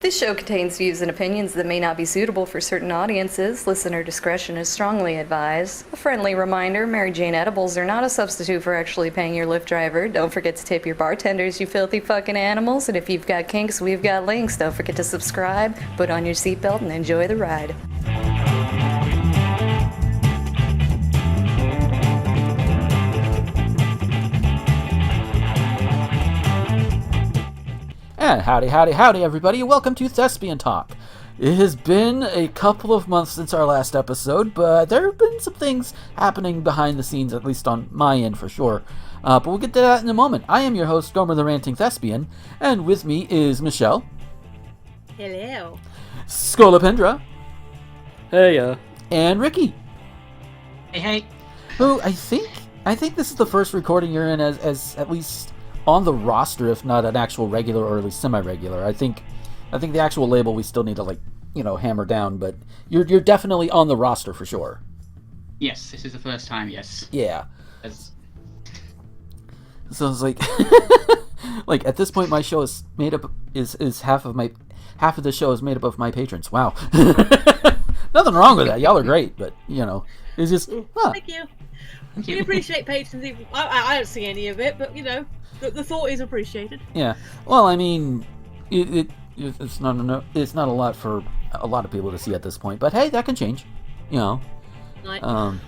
This show contains views and opinions that may not be suitable for certain audiences. Listener discretion is strongly advised. A friendly reminder, Mary Jane edibles are not a substitute for actually paying your Lyft driver. Don't forget to tip your bartenders, you filthy fucking animals. And if you've got kinks, we've got links. Don't forget to subscribe, put on your seatbelt, and enjoy the ride. And howdy, everybody, and welcome to Thespian Talk. It has been a couple of months since our last episode, but there have been some things happening behind the scenes, at least on my end for sure. But we'll get to that in a moment. I am your host, Gomer the Ranting Thespian, and with me is Michelle. Hello. Scolipendra. Hey, And Ricky. Hey. Who I think this is the first recording you're in as at least on the roster, if not an actual regular or at least semi-regular. I think the actual label we still need to hammer down, but you're definitely on the roster for sure. Yes, this is the first time. Yes. Yeah. As... So it's like, like at this point, my show is made up is half of the show is made up of my patrons. Wow. Nothing wrong with that. Y'all are great, but it's just. Huh. Thank you. We appreciate patrons. I don't see any of it, but the thought is appreciated. Yeah. Well, I mean, it's not a lot for a lot of people to see at this point, but hey, that can change. Right.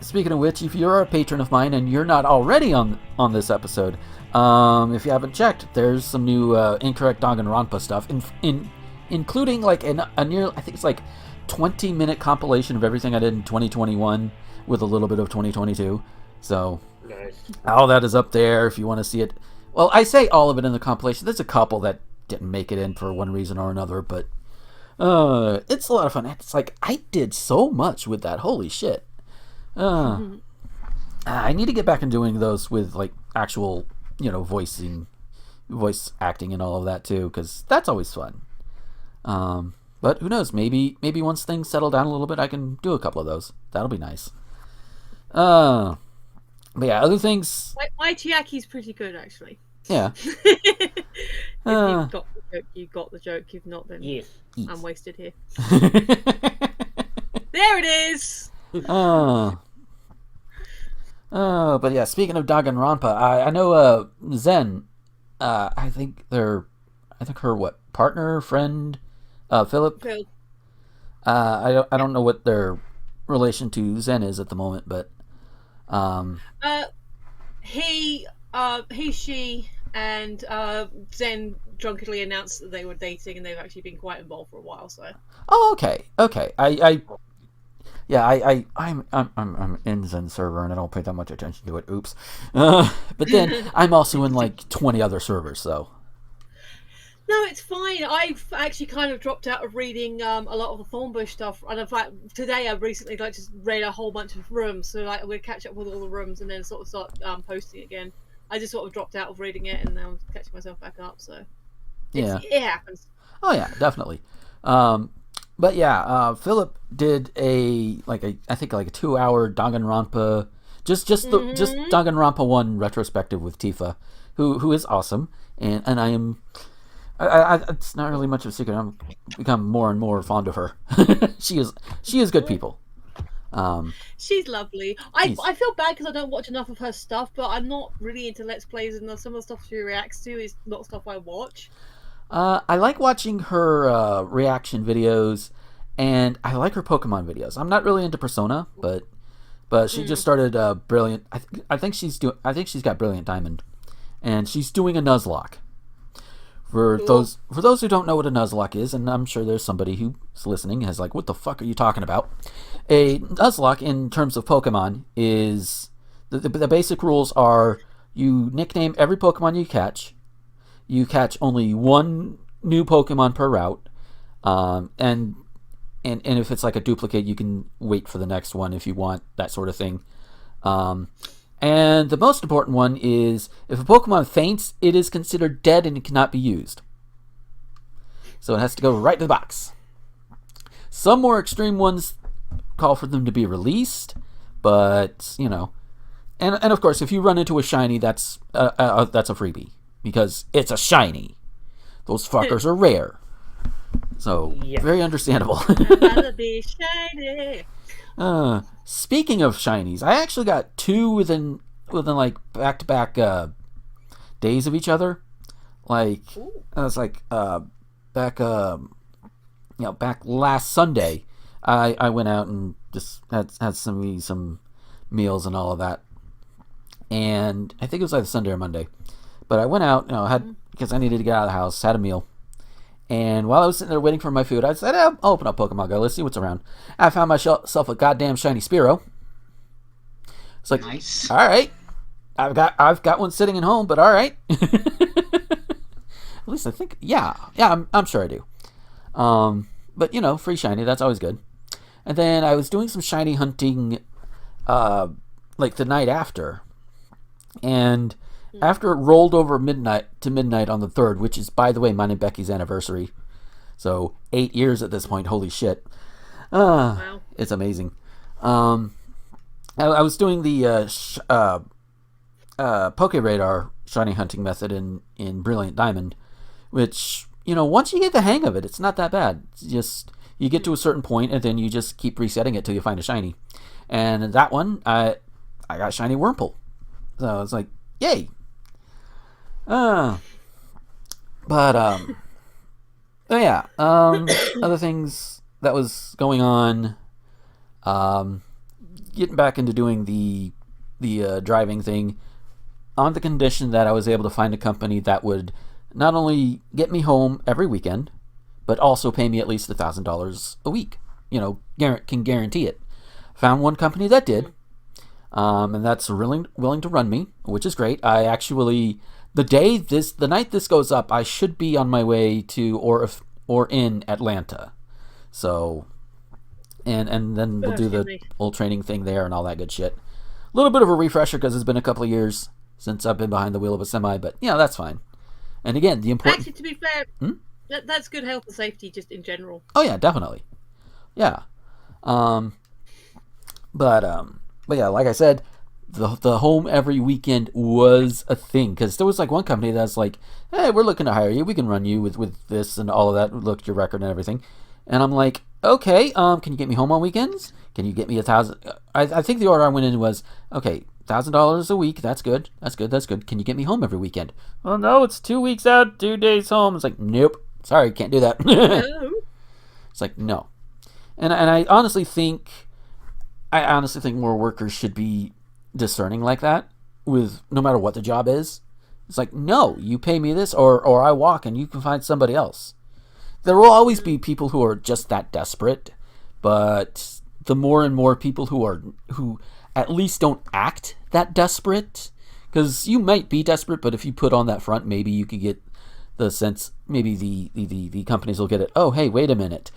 Speaking of which, if you're a patron of mine and you're not already on this episode, if you haven't checked, there's some new incorrect Danganronpa stuff, including like a near, I think it's like 20-minute compilation of everything I did in 2021 with a little bit of 2022. So. Nice. All that is up there if you want to see it. Well, I say all of it in the compilation. There's a couple that didn't make it in for one reason or another, but it's a lot of fun. It's like, I did so much with that. Holy shit. I need to get back in doing those with like actual, voice acting and all of that too, because that's always fun. But who knows? Maybe once things settle down a little bit, I can do a couple of those. That'll be nice. But yeah, other things. My Chiaki's pretty good, actually. Yeah. If you've got the joke, you got the joke. If not, then Yes. I'm wasted here. There it is. But yeah, speaking of Danganronpa, I know Zen. I think her partner, friend, Philip. Phil. I don't know what their relation to Zen is at the moment, but. He, she, and Zen drunkenly announced that they were dating, and they've actually been quite involved for a while. So. Oh, okay. I'm in Zen server, and I don't pay that much attention to it. Oops. But then I'm also in like 20 other servers, so. No, it's fine. I've actually kind of dropped out of reading a lot of the Thornbush stuff, and in fact, today I recently just read a whole bunch of rooms. So I'm going to catch up with all the rooms and then sort of start posting again. I just sort of dropped out of reading it, and now I'm catching myself back up. So yeah, it happens. Oh yeah, definitely. But yeah, Philip did I think a 2-hour Danganronpa, just Danganronpa 1 retrospective with Tifa, who is awesome, and I am. It's not really much of a secret. I'm become more and more fond of her. She is good people. She's lovely. I feel bad because I don't watch enough of her stuff, but I'm not really into Let's Plays, and some of the stuff she reacts to is not stuff I watch. I like watching her reaction videos, and I like her Pokemon videos. I'm not really into Persona, but she just started Brilliant. I think she's got Brilliant Diamond, and she's doing a Nuzlocke. For those who don't know what a Nuzlocke is, and I'm sure there's somebody who's listening has like, what the fuck are you talking about? A Nuzlocke in terms of Pokemon is the basic rules are you nickname every Pokemon you catch. You catch only one new Pokemon per route, and if it's like a duplicate, you can wait for the next one if you want, that sort of thing. And the most important one is, if a Pokemon faints, it is considered dead and it cannot be used. So it has to go right to the box. Some more extreme ones call for them to be released, but, and of course, if you run into a shiny, that's a freebie, because it's a shiny. Those fuckers are rare. So, Yeah. very understandable. I'd rather be shiny. Speaking of shinies, I actually got two within like back-to-back days of each other. Like, I was like, back last Sunday, I went out and just had some meals and all of that. And I think it was either Sunday or Monday. But I went out, because I needed to get out of the house, had a meal. And while I was sitting there waiting for my food, I said, I'll open up Pokemon Go. Let's see what's around. I found myself a goddamn shiny Spearow. It's like, Nice. all right. I've got one sitting at home, but all right. At least I think, yeah, I'm sure I do. But, free shiny, that's always good. And then I was doing some shiny hunting, like the night after. And after it rolled over midnight on the 3rd, which is, by the way, mine and Becky's anniversary. So 8 years at this point. Holy shit. Wow. It's amazing. I was doing the Poke Radar shiny hunting method in Brilliant Diamond, which, once you get the hang of it, it's not that bad. It's just, you get to a certain point and then you just keep resetting it till you find a shiny. And that one, I got shiny Wurmple. So it's like, yay. Other things that was going on, getting back into doing the driving thing on the condition that I was able to find a company that would not only get me home every weekend, but also pay me at least $1,000 a week. Can guarantee it. Found one company that did, and that's willing to run me, which is great. I actually, the night this goes up, I should be on my way to or in Atlanta. So, and then we'll do the old training thing there and all that good shit. A little bit of a refresher because it's been a couple of years since I've been behind the wheel of a semi, but that's fine. And again, the important... Actually, to be fair, that's good health and safety just in general. Oh yeah, definitely. Yeah. But yeah, like I said, the home every weekend was a thing, because there was like one company that's like, hey, we're looking to hire you, we can run you with this and all of that, look at your record and everything. And I'm like, okay, can you get me home on weekends? Can you get me $1,000? I think the order I went in was, okay, $1,000 a week, that's good. Can you get me home every weekend? Well, no, it's 2 weeks out, 2 days home. It's like, nope, sorry, can't do that. No. It's like, no. And I honestly think more workers should be discerning like that, with no matter what the job is. It's like, no, you pay me this, or I walk and you can find somebody else. There will always be people who are just that desperate, but the more and more people who at least don't act that desperate, because you might be desperate, but if you put on that front, maybe you could get the sense, maybe the companies will get it. Oh, hey, wait a minute,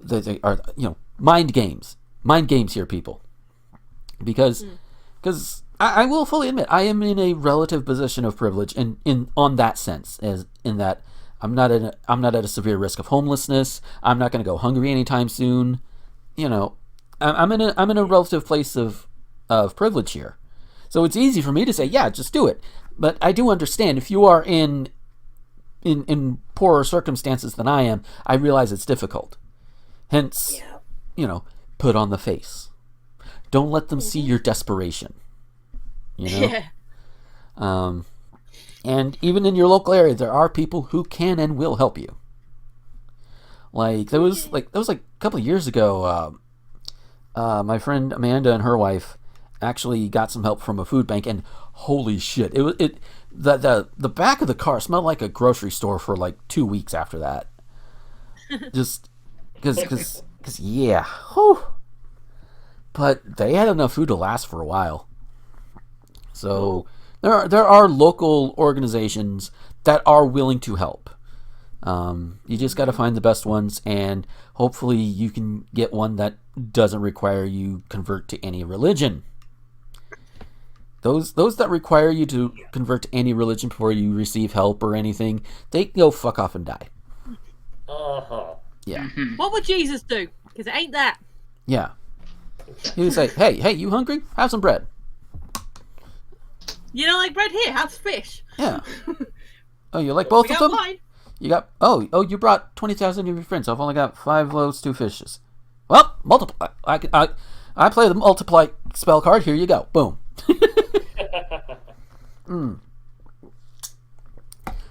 they are, mind games here, people, because I will fully admit I am in a relative position of privilege in on that sense, as in that I'm not at a severe risk of homelessness. I'm not going to go hungry anytime soon. I'm in a relative place of privilege here, so it's easy for me to say, yeah, just do it. But I do understand if you are in poorer circumstances than I am, I realize it's difficult. Hence, put on the face. Don't let them see your desperation. Yeah. And even in your local area, there are people who can and will help you. Like there was a couple of years ago, my friend Amanda and her wife actually got some help from a food bank, and holy shit, the back of the car smelled like a grocery store for like 2 weeks after that. Just because yeah, whew. But they had enough food to last for a while. So there are local organizations that are willing to help. You just got to find the best ones, and hopefully you can get one that doesn't require you convert to any religion. Those that require you to convert to any religion before you receive help or anything, they go fuck off and die. Uh-huh. Yeah. What would Jesus do? Because it ain't that. Yeah. He would say, hey, you hungry? Have some bread. You know, like bread here, have fish. Yeah. Oh, you like both We of got them? wine. You got you brought 20,000 of your friends. I've only got 5 loaves, 2 fishes. Well, multiply. I play the multiply spell card. Here you go. Boom.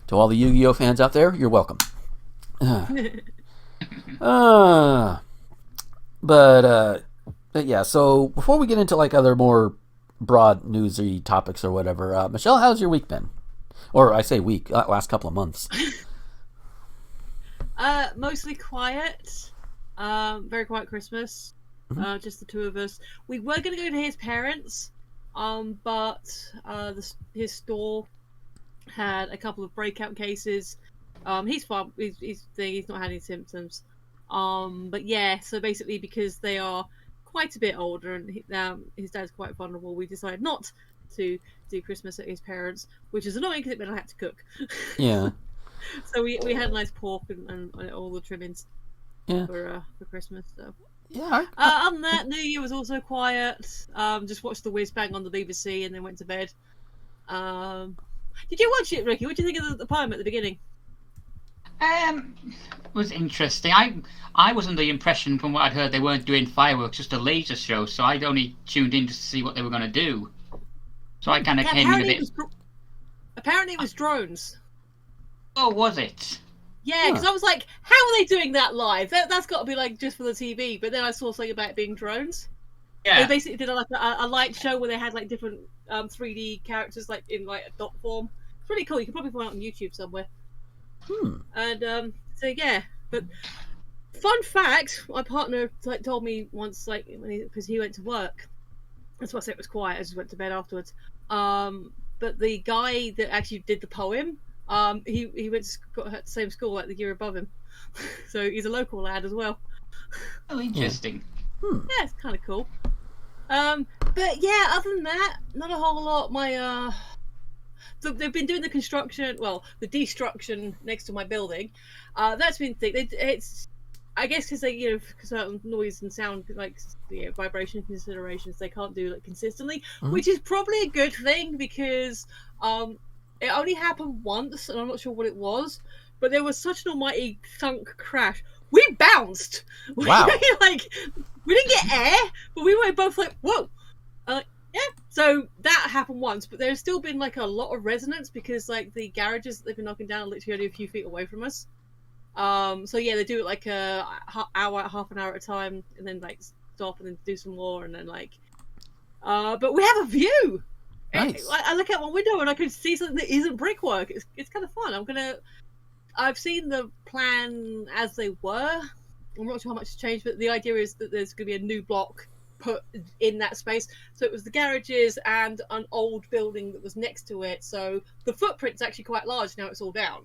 To all the Yu-Gi-Oh fans out there, you're welcome. But yeah. So before we get into like other more broad newsy topics or whatever, Michelle, how's your week been? Or I say week, last couple of months. Mostly quiet. Very quiet Christmas. Just the 2 of us. We were going to go to his parents, but his store had a couple of breakout cases. He's fine. He's not had any symptoms. But yeah, so basically because they are quite a bit older and his dad's quite vulnerable, we decided not to do Christmas at his parents, which is annoying because it meant I had to cook. Yeah. So we had nice pork and all the trimmings for Christmas. So yeah. other than that, New Year was also quiet. Just watched the whiz bang on the BBC and then went to bed. Did you watch it, Ricky? What did you think of the poem at the beginning? Was interesting. I was under the impression from what I'd heard they weren't doing fireworks, just a laser show. So I'd only tuned in to see what they were going to do. So I kind of came in a bit. Apparently, it was drones. Oh, was it? Yeah, because I was like, how are they doing that live? That's got to be like just for the TV. But then I saw something about it being drones. Yeah. They basically did a light show where they had like different 3D characters like in like a dot form. It's really cool. You can probably find it on YouTube somewhere. And so yeah, but fun fact, my partner like told me once, like because he went to work. That's why I said it was quiet. I just went to bed afterwards. But the guy that actually did the poem, he went to the same school like the year above him, so he's a local lad as well. Oh, interesting. Yeah, it's kind of cool. But yeah, other than that, not a whole lot. They've been doing the construction, the destruction next to my building. That's been it's, I guess, because they, certain noise and sound, like, vibration considerations, they can't do it consistently, which is probably a good thing because it only happened once, and I'm not sure what it was, but there was such an almighty thunk crash. We bounced. Wow. We didn't get air, but we were both like, whoa. Yeah. So that happened once, but there's still been like a lot of resonance because like the garages that they've been knocking down are literally only a few feet away from us. So yeah, they do it like half an hour at a time, and then like stop and then do some more, and then like. But we have a view. Nice. I look out my window and I can see something that isn't brickwork. It's kind of fun. I've seen the plan as they were. I'm not sure how much has changed, but the idea is that there's going to be a new block put in that space. So it was the garages and an old building that was next to it. So the footprint's actually quite large now. It's all down.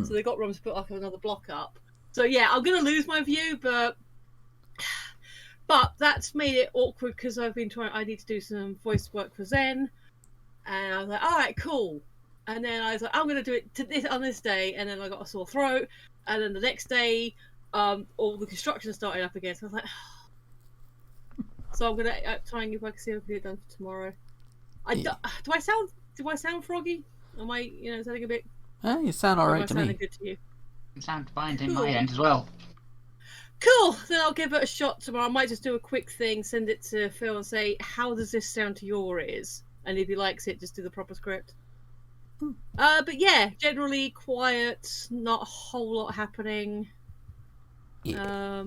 So they got room to put like another block up. So yeah, I'm going to lose my view, but that's made it awkward because I need to do some voice work for Zen, and I was like, all right, cool. And then I was like, I'm going to do it on this day, and then I got a sore throat, and then the next day, all the construction started up again. So I was like, so I'm going to try and see if I can get it done for tomorrow. Do I sound froggy? Am I, sounding a bit? You sound all right to me. Good to you? It sounds fine in my end as well. Cool. Then I'll give it a shot tomorrow. I might just do a quick thing, send it to Phil, and say, "How does this sound to your ears?" And if he likes it, just do the proper script. But yeah, generally quiet. Not a whole lot happening. Yeah.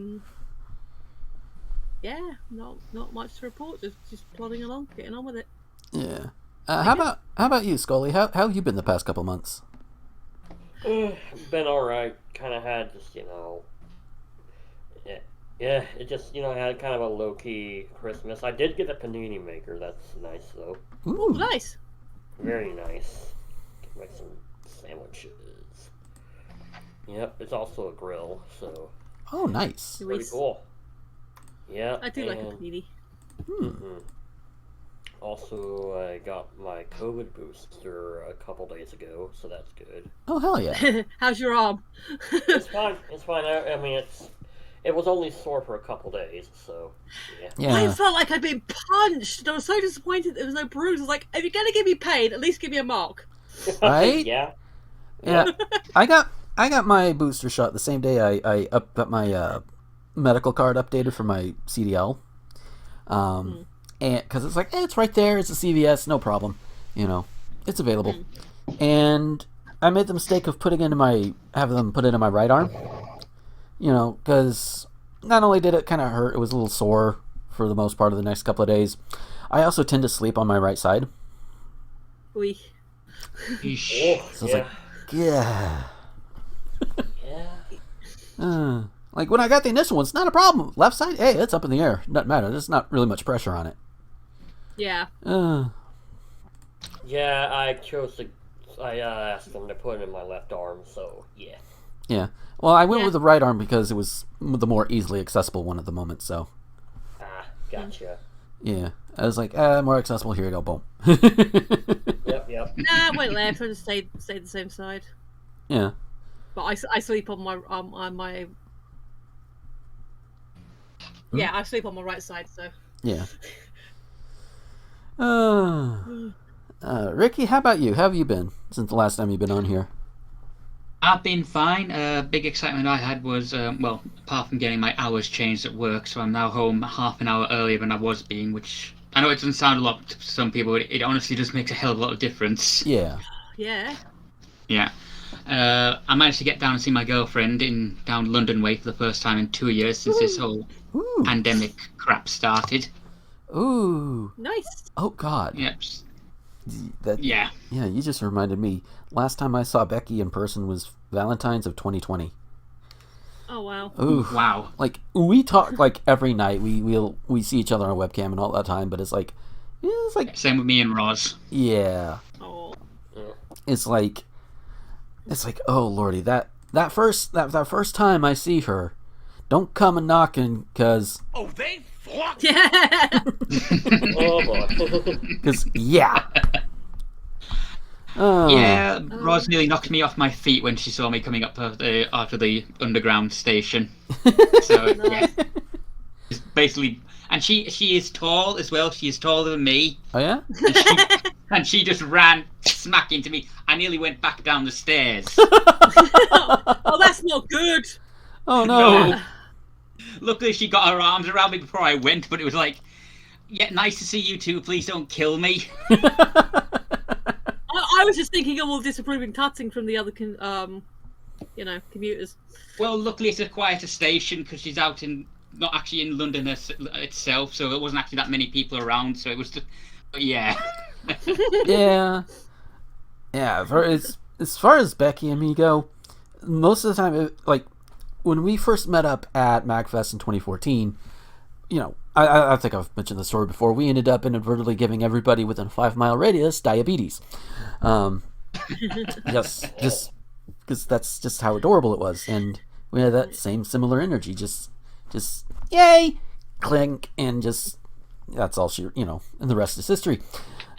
Yeah, not much to report. Just plodding along, getting on with it. Yeah. How about you, Scully? How have you been the past couple months? Been alright. Kind of had just, yeah, it just, I had kind of a low-key Christmas. I did get a panini maker. That's nice, though. Ooh. Nice. Very nice. Can make some sandwiches. Yep, it's also a grill, so... Oh, nice. Pretty cool. Yeah, I do like a panini. Also, I got my COVID booster a couple days ago, so that's good. Oh, hell yeah. How's your arm? It's fine. It's fine. I mean, it was only sore for a couple days, so yeah. I felt like I'd been punched, and I was so disappointed there was no bruise. I was like, if you're gonna give me pain, at least give me a mark. Right? Yeah. Yeah. I I got my booster shot the same day I got my medical card updated for my CDL. And because it's like, it's right there. It's a CVS, no problem. It's available. And I made the mistake of having them put it in my right arm. Because not only did it kind of hurt, it was a little sore for the most part of the next couple of days. I also tend to sleep on my right side. Oui. So it's like, yeah. Like when I got the initial one, it's not a problem. Left side, hey, it's up in the air. Doesn't matter. There's not really much pressure on it. Yeah. Yeah, I asked them to put it in my left arm, so yeah. Yeah. Well, I went with the right arm because it was the more easily accessible one at the moment, so. Gotcha. Yeah. I was like, more accessible, here you go, boom. Yep. Nah, I went left. I just stayed the same side. Yeah. But I sleep on my. Yeah, I sleep on my right side, so. Yeah. Ricky, how about you? How have you been since the last time you've been on here? I've been fine. Big excitement I had was, apart from getting my hours changed at work, so I'm now home half an hour earlier than I was being, which I know it doesn't sound a lot to some people, but it honestly just makes a hell of a lot of difference. Yeah. Yeah. Yeah. I managed to get down and see my girlfriend down London way for the first time in 2 years since this whole pandemic crap started. Ooh. Nice. Oh, God. Yep. Yeah, you just reminded me. Last time I saw Becky in person was Valentine's of 2020. Oh, wow. Ooh. Wow. Like, we talk, like, every night. We see each other on webcam and all that time, but it's like... Same with me and Roz. Yeah. Oh. It's like, oh, Lordy, that first time I see her, don't come a knocking, because... Oh, they fucked! Yeah. Oh, boy. Because, yeah. Yeah, Roz nearly knocked me off my feet when she saw me coming up after the underground station. So, yeah. It's basically... And she is tall as well. She is taller than me. Oh, yeah? And she just ran smack into me. I nearly went back down the stairs. Oh, that's not good. Oh, no. No. Luckily, she got her arms around me before I went, but it was like, yeah, nice to see you two. Please don't kill me. I was just thinking of all disapproving tutting from the other, commuters. Well, luckily it's a quieter station because she's not actually in London itself, so there wasn't actually that many people around. So it was just, but yeah. Yeah. As far as Becky and me go, most of the time, when we first met up at MagFest in 2014, I think I've mentioned the story before. We ended up inadvertently giving everybody within a 5-mile radius diabetes. Just because that's just how adorable it was, and we had that same similar energy. Just yay, clink, and just that's all she, and the rest is history.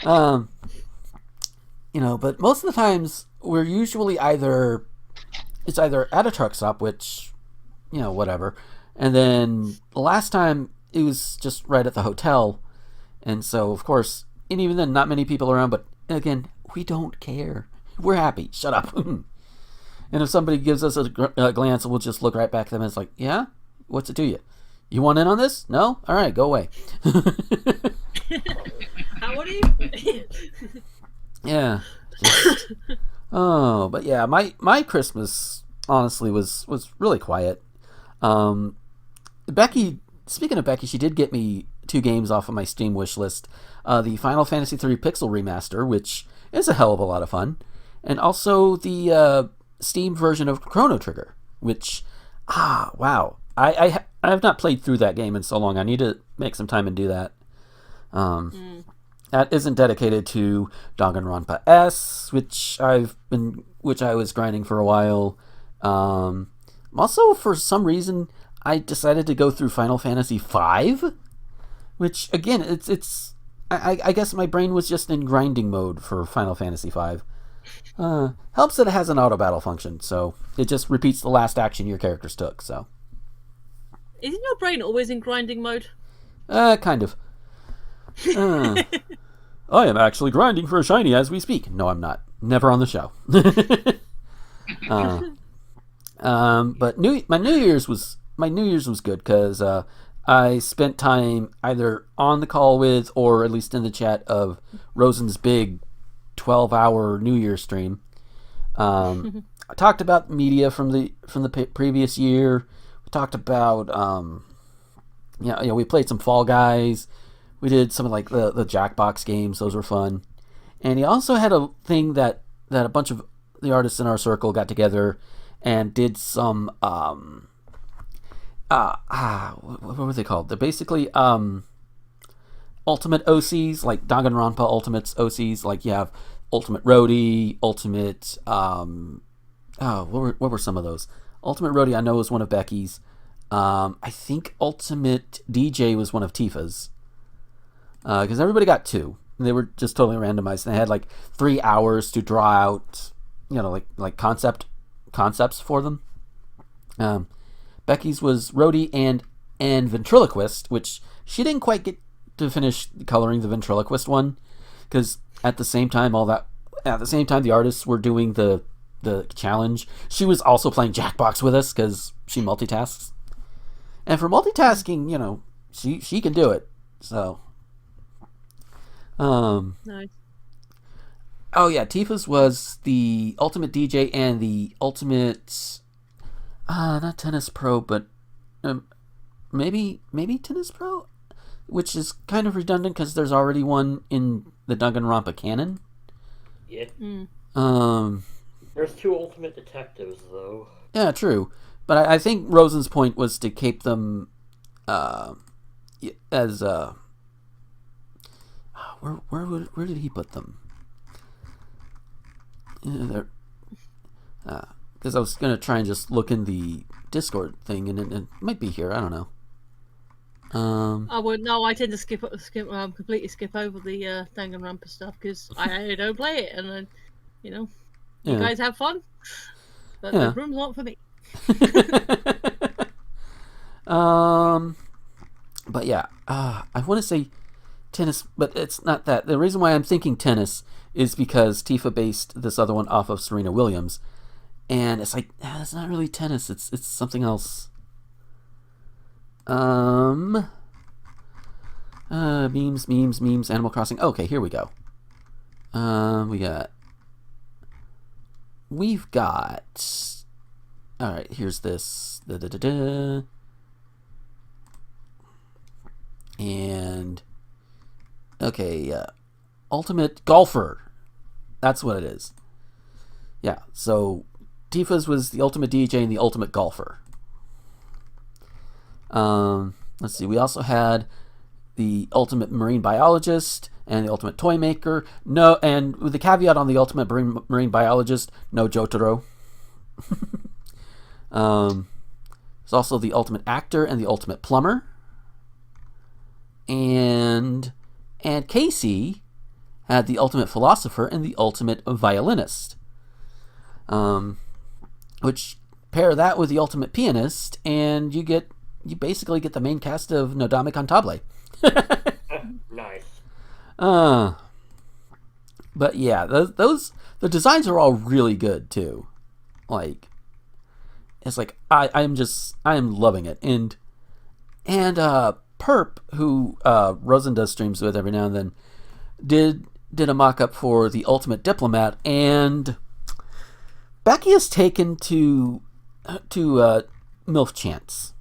But most of the times we're usually either at a truck stop, which, whatever, and then the last time it was just right at the hotel, and so of course, and even then, not many people around. But again, we don't care. We're happy. Shut up. And if somebody gives us a glance, we'll just look right back at them and it's like, yeah, what's it to you? You want in on this? No? All right, go away. How old are you? Yeah. But yeah, my Christmas honestly was really quiet. Becky, speaking of Becky, she did get me 2 games off of my Steam wish list. The Final Fantasy III Pixel Remaster, which is a hell of a lot of fun, and also the Steam version of Chrono Trigger, which, wow. I have not played through that game in so long. I need to make some time and do that. That isn't dedicated to Danganronpa S, which I was grinding for a while. Also, for some reason, I decided to go through Final Fantasy V, which again, I guess my brain was just in grinding mode for Final Fantasy V. Helps that it has an auto battle function, so it just repeats the last action your characters took. So, isn't your brain always in grinding mode? Kind of. I am actually grinding for a shiny as we speak. No, I'm not. Never on the show. But my New Year's was good because I spent time either on the call with or at least in the chat of Rosen's big 12-hour New Year stream. I talked about media from the previous year. We talked about we played some Fall Guys. We did some of like the Jackbox games. Those were fun. And he also had a thing that a bunch of the artists in our circle got together and did some what were they called? They're basically ultimate OCs, like Danganronpa Ultimates OCs. Like you have Ultimate Roadie, Ultimate what were some of those? Ultimate Roadie I know was one of Becky's. I think Ultimate DJ was one of Tifa's. Because everybody got 2. They were just totally randomized. They had like 3 hours to draw out, like concepts for them. Becky's was Roadie and Ventriloquist, which she didn't quite get to finish coloring the Ventriloquist one, because at the same time the artists were doing the challenge, she was also playing Jackbox with us because she multitasks. And for multitasking, she can do it. So, Nice. Oh yeah, Tifa's was the Ultimate DJ and the Ultimate, not Tennis Pro, but maybe Tennis Pro, which is kind of redundant because there's already one in the Danganronpa canon. Yeah. There's 2 Ultimate Detectives, though. Yeah, true. But I think Rosen's point was to keep them as where did he put them? Because I was gonna try and just look in the Discord thing, and it might be here. I don't know. I tend to completely skip over the Danganronpa stuff because I don't play it, and then you guys have fun, but the room's not for me. But yeah, I want to say tennis, but it's not that. The reason why I'm thinking tennis is because Tifa based this other one off of Serena Williams, and it's like it's not really tennis. It's something else. Memes, Animal Crossing. Okay, here we go. We've got. All right, here's this. And okay, Ultimate Golfer. That's what it is. Yeah, so Tifa's was the Ultimate DJ and the Ultimate Golfer. Let's see. We also had the Ultimate Marine Biologist and the Ultimate Toy Maker. No, and with the caveat on the Ultimate Marine Biologist, no Jotaro. There's also the Ultimate Actor and the Ultimate Plumber. And Casey had the Ultimate Philosopher and the Ultimate Violinist. Which pair that with the Ultimate Pianist, and you basically get the main cast of Nodame Cantabile. Nice. But yeah, the designs are all really good too. Like, it's like I am loving it. And Perp, who Rosen does streams with every now and then, did a mock-up for the Ultimate Diplomat, and Becky has taken to MILF chants.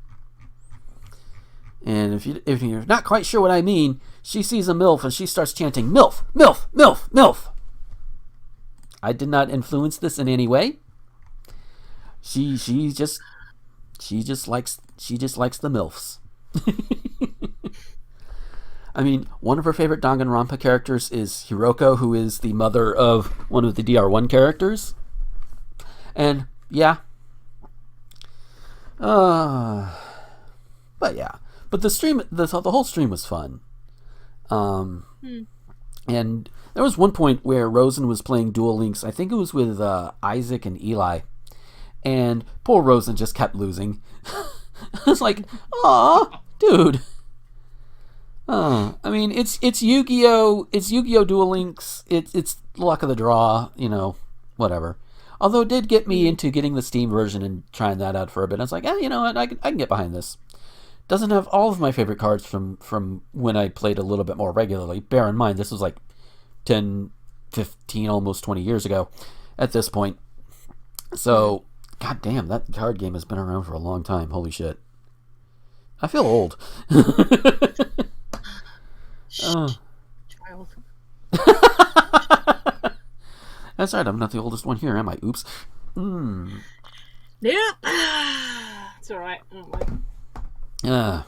And if you're not quite sure what I mean, she sees a MILF and she starts chanting MILF, MILF, MILF, MILF. I did not influence this in any way. She just likes the MILFs. I mean, one of her favorite Danganronpa characters is Hiroko, who is the mother of one of the DR1 characters. And yeah. But yeah. But the whole stream was fun. And there was one point where Rosen was playing Duel Links. I think it was with Isaac and Eli. And poor Rosen just kept losing. I was like, aw, dude. I mean, it's Yu-Gi-Oh! It's Yu-Gi-Oh! Duel Links. It's luck of the draw, whatever. Although it did get me into getting the Steam version and trying that out for a bit. I was like, you know what, I can get behind this. Doesn't have all of my favorite cards from when I played a little bit more regularly. Bear in mind, this was like 10, 15, almost 20 years ago at this point. So, god damn, that card game has been around for a long time. Holy shit. I feel old. Child. That's right, I'm not the oldest one here, am I? Oops. Yep. It's alright. I don't mind.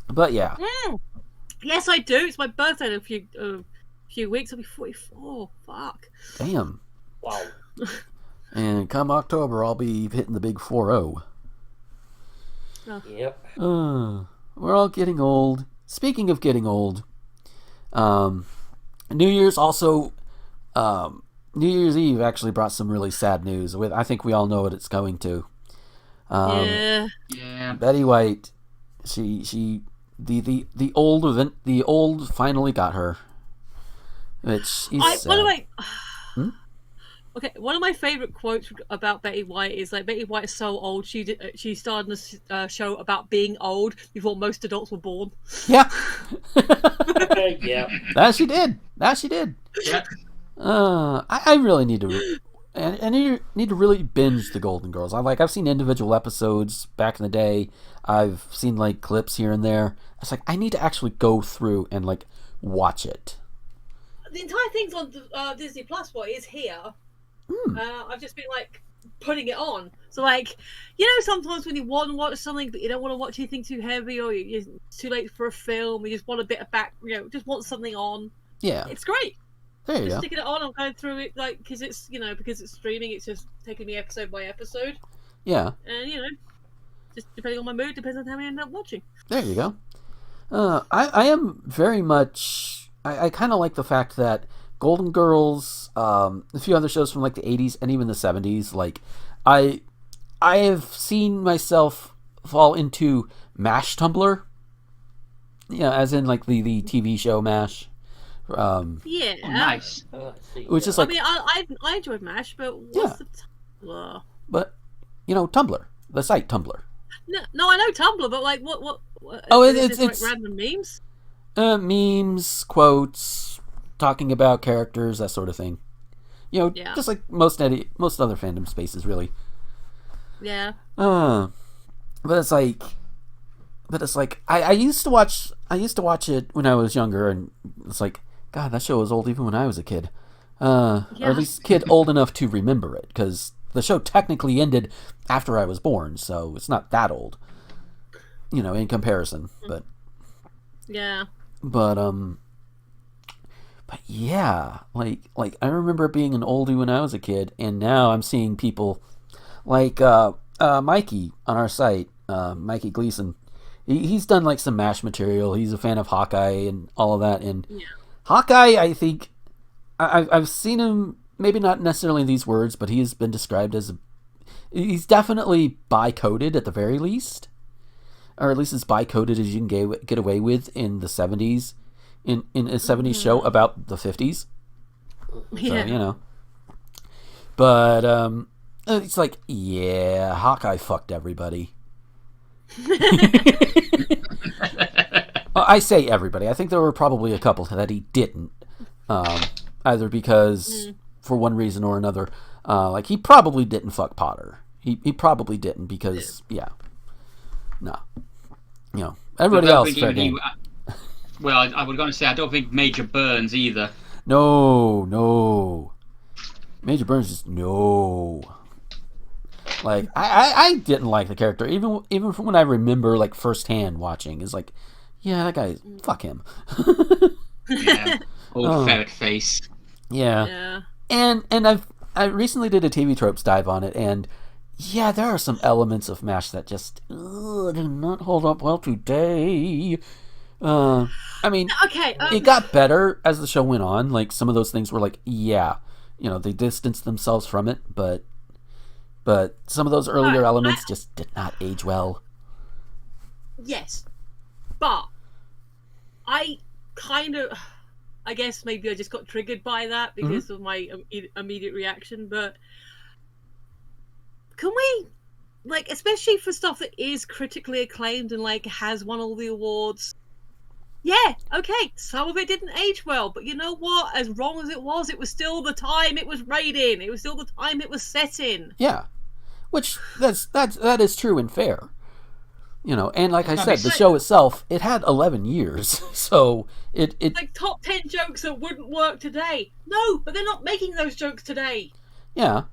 But yeah. Yes, I do. It's my birthday in a few weeks. I'll be 44. Fuck. Damn. Wow. And come October, I'll be hitting the big 4-0. Yep. We're all getting old. Speaking of getting old, New Year's also, New Year's Eve actually brought some really sad news. I think we all know what it's going to. Yeah. Betty White, the old finally got her. Which is By the way, okay, one of my favorite quotes about Betty White is like, Betty White is so old. She starred in a show about being old before most adults were born. Yeah. Yeah. That she did. Yeah. I really need to. I need to really binge the Golden Girls. I've seen individual episodes back in the day. I've seen like clips here and there. It's like I need to actually go through and like watch it. The entire thing's on Disney Plus. What is here? I've just been like putting it on. So like, you know, sometimes when you want to watch something but you don't want to watch anything too heavy, or it's too late for a film, you just want a bit of just want something on. Yeah, It's great. there you Just go. sticking it on, I'm going through it like because it's streaming. It's just taking me episode by episode, Yeah, and just depending on my mood, depends on how I end up watching. there you go. I am very much. I kind of like the fact that Golden Girls, a few other shows from like the 80s and even the 70s, like I have seen myself fall into MASH Tumblr. Yeah, as in like the TV show MASH. Yeah. Oh, nice. I see. Which is I like, mean, I enjoyed MASH, but what's the Tumblr? but Tumblr, the site Tumblr. No, I know Tumblr, but like, what Oh, is it's this, like random memes. Memes, quotes, talking about characters, that sort of thing. Yeah. Just like most other fandom spaces, really. Yeah. But it's like I used to watch it when I was younger, and it's like, God, that show was old even when I was a kid, or at least kid old enough to remember it, because the show technically ended after I was born, so it's not that old, in comparison. But yeah, like I remember being an oldie when I was a kid, and now I'm seeing people like Mikey on our site, Mikey Gleason. He's done like some MASH material. He's a fan of Hawkeye and all of that. And Hawkeye, I think I've seen him, maybe not necessarily in these words, but he has been described as he's definitely bi-coded at the very least, or at least as bi-coded as you can get away with in the 70s, in a 70s show about the 50s. Yeah. So, but it's like, yeah, Hawkeye fucked everybody. Well, I say everybody. I think there were probably a couple that he didn't, either because for one reason or another. Like he probably didn't fuck Potter. He probably didn't because no, everybody else fair game. Well, I was going to say I don't think Major Burns either. No, Major Burns just no. Like I didn't like the character even from when I remember like firsthand watching. It's like, yeah, that guy, fuck him. Yeah, old ferret face. Yeah. And I recently did a TV tropes dive on it, and yeah, there are some elements of MASH that just do not hold up well today. I mean, it got better as the show went on. Like some of those things were like, they distanced themselves from it, but some of those earlier elements just did not age well. Yes, but I guess maybe I just got triggered by that because of my immediate reaction. But can we, like, especially for stuff that is critically acclaimed and like has won all the awards? Yeah, okay, some of it didn't age well, but you know what? As wrong as it was still the time it was made in. It was still the time it was set in. Yeah, which that is true and fair. And like I said, the show itself, it had 11 years, so it like top 10 jokes that wouldn't work today. No, but they're not making those jokes today. Yeah,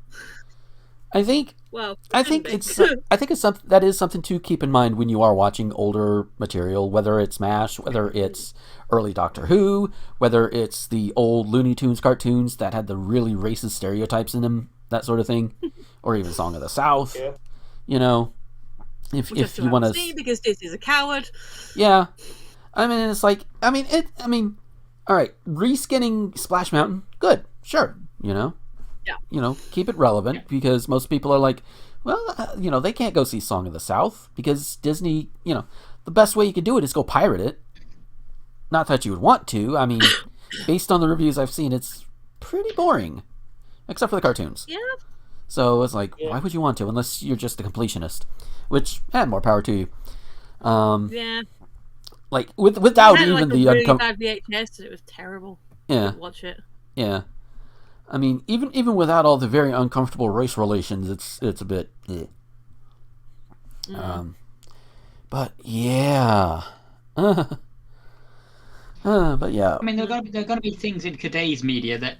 I think it's something that is something to keep in mind when you are watching older material, whether it's MASH, whether it's early Doctor Who, whether it's the old Looney Tunes cartoons that had the really racist stereotypes in them, that sort of thing, or even Song of the South. Yeah. If you want to, because Disney's a coward. Yeah, I mean, it's like, all right, reskinning Splash Mountain, good, sure, Yeah. Keep it relevant, because most people are like, well, they can't go see Song of the South because Disney, the best way you could do it is go pirate it. Not that you would want to. I mean, based on the reviews I've seen, it's pretty boring, except for the cartoons. Yeah. So it's like, why would you want to, unless you're just a completionist? Which, more power to you. Yeah. Like without I had, even like, the a really bad VHS, and it was terrible. Yeah. I couldn't watch it. Yeah. I mean, even without all the very uncomfortable race relations, it's a bit. But yeah. But yeah. I mean, there are going to be things in today's media that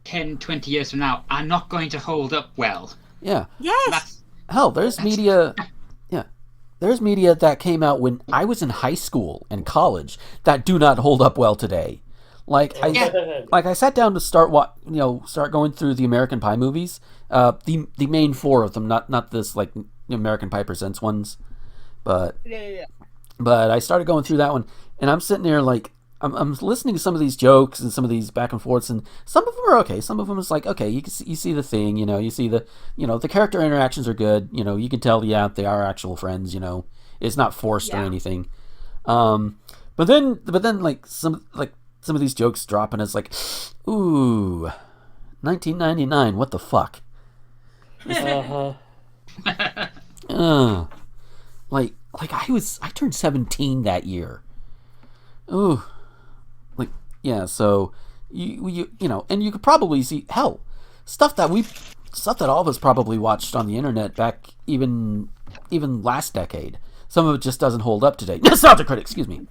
10, 20 years from now are not going to hold up well. Yeah. Yes. Hell, there's media. Yeah. There's media that came out when I was in high school and college that do not hold up well today. Like I sat down to start going through the American Pie movies. The main four of them, not this like American Pie Presents ones, but But I started going through that one, and I'm sitting there like I'm listening to some of these jokes and some of these back and forths, and some of them are okay. Some of them is like, okay, you see the thing, you see the the character interactions are good. You can tell, they are actual friends. It's not forced or anything. But then like some of these jokes drop, and it's like, ooh, 1999, what the fuck? Like I turned 17 that year. Ooh. So you and you could probably see stuff that all of us probably watched on the internet back even last decade. Some of it just doesn't hold up today. Nostalgia critic, excuse me.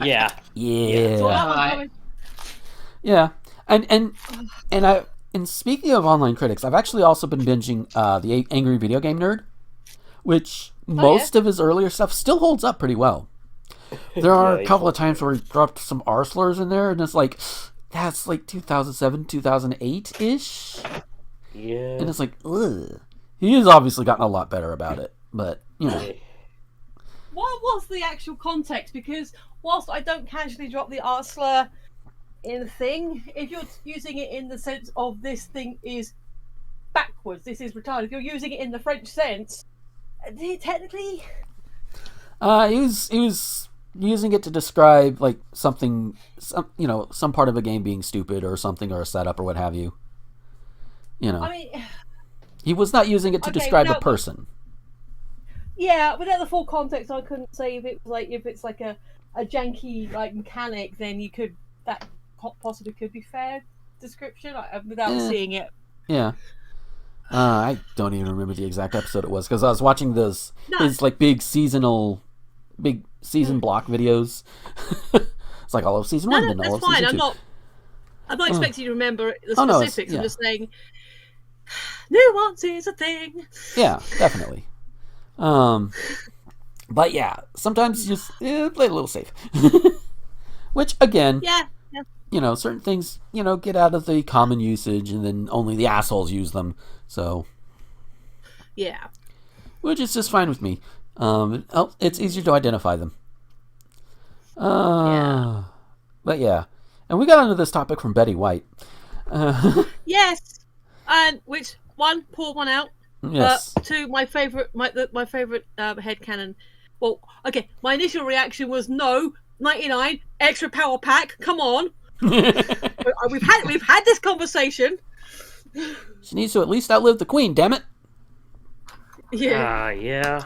Yeah. Yeah. And speaking of online critics, I've actually also been binging the Angry Video Game Nerd, which most of his earlier stuff still holds up pretty well. There are a couple of times where he dropped some R slurs in there, and it's like, that's like 2007, 2008-ish. Yeah. And it's like, ugh. He has obviously gotten a lot better about it, but, What was the actual context? Because whilst I don't casually drop the R slur in the thing, if you're using it in the sense of this thing is backwards, this is retarded, if you're using it in the French sense, technically... He was using it to describe like something, some part of a game being stupid or something, or a setup or what have you. I mean, he was not using it to describe a person. Yeah, without the full context, I couldn't say if it's like a janky like mechanic, then that possibly could be fair description without seeing it. Yeah. I don't even remember the exact episode it was, because I was watching his like big season block videos. It's like all of season 1 and all of season 2. I'm not expecting you to remember the specifics. I'm just saying nuance is a thing. Yeah, definitely. But yeah, sometimes just play a little safe. Which again, certain things, get out of the common usage, and then only the assholes use them. So, yeah, which is just fine with me. It's easier to identify them. But yeah, and we got onto this topic from Betty White. Yes, and which one? Pour one out. Yes. To my favorite headcanon. Well, okay, my initial reaction was no, 99 extra power pack. Come on. We've had this conversation. She needs to at least outlive the Queen, damn it. Yeah. Yeah.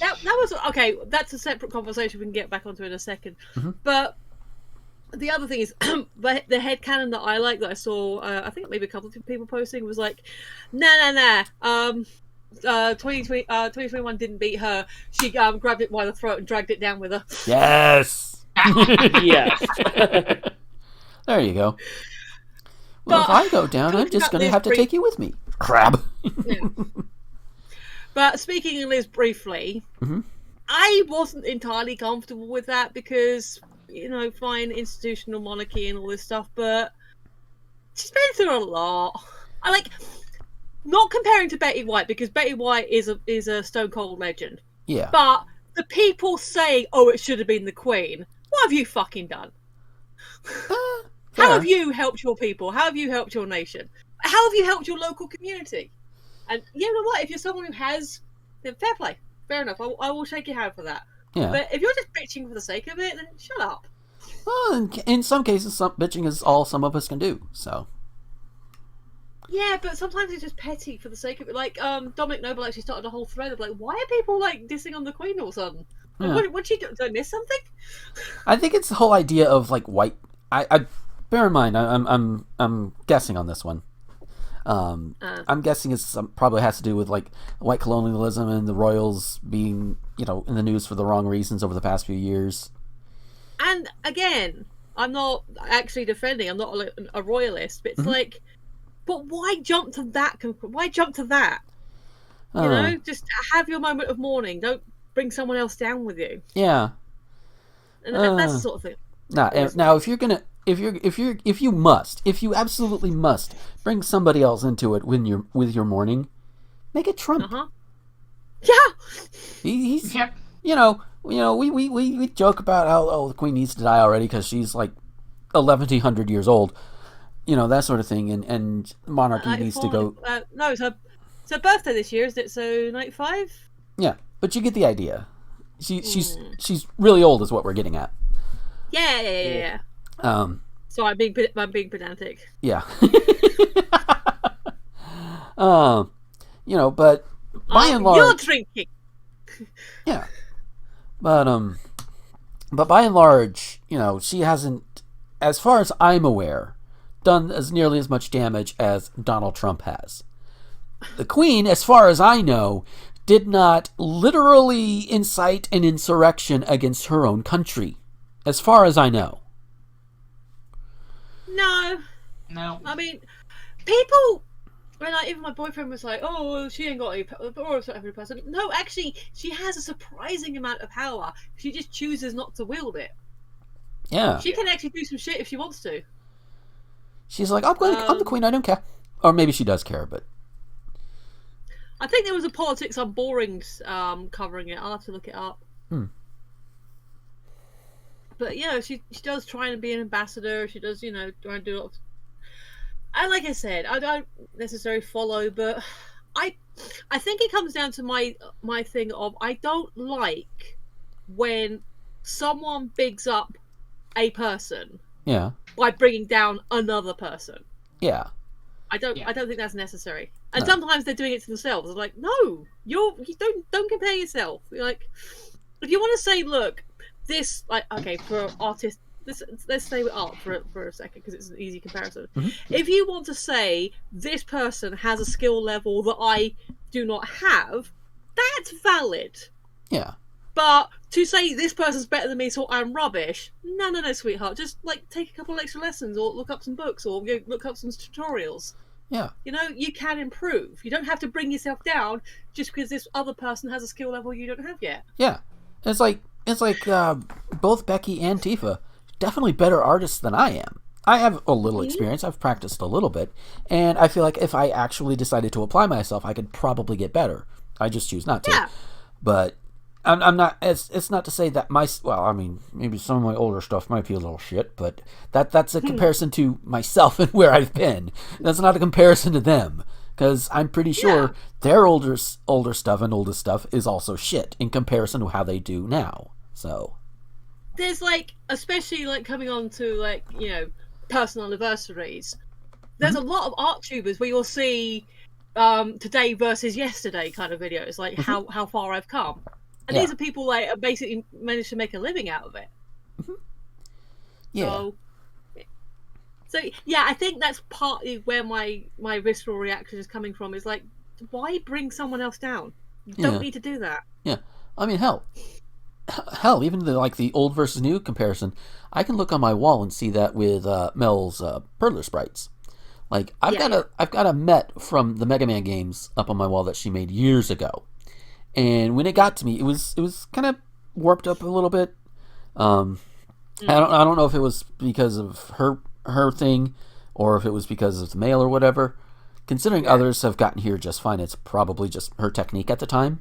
That was okay. That's a separate conversation we can get back onto in a second. But the other thing is, the headcanon that I like that I saw, I think maybe a couple of people posting was like, nah. 2021 didn't beat her. She grabbed it by the throat and dragged it down with her. Yes. Yes. There you go. Well, if I go down, I'm just going to have to take you with me. Crab. Yeah. But speaking of Liz briefly, Mhm. I I wasn't entirely comfortable with that because, fine, institutional monarchy and all this stuff, but she's been through a lot. I like, not comparing to Betty White, because Betty White is a stone cold legend. Yeah. But the people saying, oh, it should have been the Queen, what have you fucking done? How have you helped your people? How have you helped your nation? How have you helped your local community? And you know what? If you're someone who has, then fair play. Fair enough. I will shake your hand for that. Yeah. But if you're just bitching for the sake of it, then shut up. Well, in some cases, bitching is all some of us can do. So. Yeah, but sometimes it's just petty for the sake of it. Like, Dominic Noble actually started a whole thread of like, why are people like dissing on the Queen all of a sudden? Like, what she do? Did I miss something? I think it's the whole idea of like white. I bear in mind, I'm guessing on this one. I'm guessing it's probably has to do with like white colonialism and the royals being, in the news for the wrong reasons over the past few years. And again, I'm not actually defending. I'm not a royalist, but it's like, but why jump to that? Why jump to that? Just have your moment of mourning. Don't bring someone else down with you. Yeah. And that's the sort of thing. Now, if you absolutely must bring somebody else into it with your mourning, make it Trump. Yeah. He's we joke about how the Queen needs to die already because she's like 1,100 years old, that sort of thing, and monarchy needs to go. No, it's her birthday this year, isn't it? So 95. Yeah, but you get the idea. She's really old, is what we're getting at. Yeah. So I'm being pedantic. Yeah. But by and large, you're drinking. Yeah. But by and large, she hasn't, as far as I'm aware, done as nearly as much damage as Donald Trump has. The Queen, as far as I know, did not literally incite an insurrection against her own country, as far as I know. No. I mean, people. Even my boyfriend was like, "Oh, well, she ain't got any power." Or every person. No, actually, she has a surprising amount of power. She just chooses not to wield it. Yeah. She can actually do some shit if she wants to. She's like, I'm the Queen. I don't care. Or maybe she does care, but. I think there was a Politics on Boring covering it. I'll have to look it up. But she does try and be an ambassador. She does, try and do a lot of. And like I said, I don't necessarily follow, but I think it comes down to my thing of I don't like when someone bigs up a person. Yeah. By bringing down another person. Yeah. I don't think that's necessary. And sometimes they're doing it to themselves. I'm like, no, you don't compare yourself. You're like, if you want to say, look, this, like, okay, for artists, let's stay with art for a second because it's an easy comparison. If you want to say this person has a skill level that I do not have, that's valid. Yeah. But to say this person's better than me, so I'm rubbish. No, sweetheart. Just like take a couple of extra lessons, or look up some books, or look up some tutorials. Yeah. You can improve. You don't have to bring yourself down just because this other person has a skill level you don't have yet. Yeah. It's like both Becky and Tifa, definitely better artists than I am. I have a little experience. I've practiced a little bit, and I feel like if I actually decided to apply myself, I could probably get better. I just choose not to. Yeah. But I'm not. It's not to say that maybe some of my older stuff might be a little shit, but that's a comparison to myself and where I've been. That's not a comparison to them, because I'm pretty sure their older stuff and oldest stuff is also shit in comparison to how they do now. So there's especially coming on to personal anniversaries. there's a lot of art tubers where you'll see today versus yesterday kind of videos, like how far I've come. And these are people like basically managed to make a living out of it. Yeah. So yeah, I think that's partly where my visceral reaction is coming from. Is like, why bring someone else down? You don't need to do that. Yeah. I mean, hell, even the old versus new comparison, I can look on my wall and see that with Mel's Perler sprites. Like I've got a Met from the Mega Man games up on my wall that she made years ago, and when it got to me, it was kind of warped up a little bit. I don't know if it was because of her thing, or if it was because of the mail or whatever. Considering others have gotten here just fine, it's probably just her technique at the time.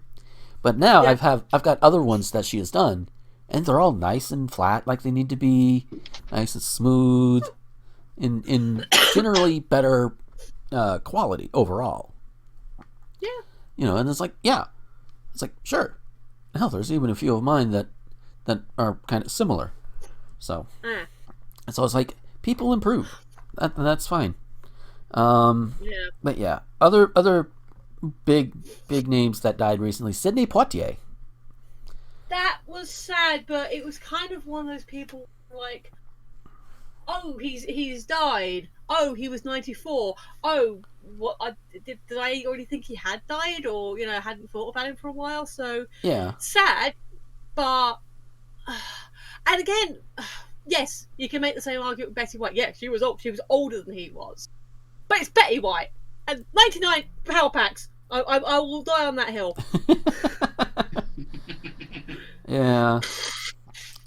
But now I've got other ones that she has done, and they're all nice and flat, like they need to be, nice and smooth, in generally better quality overall. Yeah. And it's like, sure. Hell, there's even a few of mine that are kind of similar. So it's like people improve. That's fine. But yeah, other big names that died recently. Sidney Poitier. That was sad, but it was kind of one of those people like, oh, he's died. Oh, he was 94. Oh, what? Did I already think he had died, or hadn't thought about him for a while? So sad, but and again, yes, you can make the same argument with Betty White. Yeah, she was old. She was older than he was, but it's Betty White and 99 power packs. I will die on that hill. Yeah.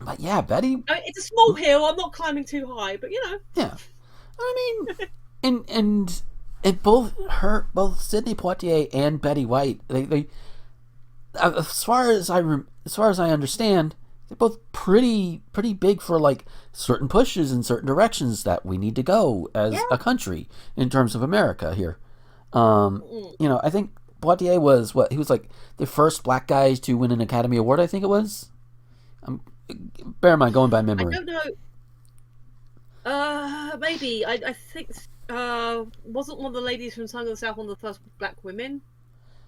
But yeah, Betty. I mean, it's a small hill. I'm not climbing too high, but Yeah. I mean, and both Sidney Poitier and Betty White, they as far as I understand, they're both pretty big for like certain pushes in certain directions that we need to go as a country in terms of America here. I think Poitier was he was like the first black guy to win an Academy Award, I think it was. Bear in mind, going by memory. I don't know. Maybe. I think wasn't one of the ladies from Song of the South one of the first black women.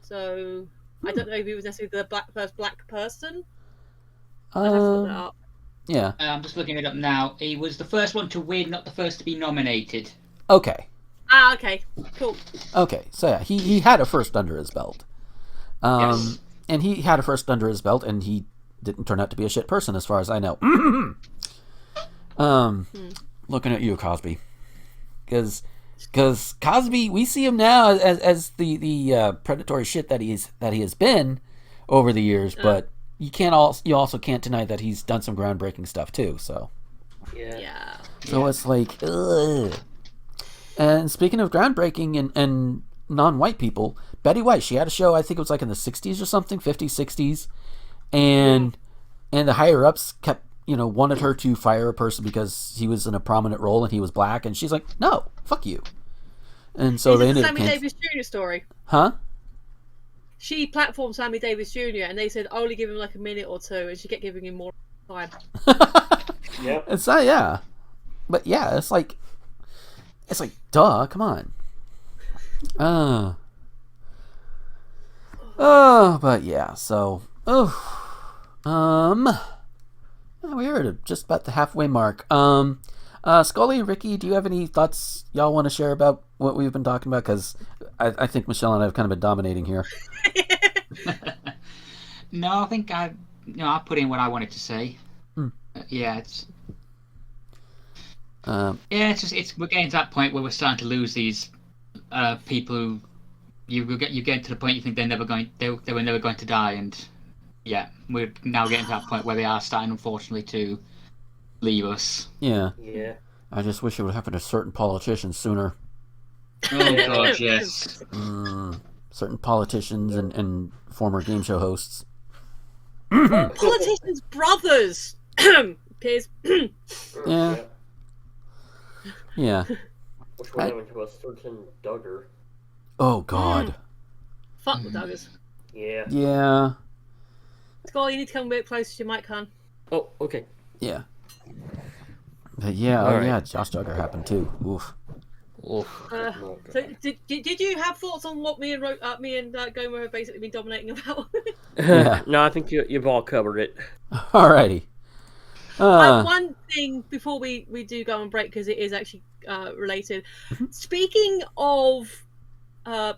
So I don't know if he was necessarily the first black person. I'd have to look that up. Yeah. I'm just looking it up now. He was the first one to win, not the first to be nominated. Okay. Okay. Cool. Okay, so yeah, he had a first under his belt. Yes. And he had a first under his belt, and he didn't turn out to be a shit person, as far as I know. Looking at you, Cosby, because Cosby, we see him now as the predatory shit that he has been over the years, but you also can't deny that he's done some groundbreaking stuff too. So yeah. So it's like, ugh. And speaking of groundbreaking and non-white people, Betty White, she had a show, I think it was like in the 60s or something, 50s, 60s, and the higher-ups kept, wanted her to fire a person because he was in a prominent role and he was black, and she's like, no, fuck you. And so they ended up... Sammy Davis Jr. story. Huh? She platformed Sammy Davis Jr. and they said only give him like a minute or two, and she kept giving him more time. Yep. It's not, yeah. But yeah, it's like, duh, come on. But yeah, so, we're at just about the halfway mark. Scully, Ricky, do you have any thoughts y'all want to share about what we've been talking about? Because I think Michelle and I have kind of been dominating here. No, I think I put in what I wanted to say. We're getting to that point where we're starting to lose these people who you get to the point you think they were never going to die, and we're now getting to that point where they are starting, unfortunately, to leave us. Yeah. I just wish it would happen to certain politicians sooner. Oh god, yes. Certain politicians and former game show hosts. Politicians' brothers. Peers. Yeah. Which one happened to a certain Duggar? Oh god. Fuck the Duggars. Yeah. Skull, you need to come a bit closer to your mic, hon. Oh, okay. Yeah. But yeah, All right. yeah, Josh Duggar happened too. Oof. Oof, not So good. did you have thoughts on what me and Gomer have basically been dominating about? Yeah. No, I think you've all covered it. Alrighty. One thing before we do go on break, because it is actually related. Speaking of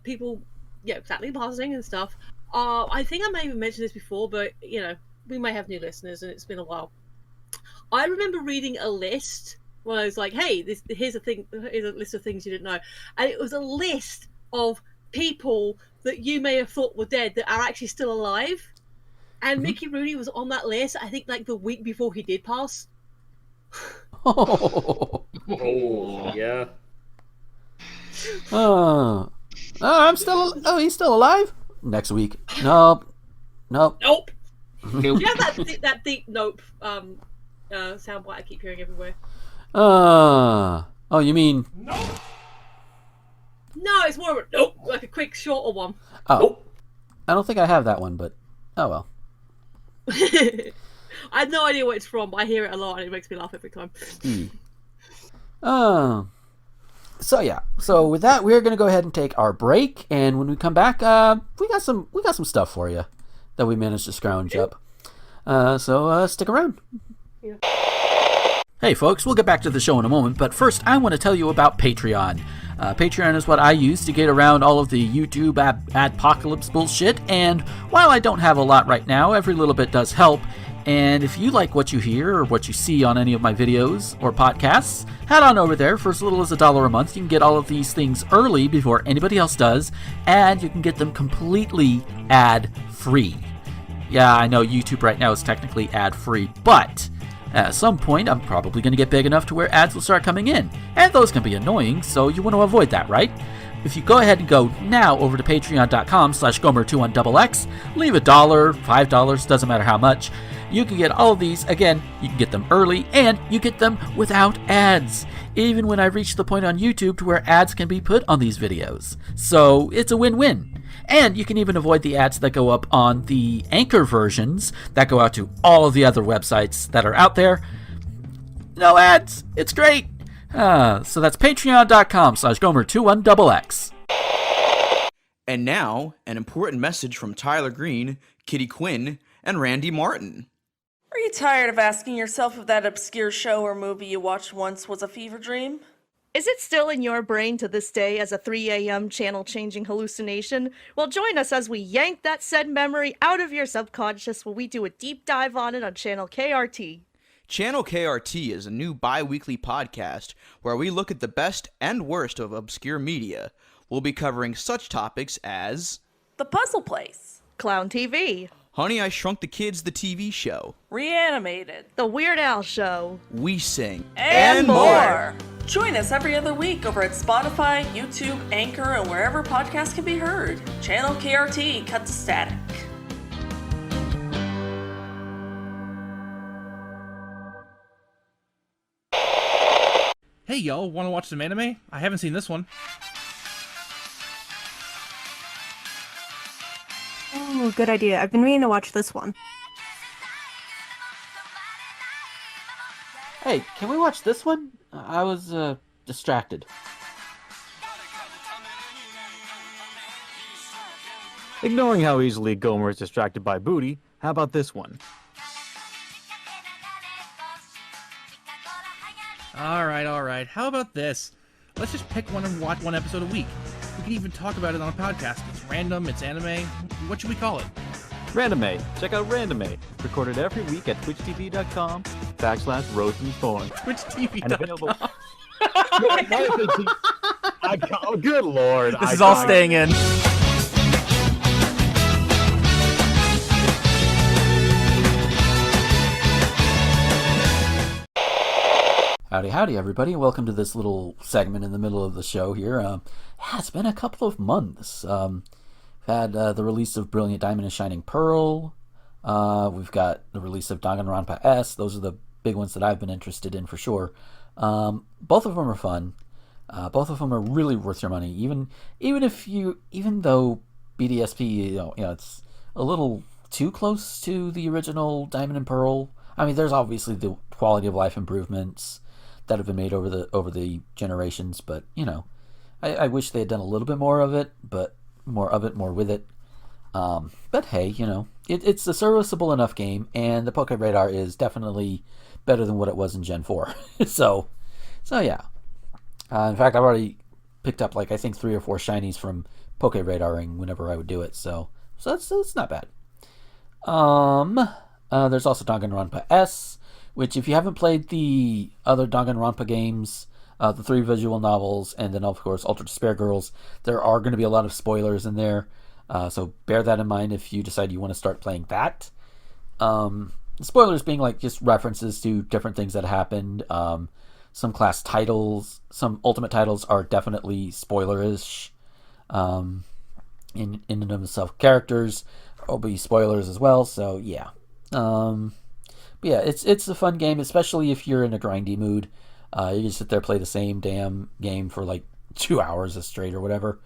people, yeah, exactly, passing and stuff. I think I may have mentioned this before, but we may have new listeners, and it's been a while. I remember reading a list when I was like, "Hey, here's a list of things you didn't know," and it was a list of people that you may have thought were dead that are actually still alive. And Mickey Rooney was on that list, I think, like the week before he did pass. Oh, Yeah. I'm still. Oh, he's still alive. Next week. Nope. Nope. Nope. You have that deep nope soundbite I keep hearing everywhere. Oh, you mean? No, it's more of a nope, like a quick, shorter one. Oh, Nope. I don't think I have that one, but oh well. I have no idea what it's from, but I hear it a lot and it makes me laugh every time. So yeah. So with that, we're gonna go ahead and take our break, and when we come back, we got some stuff for you that we managed to scrounge up. So stick around. Yeah. Hey folks, we'll get back to the show in a moment, but first I want to tell you about Patreon. Patreon is what I use to get around all of the YouTube adpocalypse bullshit, and while I don't have a lot right now, every little bit does help. And if you like what you hear or what you see on any of my videos or podcasts, head on over there. For as little as $1 a month, you can get all of these things early before anybody else does, and you can get them completely ad-free. Yeah, I know YouTube right now is technically ad-free, but at some point, I'm probably going to get big enough to where ads will start coming in, and those can be annoying, so you want to avoid that, right? If you go ahead and go now over to patreon.com/Gomer21XX, leave $1, $5, doesn't matter how much, you can get all of these. Again, you can get them early, and you get them without ads, even when I reach the point on YouTube to where ads can be put on these videos. So it's a win-win. And you can even avoid the ads that go up on the Anchor versions that go out to all of the other websites that are out there. No ads. It's great. So that's patreon.com/Gomer21XX. And now, an important message from Tyler Green, Kitty Quinn, and Randy Martin. Are you tired of asking yourself if that obscure show or movie you watched once was a fever dream? Is it still in your brain to this day as a 3 a.m. channel-changing hallucination? Well, join us as we yank that said memory out of your subconscious while we do a deep dive on it on Channel KRT. Channel KRT is a new bi-weekly podcast where we look at the best and worst of obscure media. We'll be covering such topics as The Puzzle Place, Clown TV, Honey, I Shrunk the Kids, the TV show, Reanimated, The Weird Al Show, We Sing, and more. Join us every other week over at Spotify, YouTube, Anchor, and wherever podcasts can be heard. Channel KRT, cut to static. Hey y'all, want to watch some anime? I haven't seen this one. Oh, good idea. I've been meaning to watch this one. Hey, can we watch this one? I was distracted. Ignoring how easily Gomer is distracted by booty, how about this one? Alright. How about this? Let's just pick one and watch one episode a week. We can even talk about it on a podcast. It's random, it's anime. What should we call it? Randome. Check out Randome. Recorded every week at twitchtv.com/Rosenthorn. TwitchTV. And available. Oh, good lord. This is all staying in. Howdy, everybody. Welcome to this little segment in the middle of the show here. It's been a couple of months. We've had the release of Brilliant Diamond and Shining Pearl. We've got the release of Danganronpa S. Those are the big ones that I've been interested in for sure. Both of them are fun. Both of them are really worth your money. Even though BDSP, it's a little too close to the original Diamond and Pearl. I mean, there's obviously the quality of life improvements that have been made over the generations, but I wish they had done a little bit more of it, but more with it. But hey, it's a serviceable enough game, and the Poke Radar is definitely better than what it was in Gen 4. so yeah. In fact, I've already picked up, I think 3 or 4 shinies from Poke Radaring whenever I would do it, so that's not bad. There's also Danganronpa S, which if you haven't played the other Danganronpa games, the 3 visual novels, and then of course Ultra Despair Girls, there are going to be a lot of spoilers in there, so bear that in mind if you decide you want to start playing that. Spoilers being just references to different things that happened. Some class titles, some ultimate titles are definitely spoilerish. In and of themselves, characters will be spoilers as well. So yeah, but yeah, it's a fun game, especially if you're in a grindy mood. You can sit there play the same damn game for 2 hours straight or whatever.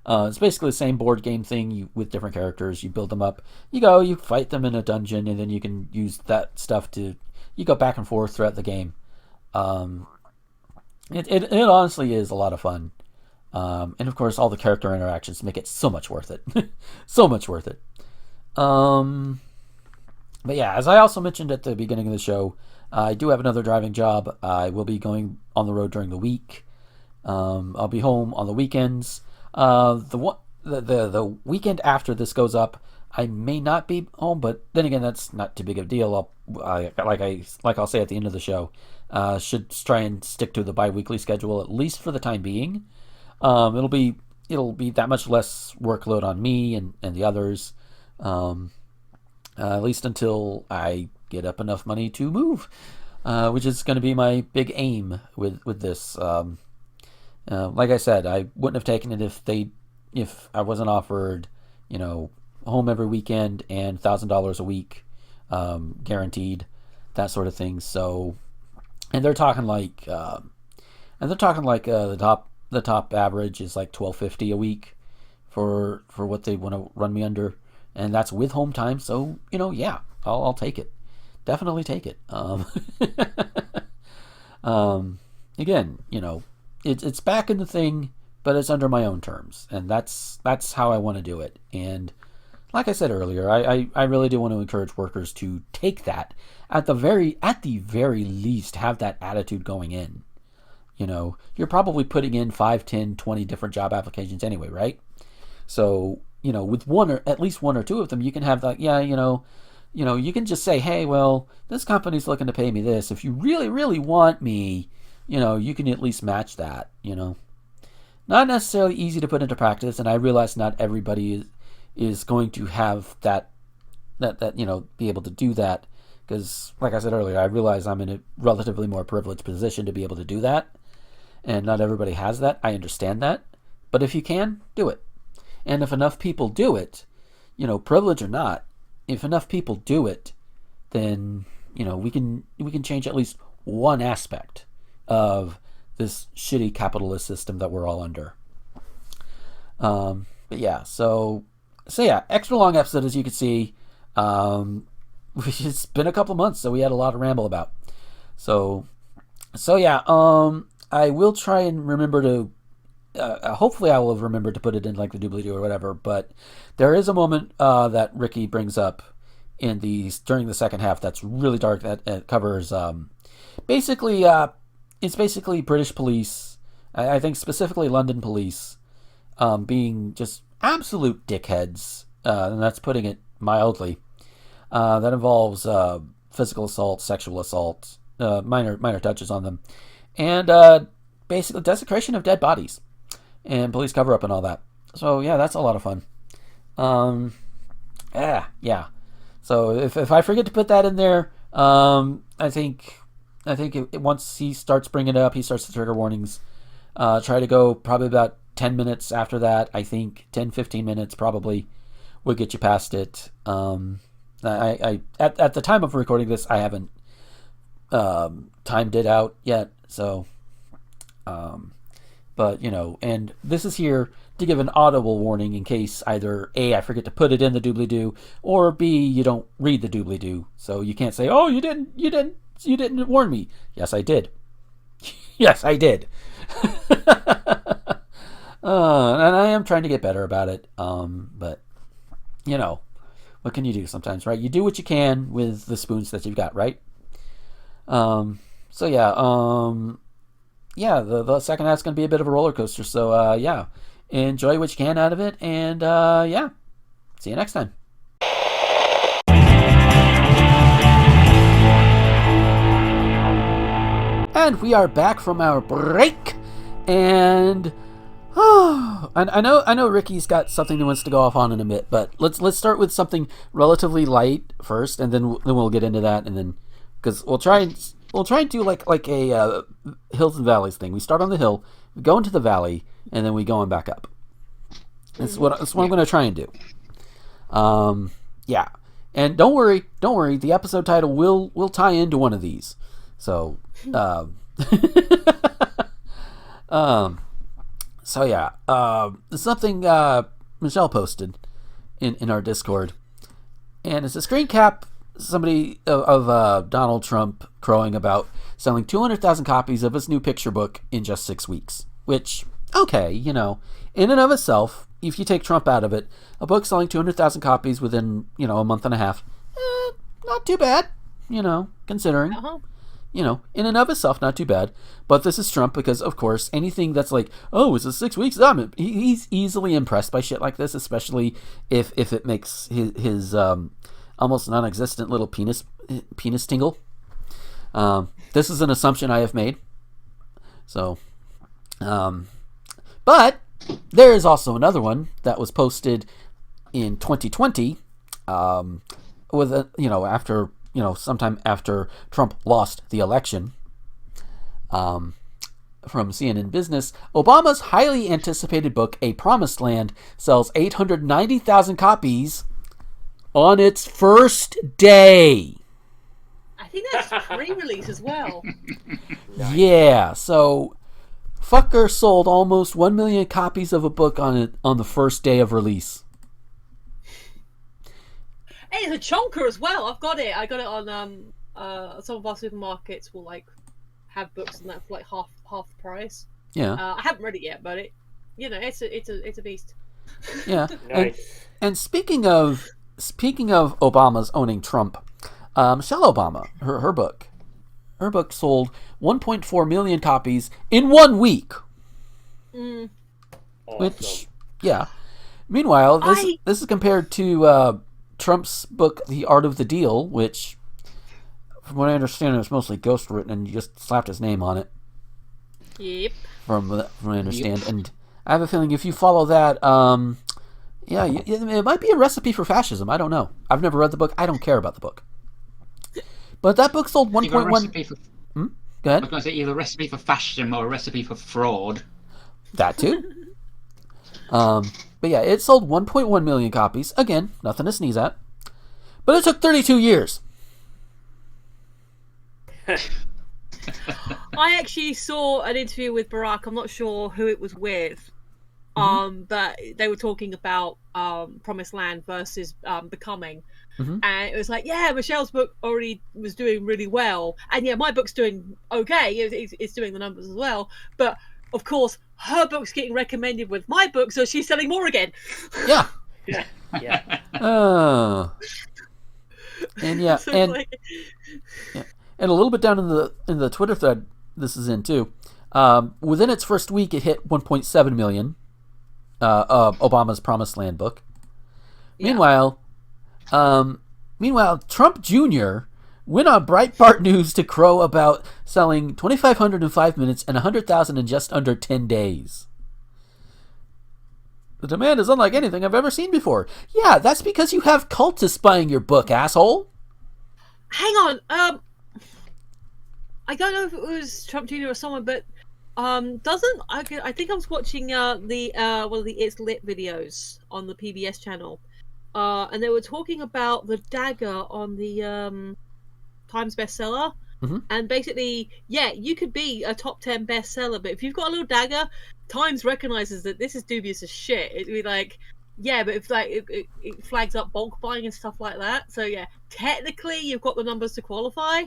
It's basically the same board game thing with different characters. You build them up. You fight them in a dungeon, and then you can use that stuff you go back and forth throughout the game. It honestly is a lot of fun. And of course, all the character interactions make it so much worth it. So much worth it. But yeah, as I also mentioned at the beginning of the show, I do have another driving job. I will be going on the road during the week. I'll be home on the weekends. The weekend after this goes up, I may not be home, but then again, that's not too big of a deal. I'll say at the end of the show, should try and stick to the bi-weekly schedule at least for the time being. It'll be that much less workload on me and the others, at least until I get up enough money to move, which is going to be my big aim with this. Like I said, I wouldn't have taken it if I wasn't offered, home every weekend and $1,000 a week, guaranteed, that sort of thing. So, and they're talking the top average is $1,250 a week for what they want to run me under, and that's with home time. So yeah, I'll take it, definitely take it. Again, it's back in the thing, but it's under my own terms, and that's how I want to do it. And like I said earlier, I really do want to encourage workers to take that at the very least, have that attitude going in. You're probably putting in 5, 10, 20 different job applications anyway, right? So, with at least one or two of them, you can have you can just say, hey, well, this company's looking to pay me this. If you really, really want me, you can at least match that, Not necessarily easy to put into practice, and I realize not everybody is going to have that be able to do that, because, like I said earlier, I realize I'm in a relatively more privileged position to be able to do that. And not everybody has that. I understand that. But if you can, do it. And if enough people do it, privilege or not, if enough people do it, then, we can change at least one aspect of this shitty capitalist system that we're all under. But yeah, so yeah, extra long episode, as you can see. It's been a couple months, so we had a lot to ramble about. So yeah, I will try and remember to, hopefully I will have remembered to put it in the doobly-doo or whatever, but there is a moment that Ricky brings up during the second half that's really dark, that covers, it's basically British police, I think specifically London police, being just absolute dickheads, and that's putting it mildly. That involves physical assault, sexual assault, minor touches on them, and basically desecration of dead bodies, and police cover-up and all that. So yeah, that's a lot of fun. Yeah. So if I forget to put that in there, I think once he starts bringing it up, he starts the trigger warnings. Try to go probably about 10 minutes after that. I think 10-15 minutes probably would get you past it. I at the time of recording this, I haven't timed it out yet, so but and this is here to give an audible warning in case either A, I forget to put it in the doobly-doo, or B, you don't read the doobly-doo, so you can't say, oh, you didn't warn me. Yes, I did. Yes, I did. And I am trying to get better about it. But you know, what can you do sometimes, right? You do what you can with the spoons that you've got, right? So yeah, the second half's going to be a bit of a roller coaster. So yeah, enjoy what you can out of it, and yeah, see you next time. And we are back from our break, and I know Ricky's got something he wants to go off on in a bit, but let's start with something relatively light first, and then we'll get into that, and then because we'll try and do like a hills and valleys thing. We start on the hill, we go into the valley, and then we go on back up. That's what I'm going to try and do. Yeah, and don't worry, the episode title will tie into one of these. So, so yeah, something Michelle posted in our Discord, and it's a screen cap. Somebody of Donald Trump crowing about selling 200,000 copies of his new picture book in just 6 weeks. Which, okay, you know, in and of itself, if you take Trump out of it, a book selling 200,000 copies within, you know, a month and a half, not too bad, you know, considering. You know, in and of itself, not too bad. But this is Trump because, of course, anything that's like, oh, it's a 6 weeks, he's easily impressed by shit like this, especially if it makes his almost non-existent little penis tingle. This is an assumption I have made. So, but there is also another one that was posted in 2020, with a, you know, after, you know, sometime after Trump lost the election. From CNN Business, Obama's highly anticipated book, A Promised Land, sells 890,000 copies on its first day. I think that's pre-release as well. Yeah, so fucker sold almost 1 million copies of a book on the first day of release. Hey, it's a chonker as well. I've got it. I got it on some of our supermarkets will like have books and that for like half the price. Yeah. I haven't read it yet, but it, you know, it's a beast. Yeah. Nice. And speaking of Obama's owning Trump, Michelle Obama, her book sold 1.4 million copies in 1 week. Mm. Which, yeah. Meanwhile, this is compared to Trump's book, The Art of the Deal, which, from what I understand, it was mostly ghostwritten and you just slapped his name on it. Yep. From what I understand. Yep. And I have a feeling if you follow that, yeah, it might be a recipe for fascism. I don't know. I've never read the book. I don't care about the book. But that book sold 1.1... Go ahead. I was going to say either a recipe for fascism or a recipe for fraud. That too. But yeah, it sold 1.1 million copies. Again, nothing to sneeze at. But it took 32 years. I actually saw an interview with Barack. I'm not sure who it was with. But they were talking about Promised Land versus Becoming. And it was like, yeah, Michelle's book already was doing really well. And yeah, my book's doing okay. It's doing the numbers as well. But of course, her book's getting recommended with my book, so she's selling more again. Yeah. Yeah. And yeah, So and like... yeah, and a little bit down in the Twitter thread, this is in too. Within its first week, it hit 1.7 million. Obama's Promised Land book. Yeah. Meanwhile, Trump Jr. went on Breitbart News to crow about selling 2,500 in 5 minutes and 100,000 in just under 10 days. The demand is unlike anything I've ever seen before. Yeah, that's because you have cultists buying your book, asshole. Hang on. I don't know if it was Trump Jr. or someone, but I think I was watching one of the It's Lit videos on the PBS channel, and they were talking about the dagger on the Times bestseller, and basically, yeah, you could be a top 10 bestseller, but if you've got a little dagger, Times recognizes that this is dubious as shit. It'd be like, yeah, but if like it flags up bulk buying and stuff like that, so yeah, technically you've got the numbers to qualify.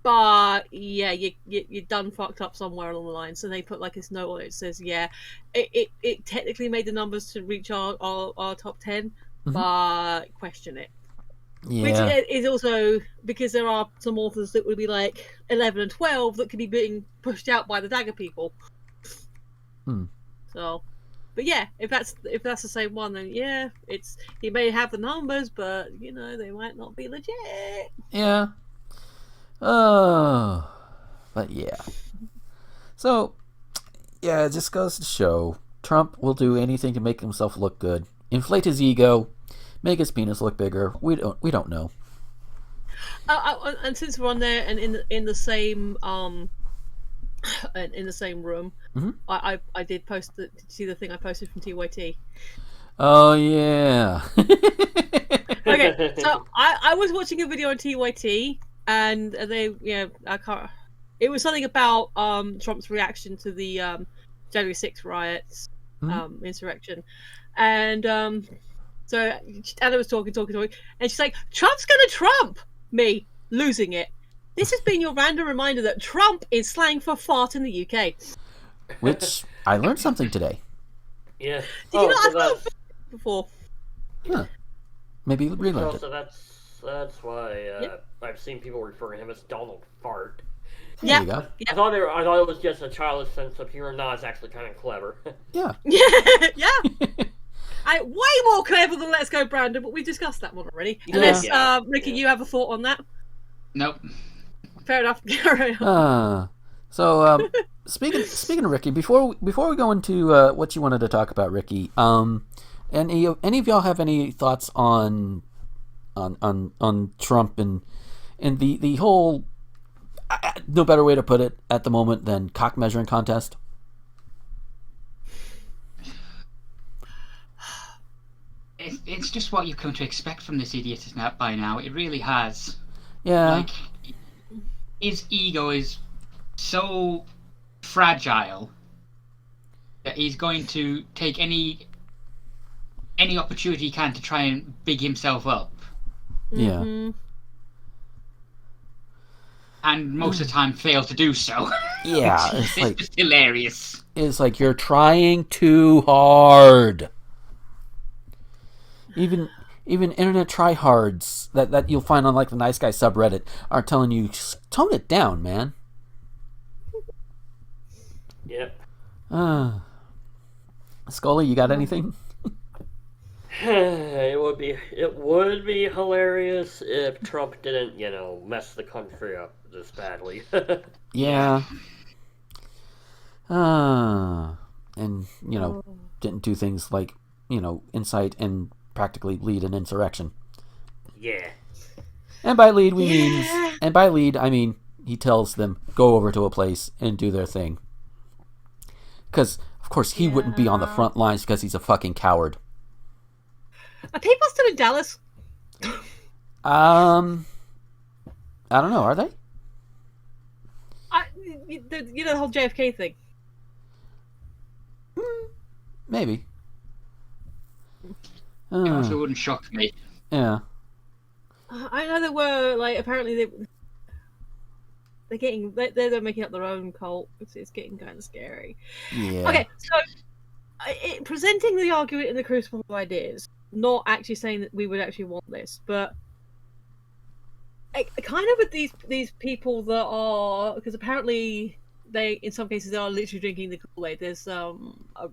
But yeah, you done fucked up somewhere along the line. So they put like this note on it that says, yeah, it technically made the numbers to reach our top 10, but question it. Yeah. Which is also because there are some authors that would be like 11 and 12 that could be being pushed out by the Dagger people. So, but yeah, if that's the same one, then yeah, he may have the numbers, but you know they might not be legit. Yeah. Oh, but yeah. So, yeah, it just goes to show Trump will do anything to make himself look good, inflate his ego, make his penis look bigger. We don't know. And since we're on there and in the same room, I did post did you see the thing I posted from TYT? Oh yeah. Okay, so I was watching a video on TYT. And they, I can't. It was something about Trump's reaction to the January 6th riots, insurrection, and so Anna was talking, and she's like, "Trump's gonna Trump me losing it." This has been your random reminder that Trump is slang for fart in the UK. Which I learned something today. Yeah. Did you not? I've not before. Huh. Maybe relearned it. So that's why I've seen people refer to him as Donald Fart. There you go. I thought it was just a childish sense of humor. No, it's actually kind of clever. Yeah. Yeah. Way more clever than Let's Go Brandon, but we discussed that one already. Unless, Ricky, you have a thought on that? Nope. Fair enough. So speaking of Ricky, before we go into what you wanted to talk about, Ricky, any of y'all have any thoughts on Trump and the whole no better way to put it at the moment than cock measuring contest? It's just what you come to expect from this idiot by now. It really has. Yeah. Like, his ego is so fragile that he's going to take any opportunity he can to try and big himself up. Yeah. And most of the time fail to do so. Yeah, it's just hilarious. It's like you're trying too hard. Even internet tryhards that you'll find on like the Nice Guy subreddit are telling you, tone it down, man. Yep. Scully, you got anything? It would be hilarious if Trump didn't, mess the country up this badly. Yeah. And didn't do things like, incite and practically lead an insurrection. Yeah. And by lead I mean he tells them go over to a place and do their thing. Because of course he wouldn't be on the front lines because he's a fucking coward. Are people still in Dallas? I don't know. Are they? The whole JFK thing. Maybe. It also wouldn't shock me. Yeah. I know there were apparently they're making up their own cult. It's getting kind of scary. Yeah. Okay, so presenting the argument in the crucible of ideas, not actually saying that we would actually want this, but kind of with these people that are, because apparently they, in some cases, they are literally drinking the Kool-Aid. There's a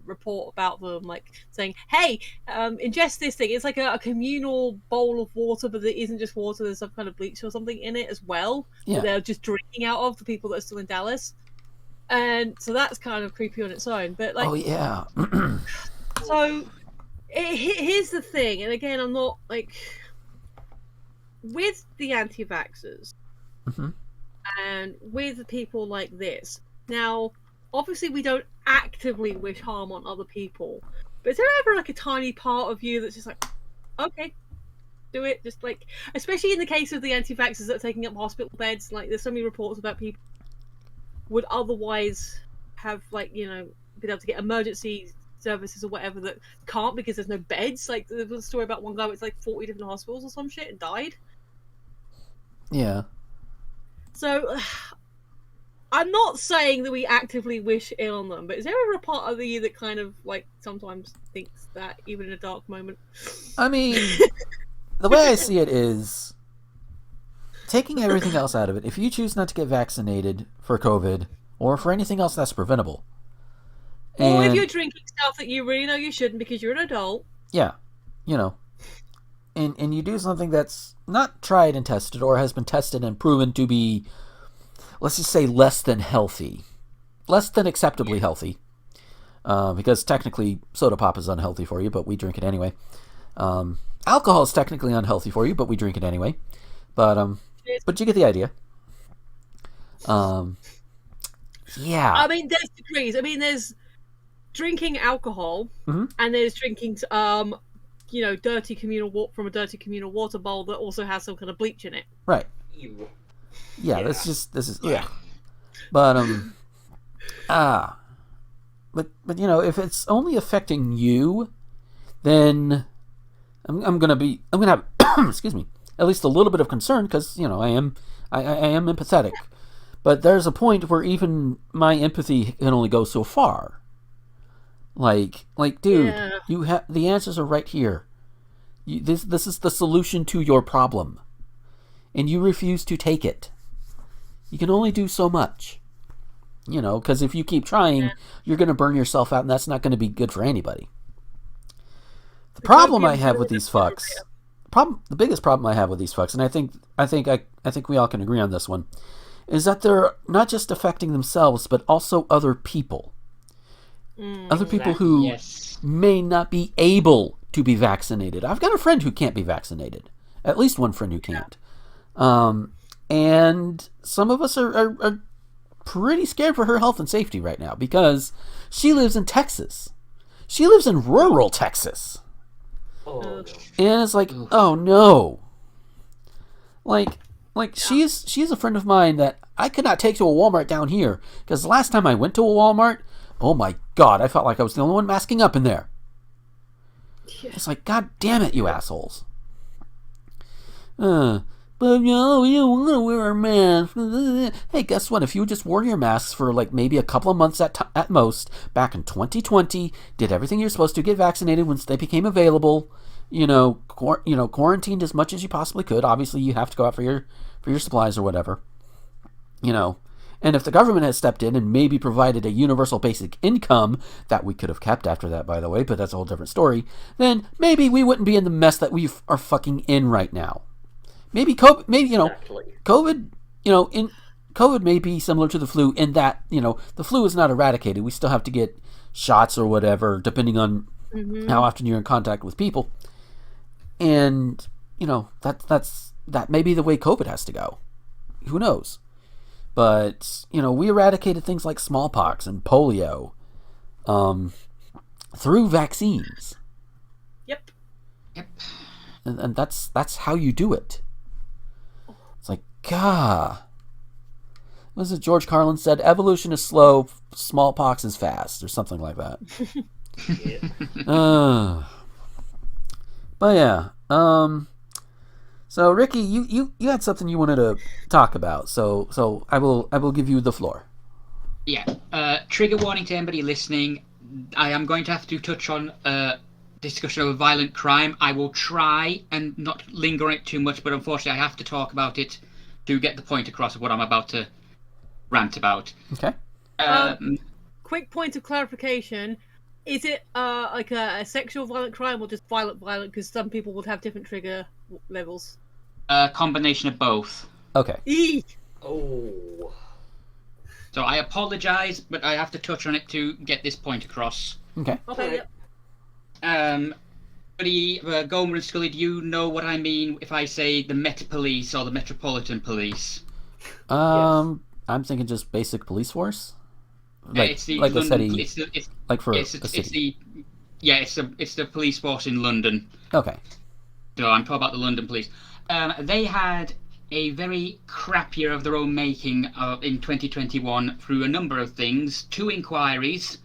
report about them saying, "Hey, ingest this thing. It's like a communal bowl of water, but it isn't just water. There's some kind of bleach or something in it as well. Yeah. That they're just drinking out of, the people that are still in Dallas." And so that's kind of creepy on its own. But oh yeah. So here's the thing, and again, I'm not with the anti-vaxxers and with people like this. Now, obviously, we don't actively wish harm on other people, but is there ever a tiny part of you that's just okay, do it? Just especially in the case of the anti-vaxxers that are taking up hospital beds. There's so many reports about people would otherwise have been able to get emergency services or whatever that can't because there's no beds. There was a story about one guy with 40 different hospitals or some shit and died. Yeah. So, I'm not saying that we actively wish ill on them, but is there ever a part of you that kind of, like, sometimes thinks that, even in a dark moment? I mean, the way I see it is, taking everything else out of it, if you choose not to get vaccinated for COVID, or for anything else that's preventable... Or if you're drinking stuff that you really know you shouldn't because you're an adult. Yeah, you know. And you do something that's not tried and tested, or has been tested and proven to be, let's just say, less than healthy. Less than acceptably healthy. Because technically, soda pop is unhealthy for you, but we drink it anyway. Alcohol is technically unhealthy for you, but we drink it anyway. But you get the idea. Yeah. I mean, there's degrees. I mean, there's drinking alcohol, and there's drinking, dirty communal water from a dirty communal water bowl that also has some kind of bleach in it. Right. Yeah, this is But but you know, if it's only affecting you, then I'm gonna have excuse me, at least a little bit of concern, because you know I am empathetic, but there's a point where even my empathy can only go so far. Like, dude, you have the answers are right here. This is the solution to your problem, and you refuse to take it. You can only do so much, you know, because if you keep trying, you're going to burn yourself out, and that's not going to be good for anybody. The problem I have with these fucks, the biggest problem I have with these fucks, and I think we all can agree on this one, is that they're not just affecting themselves, but also other people. Other people who may not be able to be vaccinated. I've got a friend who can't be vaccinated. At least one friend who can't. And some of us are pretty scared for her health and safety right now, because she lives in Texas. She lives in rural Texas. And it's like, oh no. Like she's a friend of mine that I could not take to a Walmart down here, because the last time I went to a Walmart, oh my God, I felt like I was the only one masking up in there. Yeah. It's like, God damn it, you assholes. But you know, we don't want to wear our masks. Hey, guess what? If you just wore your masks for like maybe a couple of months at most, back in 2020, did everything you're supposed to, get vaccinated once they became available, quarantined as much as you possibly could. Obviously, you have to go out for your supplies or whatever, you know. And if the government had stepped in and maybe provided a universal basic income that we could have kept after that, by the way, but that's a whole different story, then maybe we wouldn't be in the mess that we are fucking in right now. Maybe COVID, COVID, COVID may be similar to the flu in that, the flu is not eradicated. We still have to get shots or whatever, depending on how often you're in contact with people. And, that may be the way COVID has to go. Who knows? But, we eradicated things like smallpox and polio through vaccines. Yep. And that's how you do it. It's like, God. What is it George Carlin said? Evolution is slow, smallpox is fast, or something like that. But yeah. So Ricky, you had something you wanted to talk about, so I will give you the floor. Yeah. Trigger warning to anybody listening. I am going to have to touch on discussion of a violent crime. I will try and not linger on it too much, but unfortunately I have to talk about it to get the point across of what I'm about to rant about. Okay. Quick point of clarification. Is it like a sexual violent crime or just violent? Because some people would have different trigger levels. Combination of both. Okay. Eek. Oh. So I apologise, but I have to touch on it to get this point across. Okay. Okay. Gomer and Scully, do you know what I mean if I say the Met Police or the Metropolitan Police? Yes. I'm thinking just basic police force. It's the like London, a city. It's the police force in London. Okay. So I'm talking about the London police. They had a very crap year of their own making in 2021 through a number of things. 2 inquiries.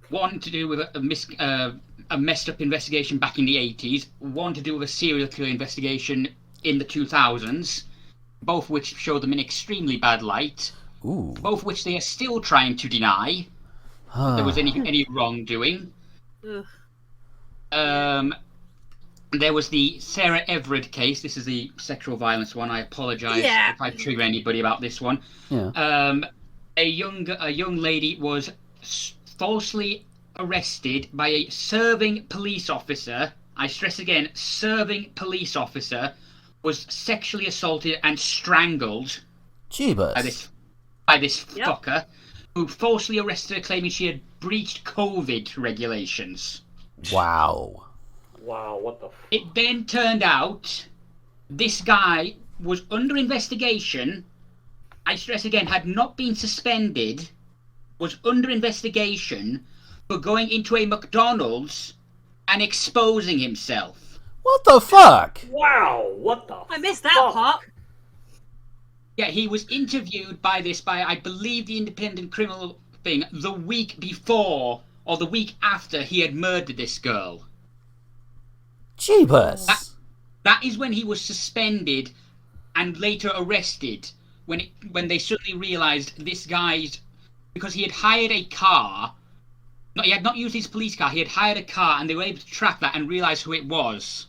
One to do with a messed up investigation back in the 80s. One to do with a serial killer investigation in the 2000s. both which show them in extremely bad light, Ooh. both which they are still trying to deny there was any wrongdoing. There was the Sarah Everett case. This is the sexual violence one. I apologise if I trigger anybody about this one. Yeah. A young lady was falsely arrested by a serving police officer. I stress again, serving police officer was sexually assaulted and strangled Jeebus. by this fucker who falsely arrested her, claiming she had breached COVID regulations. Wow. Wow, what the It then turned out this guy was under investigation. I stress again, had not been suspended, was under investigation for going into a McDonald's and exposing himself. What the fuck? Wow, what the I missed that part. Yeah, he was interviewed by I believe, the Independent Criminal thing the week before or the week after he had murdered this girl. Jeebus. That is when he was suspended and later arrested. When they suddenly realised this guy's, because he had hired a car. No, he had not used his police car. He had hired a car, and they were able to track that and realise who it was.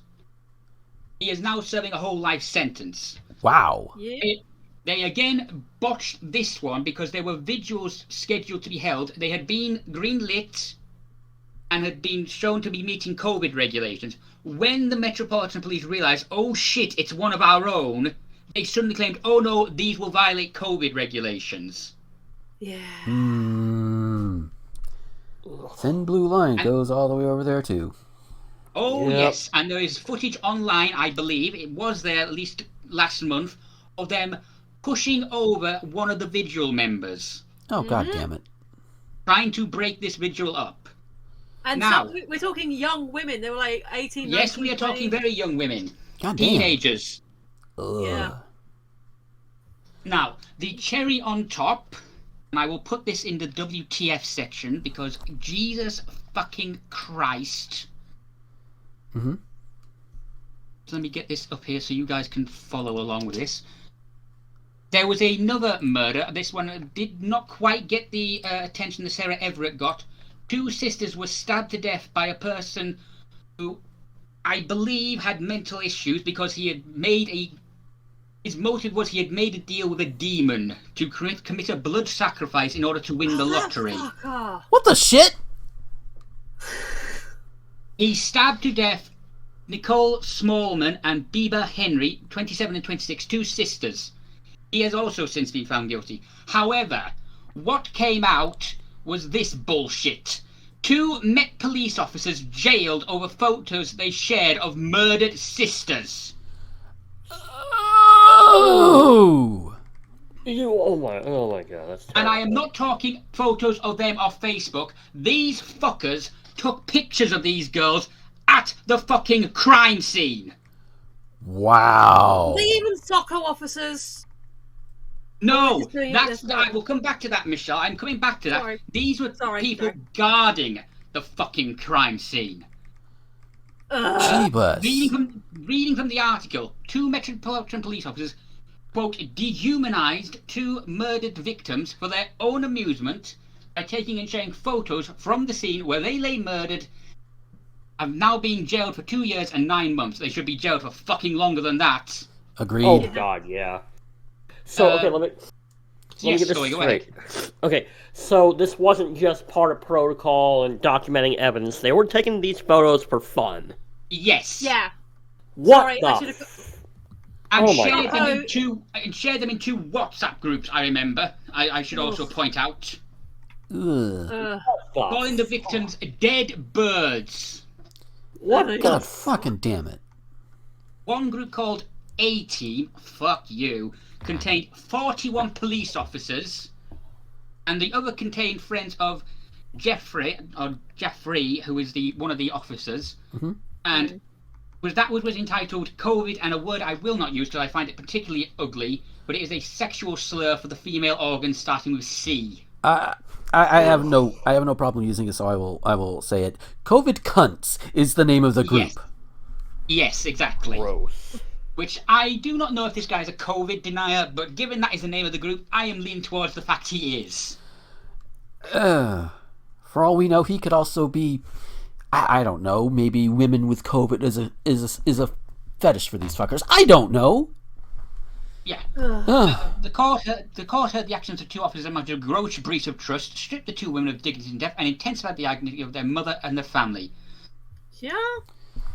He is now serving a whole life sentence. Wow. Yeah. They again botched this one because there were vigils scheduled to be held. They had been greenlit and had been shown to be meeting COVID regulations. When the Metropolitan Police realised, oh shit, it's one of our own, they suddenly claimed, oh no, these will violate COVID regulations. Yeah. Thin blue line goes all the way over there too. Oh yes, and there is footage online, I believe, it was there at least last month, of them pushing over one of the vigil members. Oh, god damn it. Trying to break this vigil up. And now, we're talking young women. They were like 18, 19, yes, we are talking 20. very young women. God damn. Teenagers. Ugh. Yeah. Now, the cherry on top, and I will put this in the WTF section because Jesus fucking Christ. Mm-hmm. So let me get this up here so you guys can follow along with this. There was another murder. This one did not quite get the attention that Sarah Everett got. 2 sisters were stabbed to death by a person who I believe had mental issues because he had made his motive was he had made a deal with a demon to commit a blood sacrifice in order to win the lottery. What the shit? He stabbed to death Nicole Smallman and Beba Henry, 27 and 26, 2 sisters. He has also since been found guilty. However, what came out was this bullshit. 2 Met police officers jailed over photos they shared of murdered sisters. Oh! Oh my god, that's terrible. And I am not talking photos of them off Facebook. These fuckers took pictures of these girls at the fucking crime scene. Wow. Were they even soccer officers? No, I will come back to that, Michelle. I'm coming back to that. Sorry. These were people guarding the fucking crime scene. Jeebus. Reading from the article, 2 Metropolitan Police officers, quote, dehumanized 2 murdered victims for their own amusement by taking and sharing photos from the scene where they lay murdered, have now been jailed for 2 years and 9 months. They should be jailed for fucking longer than that. Agreed. Oh god, yeah. So okay, let me get this straight. Okay, so this wasn't just part of protocol and documenting evidence. They were taking these photos for fun. Yes. Yeah. What Sorry, the? I should have. And shared them in 2 WhatsApp groups. I remember. I should also point out. Calling the victims dead birds. What the? God fucking damn it. One group called A-Team, fuck you, contained 41 police officers, and the other contained friends of Jeffrey, who is one of the officers, and that was entitled COVID, and a word I will not use because I find it particularly ugly, but it is a sexual slur for the female organ starting with C. I have no problem using it, so I will say it. COVID cunts is the name of the group. Yes, exactly. Gross. Which I do not know if this guy is a COVID denier, but given that is the name of the group, I am leaning towards the fact he is. For all we know, he could also be, I don't know, maybe women with COVID is a fetish for these fuckers. I don't know. Yeah. The court heard the actions of two officers amounted to a gross breach of trust, stripped the two women of dignity and death, and intensified the agony of their mother and their family. Yeah.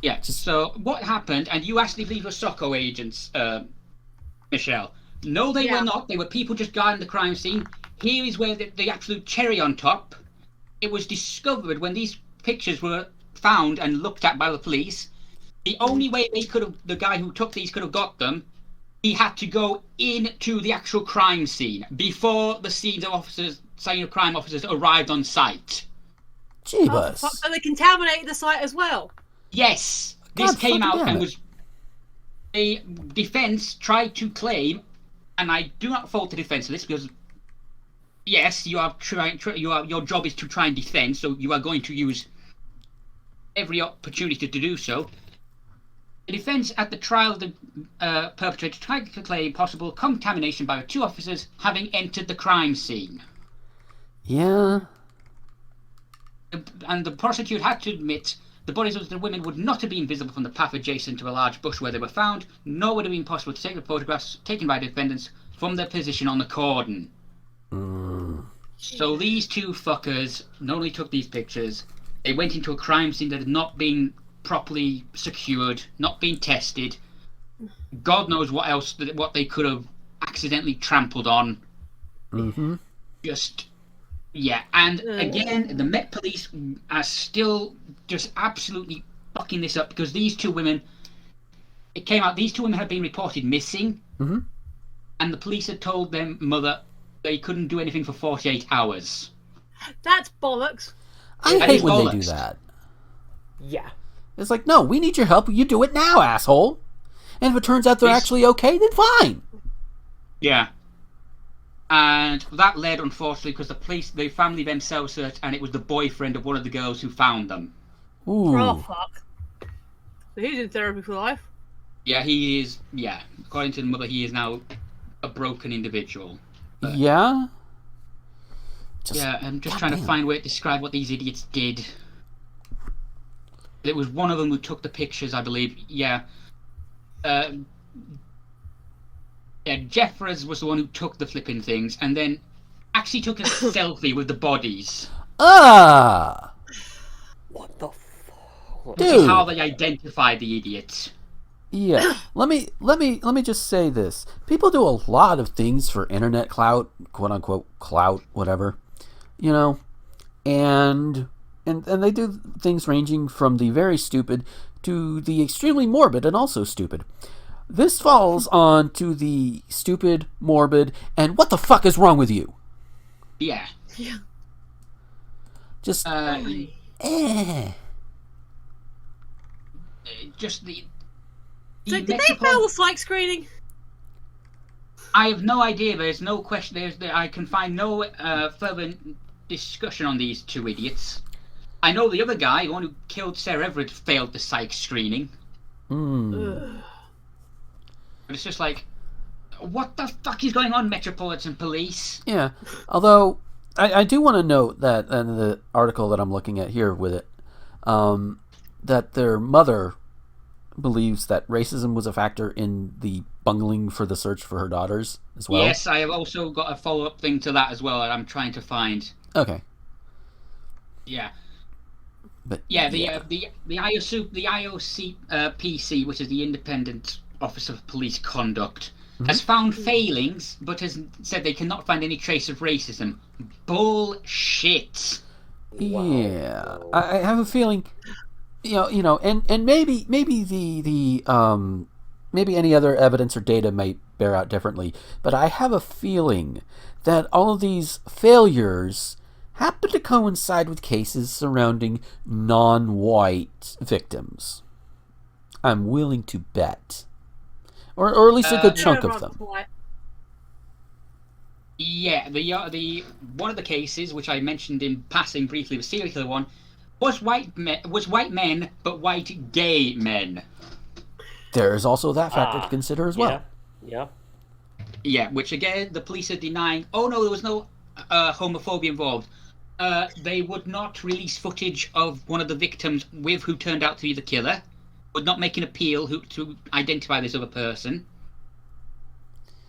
Yeah. So what happened? And you asked if these were Socko agents, Michelle. No, they were not. They were people just guarding the crime scene. Here is where the absolute cherry on top. It was discovered when these pictures were found and looked at by the police. The only way the guy who took these could have got them, he had to go into the actual crime scene before the scene of crime officers arrived on site. Jeebus. So they contaminated the site as well? Yes. This came out and was... A defence tried to claim, and I do not fault the defence of this, because yes, you are your job is to try and defend, so you are going to use every opportunity to do so. The defence at the trial of the perpetrator tried to claim possible contamination by the two officers having entered the crime scene. Yeah. And the prosecutor had to admit the bodies of the women would not have been visible from the path adjacent to a large bush where they were found, nor would it have been possible to take the photographs taken by the defendants from their position on the cordon. So these two fuckers not only took these pictures, they went into a crime scene that had not been properly secured, not been tested. God knows what else, what they could have accidentally trampled on. Yeah, and again, the Met Police are still just absolutely fucking this up, because these two women, it came out, these two women had been reported missing, and the police had told their mother they couldn't do anything for 48 hours. That's bollocks. I hate when they do that. Yeah. It's like, no, we need your help. You do it now, asshole. And if it turns out they're actually okay, then fine. Yeah. And that led, unfortunately, because the police, the family themselves searched, and it was the boyfriend of one of the girls who found them. Ooh. Oh, fuck. So he's in therapy for life? Yeah, he is, yeah. According to the mother, he is now a broken individual. But, yeah? I'm just trying to find a way to describe what these idiots did. It was one of them who took the pictures, I believe. Yeah. Jeffers was the one who took the flipping things, and then actually took a selfie with the bodies. Ah! What the fuck? Which is how they identified the idiots. Yeah. Let me just say this. People do a lot of things for internet clout, quote unquote clout, whatever. You know? And they do things ranging from the very stupid to the extremely morbid and also stupid. This falls on to the stupid, morbid, and what the fuck is wrong with you? Yeah. Yeah. Just, Just the So did they fail the psych screening? I have no idea. There's no question. I can find no further discussion on these two idiots. I know the other guy, the one who killed Sarah Everett, failed the psych screening. But it's just like, what the fuck is going on, Metropolitan Police? Yeah. Although, I do want to note that in the article that I'm looking at here with it, that their mother believes that racism was a factor in the bungling for the search for her daughters as well. Yes, I have also got a follow-up thing to that as well that I'm trying to find. Okay. Yeah. But, yeah, the IOC PC, which is the Independent Office of Police Conduct, has found failings, but has said they cannot find any trace of racism. Bullshit. Yeah, I have a feeling, you know, and maybe the maybe any other evidence or data might bear out differently, but I have a feeling that all of these failures happen to coincide with cases surrounding non-white victims. I'm willing to bet. Or at least a good chunk of them. Yeah, the one of the cases which I mentioned in passing briefly, the serial killer one, was white men, but white gay men. there's also that factor to consider as well. Yeah. Yeah, which again, the police are denying. Oh no, there was no homophobia involved. They would not release footage of one of the victims with who turned out to be the killer. Would not make an appeal to identify this other person.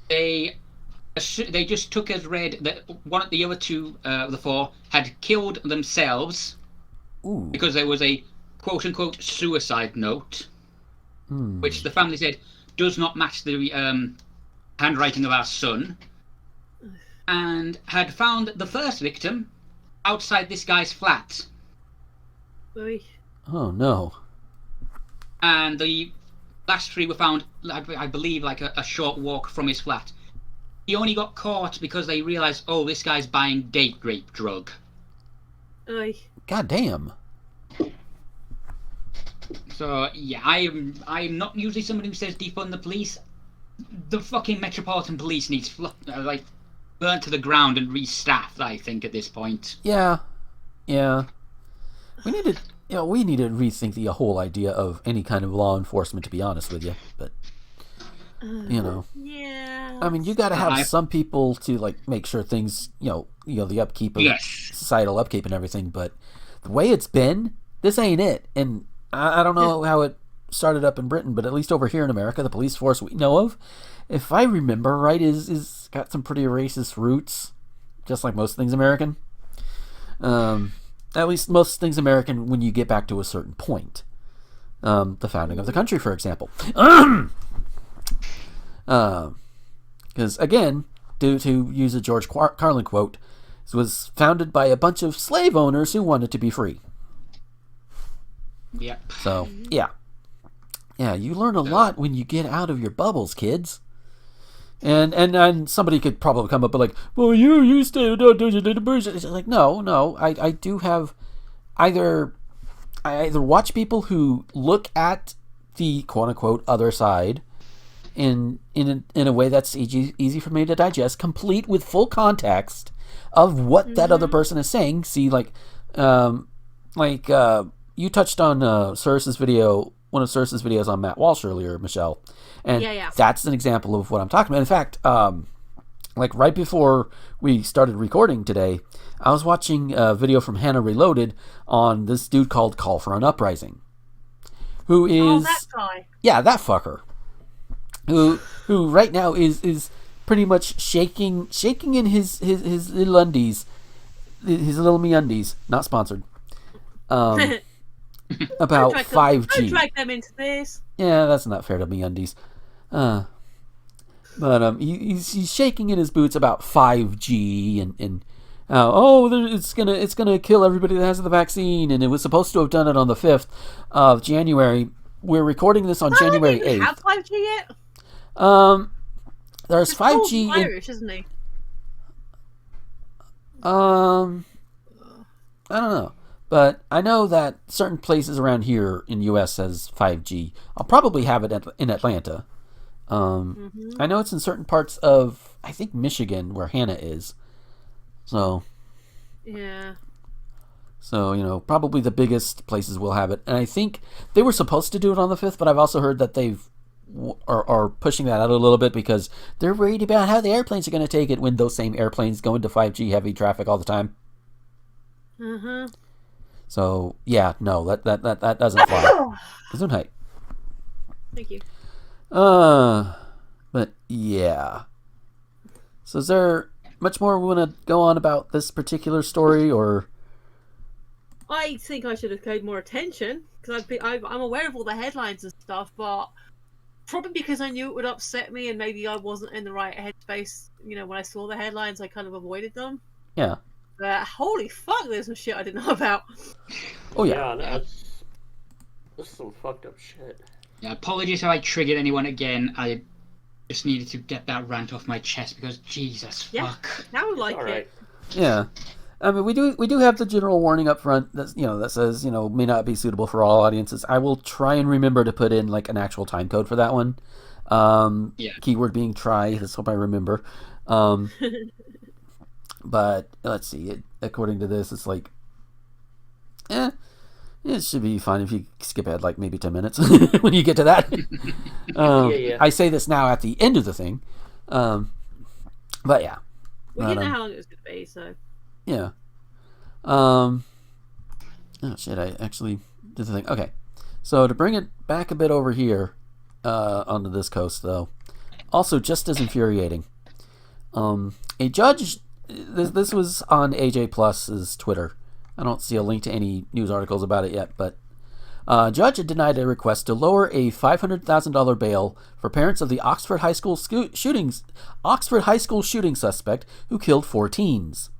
They just took as read that one of the other two of the four had killed themselves. Ooh. Because there was a quote-unquote suicide note, which the family said does not match the handwriting of our son, and had found the first victim outside this guy's flat. Oy. Oh, no. And the last three were found, I believe, like a short walk from his flat. He only got caught because they realised, oh, this guy's buying date rape drug. Oy. God damn. So, yeah, I'm not usually somebody who says defund the police. The fucking Metropolitan Police needs, burnt to the ground and restaffed, I think, at this point. Yeah. We need to rethink the whole idea of any kind of law enforcement, to be honest with you. But, Yeah. I mean, you got to have some people to make sure things, the upkeep of societal upkeep and everything. But the way it's been, this ain't it. And I don't know how it started up in Britain, but at least over here in America, the police force we know of, if I remember right, is got some pretty racist roots, just like most things American. At least most things American when you get back to a certain point. The founding of the country, for example. Because, again, to use a George Carlin quote, it was founded by a bunch of slave owners who wanted to be free. Yep. So, yeah. Yeah, you learn a lot when you get out of your bubbles, kids. And somebody could probably come up and well, you used to do it's like, no, I do have I either watch people who look at the quote unquote other side in a way that's easy for me to digest, complete with full context of what that other person is saying. See, you touched on Cyrus's video, one of Cyrus's videos on Matt Walsh earlier, Michelle. And that's an example of what I'm talking about. In fact, right before we started recording today, I was watching a video from Hannah Reloaded on this dude called Call for an Uprising. Who is... Oh, that guy. Yeah, that fucker. Who right now is pretty much shaking in his little undies, his little me-undies, not sponsored, about 5G. Don't drag them into this. Yeah, that's not fair to me-undies. But he's shaking in his boots about 5G and it's gonna kill everybody that has the vaccine, and it was supposed to have done it on the 5th of January. We're recording this on January 8th. Have 5G yet? There's 5G. Irish, isn't he? I don't know, but I know that certain places around here in U.S. has 5G. I'll probably have it in Atlanta. I know it's in certain parts of, I think, Michigan, where Hannah is. So. Yeah. So, probably the biggest places will have it. And I think they were supposed to do it on the 5th, but I've also heard that are pushing that out a little bit because they're worried about how the airplanes are going to take it when those same airplanes go into 5G heavy traffic all the time. So, yeah, no, that doesn't fly. Gesundheit. Thank you. But yeah. So is there much more we want to go on about this particular story, or? I think I should have paid more attention because I'm aware of all the headlines and stuff, but probably because I knew it would upset me and maybe I wasn't in the right headspace. When I saw the headlines, I kind of avoided them. Yeah. But holy fuck, there's some shit I didn't know about. Oh yeah. That's some fucked up shit. Yeah, apologies if I triggered anyone again. I just needed to get that rant off my chest because Jesus fuck. Now I like it. Right. Yeah. I mean, we do have the general warning up front that that says may not be suitable for all audiences. I will try and remember to put in an actual time code for that one. Keyword being try. Let's hope I remember. But let's see. According to this, it's It should be fine if you skip ahead like maybe 10 minutes when you get to that. I say this now at the end of the thing. But yeah. We didn't know how long it was going to be, so. Yeah. Oh shit, I actually did the thing. Okay. So to bring it back a bit over here, onto this coast though, also just as infuriating. A judge, this was on AJ Plus's Twitter. I don't see a link to any news articles about it yet, but a judge had denied a request to lower a $500,000 bail for parents of the Oxford High School shooting suspect who killed 4 teens,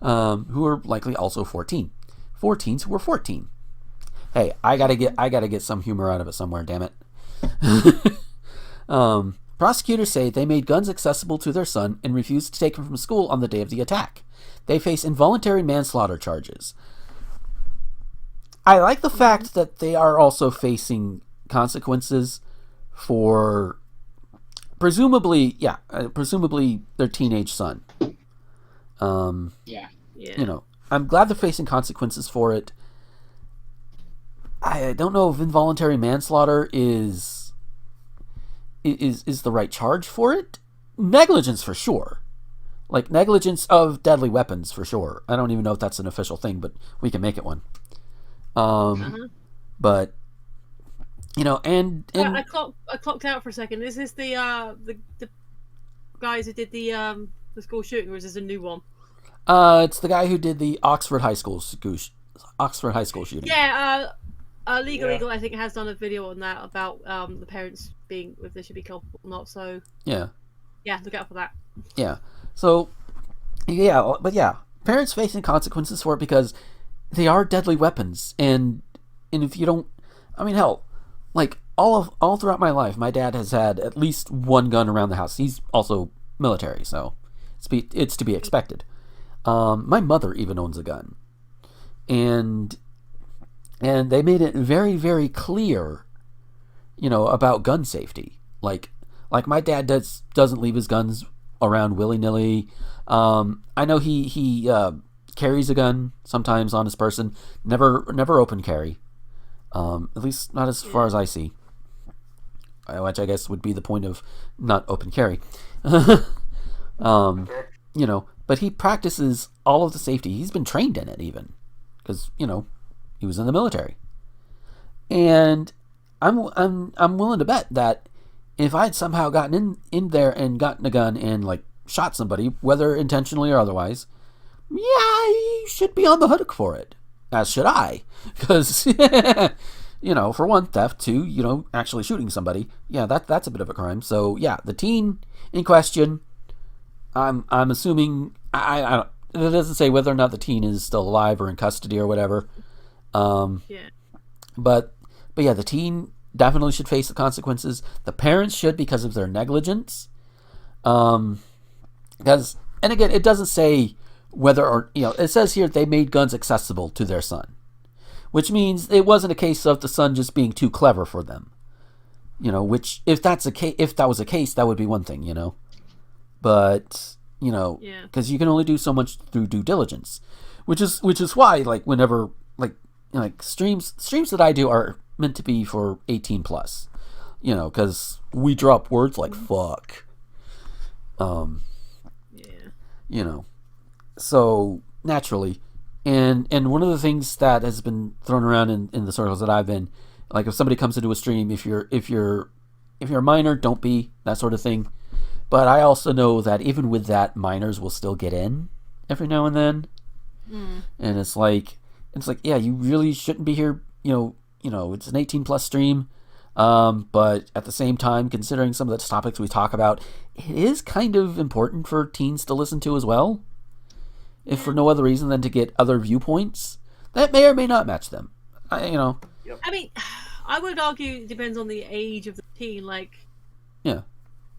who were likely also 14. 4 teens who were 14. Hey, I gotta get some humor out of it somewhere. Damn it. Prosecutors say they made guns accessible to their son and refused to take him from school on the day of the attack. They face involuntary manslaughter charges. I like the fact that they are also facing consequences for presumably their teenage son. Yeah. You know, I'm glad they're facing consequences for it. I don't know if involuntary manslaughter is the right charge for it. Negligence for sure. Like negligence of deadly weapons for sure. I don't even know if that's an official thing, but we can make it one. But you know, and I clocked out for a second. Is this the guys who did the school shooting, or is this a new one? It's the guy who did the Oxford High School shooting. Yeah, Legal Eagle, I think, has done a video on that about the parents being if they should be culpable or not. So yeah, look out for that. Yeah. So parents facing consequences for it because they are deadly weapons, and if you don't, I mean, hell, like all throughout my life, my dad has had at least one gun around the house. He's also military, so it's to be expected. My mother even owns a gun, and they made it very, very clear, you know, about gun safety. Like my dad doesn't leave his guns around willy-nilly. I know he carries a gun sometimes on his person. Never open carry. At least not as far as I see. Which I guess would be the point of not open carry. You know, but he practices all of the safety. He's been trained in it even, because you know he was in the military. And I'm willing to bet that if I'd somehow gotten in there and gotten a gun and like shot somebody, whether intentionally or otherwise, yeah, you should be on the hook for it. As should I, because you know, for one, theft. 2, you know, actually shooting somebody. Yeah, that's a bit of a crime. So yeah, the teen in question. I'm assuming I don't. It doesn't say whether or not the teen is still alive or in custody or whatever. Yeah. But yeah, the teen definitely should face the consequences. The parents should because of their negligence. Because, and again, it doesn't say whether or, you know, it says here they made guns accessible to their son, which means it wasn't a case of the son just being too clever for them. You know, which if that was a case, that would be one thing, you know. But you know, because you can only do so much through due diligence, which is why like whenever like streams that I do are meant to be for 18 plus, you know, because we drop words like fuck, you know, so naturally, and one of the things that has been thrown around in the circles that I've been, like if somebody comes into a stream, if you're a minor, don't be, that sort of thing. But I also know that even with that, minors will still get in every now and then. And it's like, yeah, you really shouldn't be here. You know, it's an 18 plus stream. But at the same time, considering some of the topics we talk about, it is kind of important for teens to listen to as well. If for no other reason than to get other viewpoints that may or may not match them. You know. I mean, I would argue it depends on the age of the teen. Like, yeah.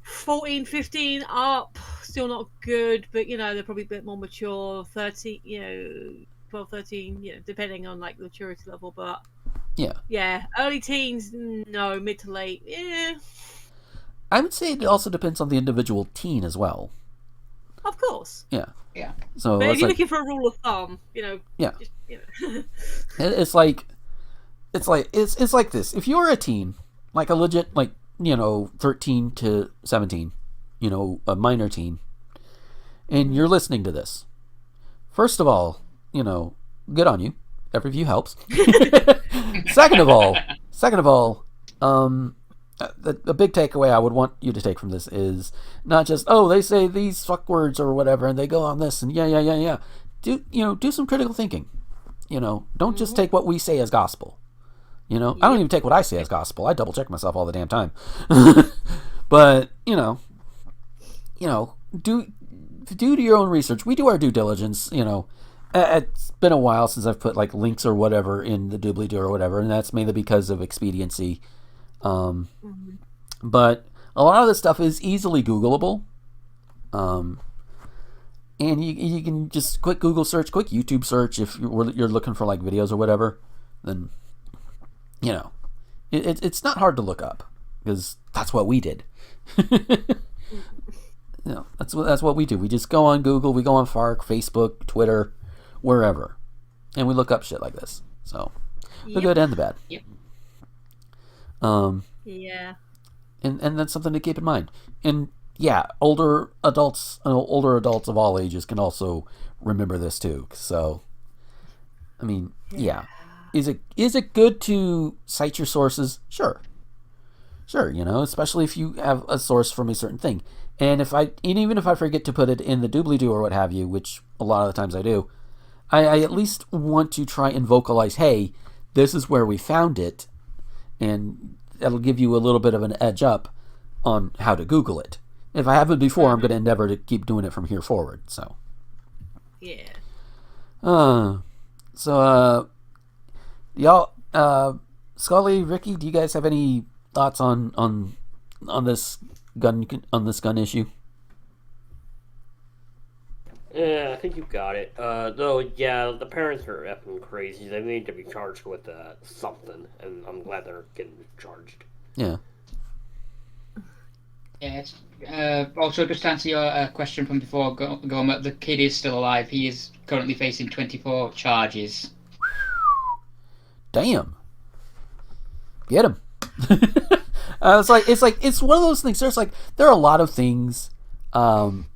14, 15 up, still not good, but you know, they're probably a bit more mature. 13, you know, 12, 13, you know, depending on like the maturity level, but yeah, early teens, no, mid to late, yeah. I would say it also depends on the individual teen as well. Of course. Yeah. Yeah. So but if you're looking for a rule of thumb, you know, yeah, just, you know. it's like it's like this. If you're a teen, like a legit 13 to 17, a minor teen, and you're listening to this, first of all, good on you. Every view helps. Second of all, the big takeaway I would want you to take from this is not just, they say these fuck words or whatever, and they go on this, and yeah. Do some critical thinking. Don't just take what we say as gospel. I don't even take what I say as gospel. I double check myself all the damn time. But do your own research. We do our due diligence. It's been a while since I've put like links or whatever in the doobly-doo or whatever, and that's mainly because of expediency. But a lot of this stuff is easily Googleable. And you can just quick Google search, quick YouTube search if you're looking for like videos or whatever. Then, it's not hard to look up because that's what we did. That's what we do. We just go on Google, we go on Fark, Facebook, Twitter, wherever, and we look up shit like this. So, the good and the bad. Yep. Yeah. And that's something to keep in mind. And yeah, older adults of all ages can also remember this too. So, I mean, yeah. Is it good to cite your sources? Sure, especially if you have a source from a certain thing. And even if I forget to put it in the doobly-doo or what have you, which a lot of the times I do, I at least want to try and vocalize, hey, this is where we found it, and that'll give you a little bit of an edge up on how to Google it. If I haven't before, I'm going to endeavor to keep doing it from here forward. So, yeah. Y'all, Scully, Ricky, do you guys have any thoughts on this gun issue? Yeah, I think you got it. Though, yeah, the parents are effing crazy. They need to be charged with something, and I'm glad they're getting charged. Yeah. Yes. Also, just to answer your question from before, Goma, the kid is still alive. He is currently facing 24 charges. Damn. Get him. It's one of those things. There are a lot of things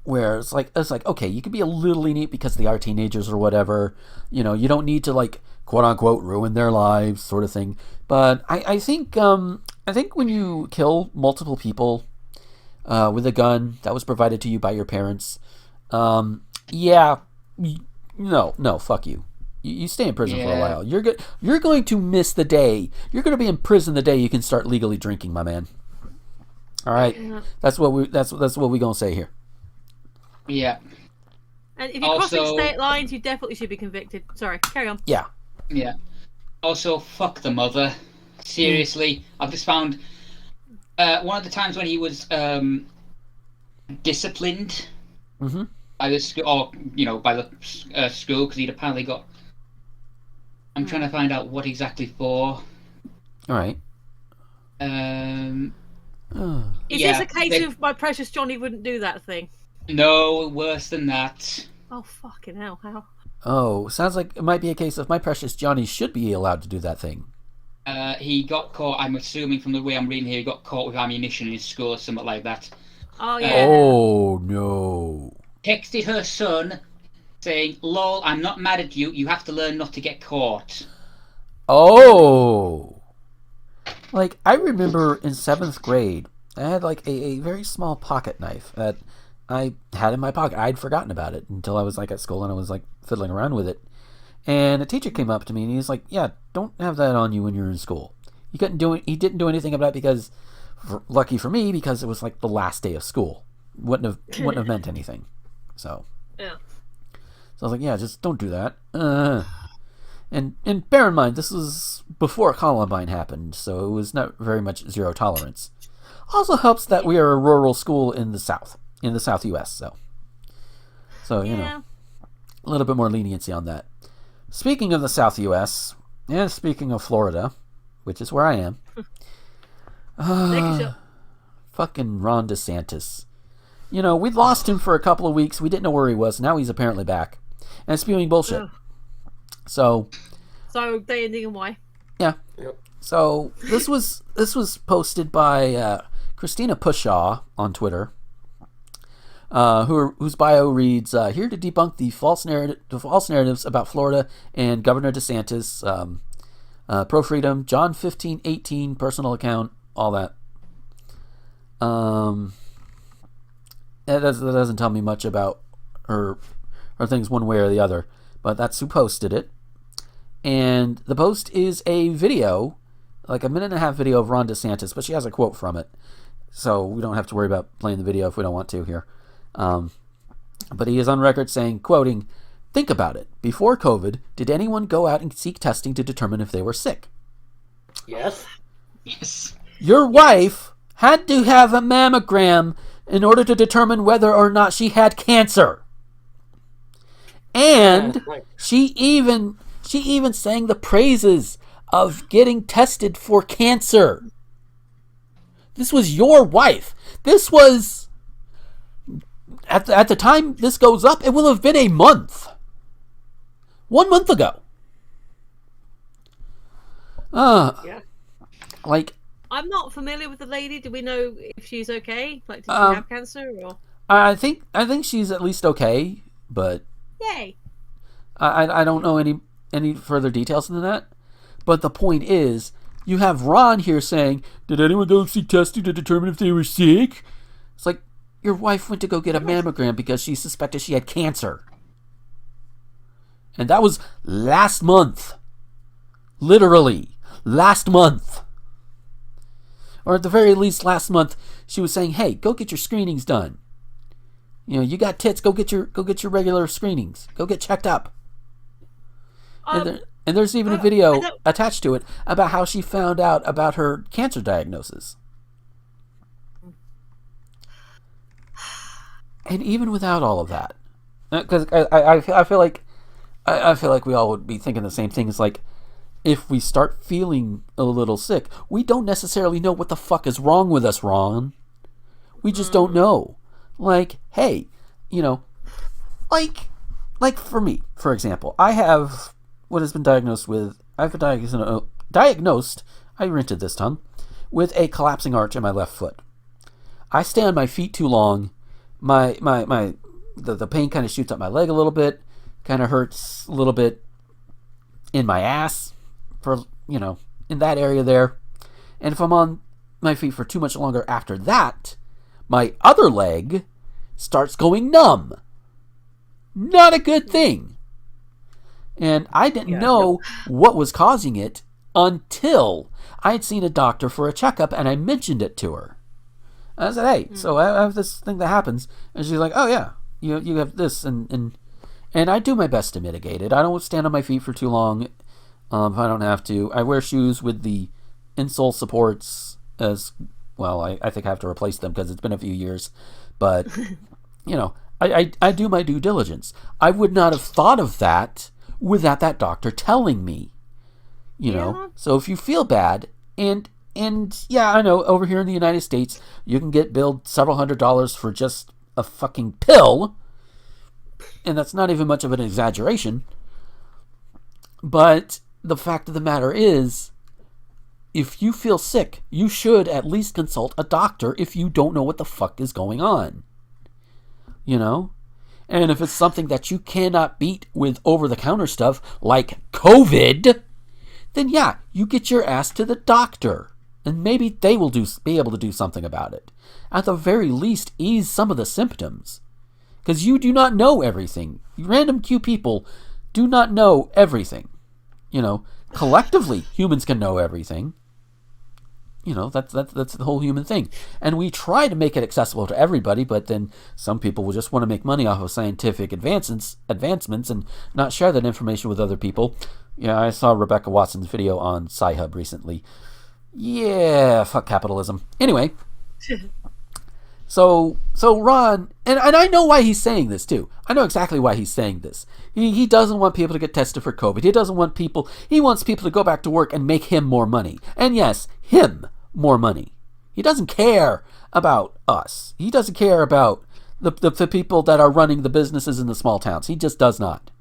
where it's like okay, you can be a little lenient because they are teenagers or whatever. You don't need to like quote unquote ruin their lives, sort of thing. But I think when you kill multiple people with a gun that was provided to you by your parents, no, fuck you. You stay in prison for a while. You're going to miss the day. You're going to be in prison the day you can start legally drinking, my man. All right, that's what we gonna say here. Yeah. And if you're crossing state lines, you definitely should be convicted. Sorry, carry on. Yeah. Yeah. Also, fuck the mother. Seriously, I've just found one of the times when he was disciplined by the school, or by the school, because he'd apparently got. I'm trying to find out what exactly for. All right. Is this a case of my precious Johnny wouldn't do that thing? No, worse than that. Oh, fucking hell, how? Oh, sounds like it might be a case of my precious Johnny should be allowed to do that thing. He got caught, I'm assuming from the way I'm reading here, he got caught with ammunition in his school or something like that. Oh, yeah. Oh, no. Texted her son saying, lol, I'm not mad at you, you have to learn not to get caught. Oh. Like, I remember in 7th grade, I had like a very small pocket knife that I had in my pocket. I'd forgotten about it until I was like at school and I was like fiddling around with it. And a teacher came up to me and he's like, yeah, don't have that on you when you're in school. He didn't do anything about it because, lucky for me, because it was like the last day of school. Wouldn't have meant anything. So. Yeah. So I was like, yeah, just don't do that. And bear in mind, this was before Columbine happened, so it was not very much zero tolerance. Also helps that we are a rural school in the South U.S. So a little bit more leniency on that. Speaking of the South U.S. and speaking of Florida, which is where I am, fucking Ron DeSantis. We lost him for a couple of weeks. We didn't know where he was. Now he's apparently back and spewing bullshit. So they ending and why? Yeah. Yep. So this was posted by Christina Pushaw on Twitter, whose bio reads, "Here to debunk the false narratives about Florida and Governor DeSantis, pro freedom, John 15:18 personal account, all that." That doesn't tell me much about her things one way or the other, but that's who posted it. And the post is a video, like a 1.5-minute video of Ron DeSantis, but she has a quote from it, so we don't have to worry about playing the video if we don't want to here. But he is on record saying, quoting, "Think about it. Before COVID, did anyone go out and seek testing to determine if they were sick? Yes. Yes. Your wife had to have a mammogram in order to determine whether or not she had cancer. And she even sang the praises of getting tested for cancer. This was your wife. This was, at the time this goes up, it will have been a month. 1 month ago. Yeah. Like, I'm not familiar with the lady. Do we know if she's okay? Like, did she have cancer or? I think she's at least okay, but Yay. I don't know any further details than that. But the point is, you have Ron here saying, "Did anyone go seek testing to determine if they were sick?" It's like, your wife went to go get a mammogram because she suspected she had cancer. And that was last month. Literally, last month. Or at the very least, last month, she was saying, "Hey, go get your screenings done. You know, you got tits. Go get your regular screenings. Go get checked up." And there's even a video attached to it about how she found out about her cancer diagnosis. And even without all of that, because I feel like we all would be thinking the same thing. It's like, if we start feeling a little sick, we don't necessarily know what the fuck is wrong with us, Ron. We just don't know. Like, hey, you know, like for me, for example, I have what has been diagnosed with, I've been diagnosed, I rented this tongue, with a collapsing arch in my left foot. I stay on my feet too long. The pain kind of shoots up my leg a little bit, kind of hurts a little bit in my ass, for, you know, in that area there. And if I'm on my feet for too much longer after that, my other leg starts going numb. Not a good thing. And I didn't know what was causing it until I had seen a doctor for a checkup, and I mentioned it to her. I said, "Hey, so I have this thing that happens," and she's like, "Oh yeah, you have this," and I do my best to mitigate it. I don't stand on my feet for too long if I don't have to. I wear shoes with the insole supports as well. I think I have to replace them because it's been a few years, but you know, I do my due diligence. I would not have thought of that without that doctor telling me, you know. So if you feel bad, and yeah, I know over here in the United States you can get billed several $100s for just a fucking pill, and that's not even much of an exaggeration. But the fact of the matter is, if you feel sick, you should at least consult a doctor if you don't know what the fuck is going on, you know. And if it's something that you cannot beat with over-the-counter stuff like COVID, then yeah, you get your ass to the doctor, and maybe they will be able to do something about it. At the very least, ease some of the symptoms, because you do not know everything. Random Q people do not know everything. You know, collectively, humans can know everything. You know, that's the whole human thing. And we try to make it accessible to everybody, but then some people will just want to make money off of scientific advancements and not share that information with other people. Yeah, I saw Rebecca Watson's video on Sci-Hub recently. Yeah, fuck capitalism. Anyway, so Ron, and I know why he's saying this too. I know exactly why he's saying this. He doesn't want people to get tested for COVID. He wants people to go back to work and make him more money. And yes, him more money. He doesn't care about us. He doesn't care about the people that are running the businesses in the small towns. He just does not.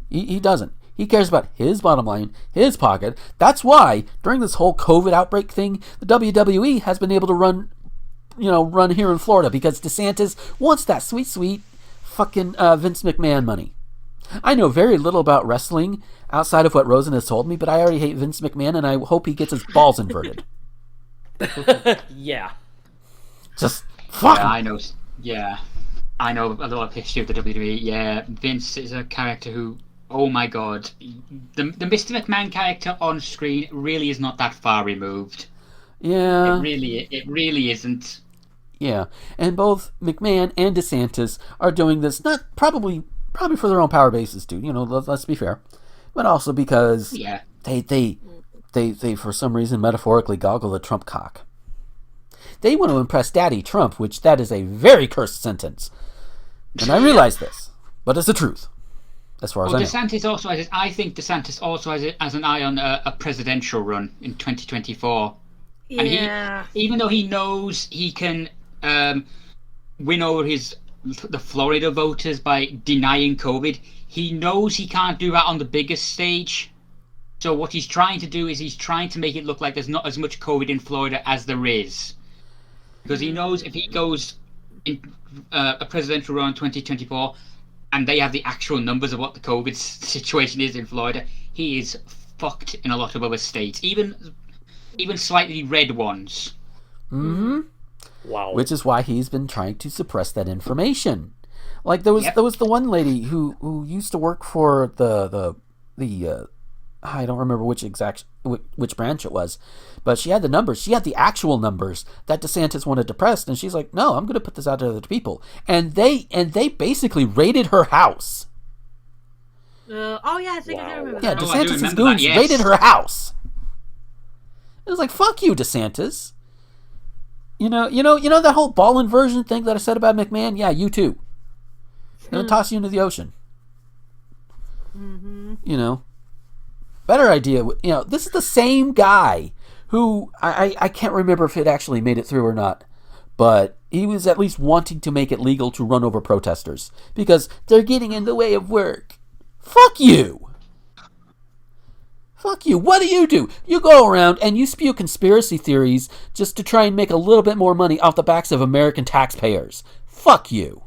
He doesn't. He cares about his bottom line, his pocket. That's why, during this whole COVID outbreak thing, the WWE has been able to run here in Florida, because DeSantis wants that sweet, sweet fucking Vince McMahon money. I know very little about wrestling outside of what Rosen has told me, but I already hate Vince McMahon, and I hope he gets his balls inverted. Yeah. Just fuck him. I know a lot of history of the WWE. Yeah, Vince is a character who, oh my god, the Mr. McMahon character on screen really is not that far removed. Yeah. It really isn't. Yeah, and both McMahon and DeSantis are doing this not probably for their own power bases too. Let's be fair, but also because they for some reason metaphorically goggle the Trump cock. They want to impress Daddy Trump, which that is a very cursed sentence, and I realize this, but it's the truth. As far as I know. DeSantis also I think DeSantis also has an eye on a presidential run in 2024. Yeah. And even though he knows he can win over the Florida voters by denying COVID, he knows he can't do that on the biggest stage. So what he's trying to do is he's trying to make it look like there's not as much COVID in Florida as there is. Because he knows if he goes in a presidential run in 2024 and they have the actual numbers of what the COVID situation is in Florida, he is fucked in a lot of other states, even slightly red ones. Mm-hmm. Wow. Which is why he's been trying to suppress that information. Like there was the one lady who used to work for the I don't remember which branch it was, but she had the numbers. She had the actual numbers that DeSantis wanted depressed, and she's like, "No, I'm going to put this out to other people." And they basically raided her house. I think I do remember. Yeah, that. DeSantis' goons raided her house. It was like, "Fuck you, DeSantis." You know that whole ball inversion thing that I said about McMahon? Yeah, you too. It'll toss you into the ocean. Mm-hmm. Better idea. This is the same guy who I can't remember if it actually made it through or not, but he was at least wanting to make it legal to run over protesters because they're getting in the way of work. Fuck you. Fuck you. What do? You go around and you spew conspiracy theories just to try and make a little bit more money off the backs of American taxpayers. Fuck you.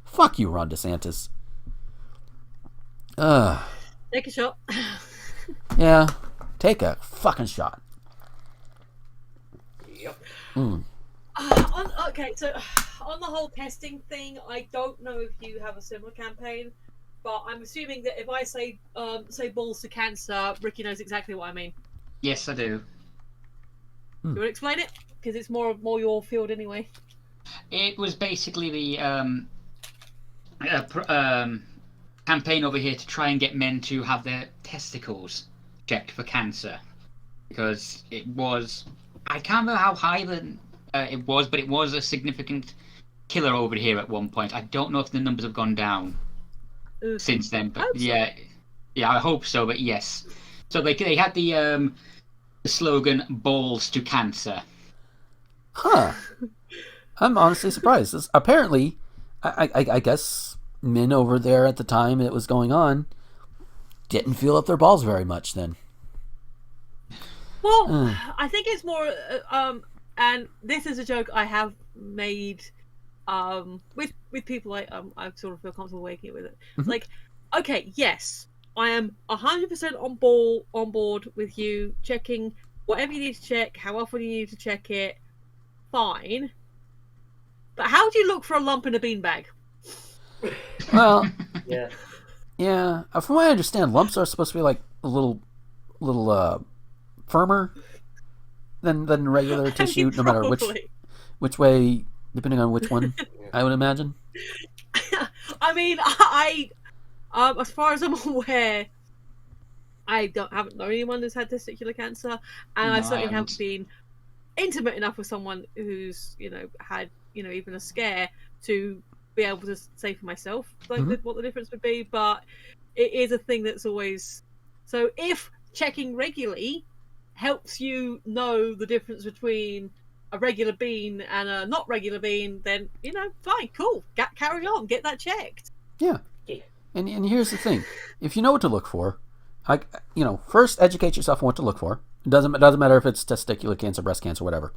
Fuck you, Ron DeSantis. Take a shot. Yeah, take a fucking shot. Yep. Okay, so on the whole testing thing, I don't know if you have a similar campaign, but I'm assuming that if I say balls to cancer, Ricky knows exactly what I mean. Yes, I do. Do you want to explain it? Because it's more your field anyway. It was basically the campaign over here to try and get men to have their testicles checked for cancer, because it was, I can't remember how high it was, but it was a significant killer over here at one point. I don't know if the numbers have gone down since then, but yeah, I hope so. But yes, so they had the slogan "Balls to Cancer." Huh. I'm honestly surprised. Apparently, I guess men over there at the time it was going on didn't feel up their balls very much then. Well, I think it's more, and this is a joke I have made with people I sort of feel comfortable making it with it. Mm-hmm. Like, okay, yes, I am 100% on board with you checking whatever you need to check, how often you need to check it. Fine, but how do you look for a lump in a beanbag? Well, yeah. From what I understand, lumps are supposed to be like a little firmer than regular tissue, no matter which way, depending on which one. I would imagine. I mean, as far as I'm aware, I haven't known anyone who's had testicular cancer, and I certainly haven't been intimate enough with someone who's had even a scare to be able to say for myself what the difference would be. But it is a thing that's always, so if checking regularly helps you know the difference between a regular bean and a not regular bean, then fine, cool, carry on, get that checked. Yeah. And here's the thing: if you know what to look for, first educate yourself on what to look for. It doesn't matter if it's testicular cancer, breast cancer, whatever.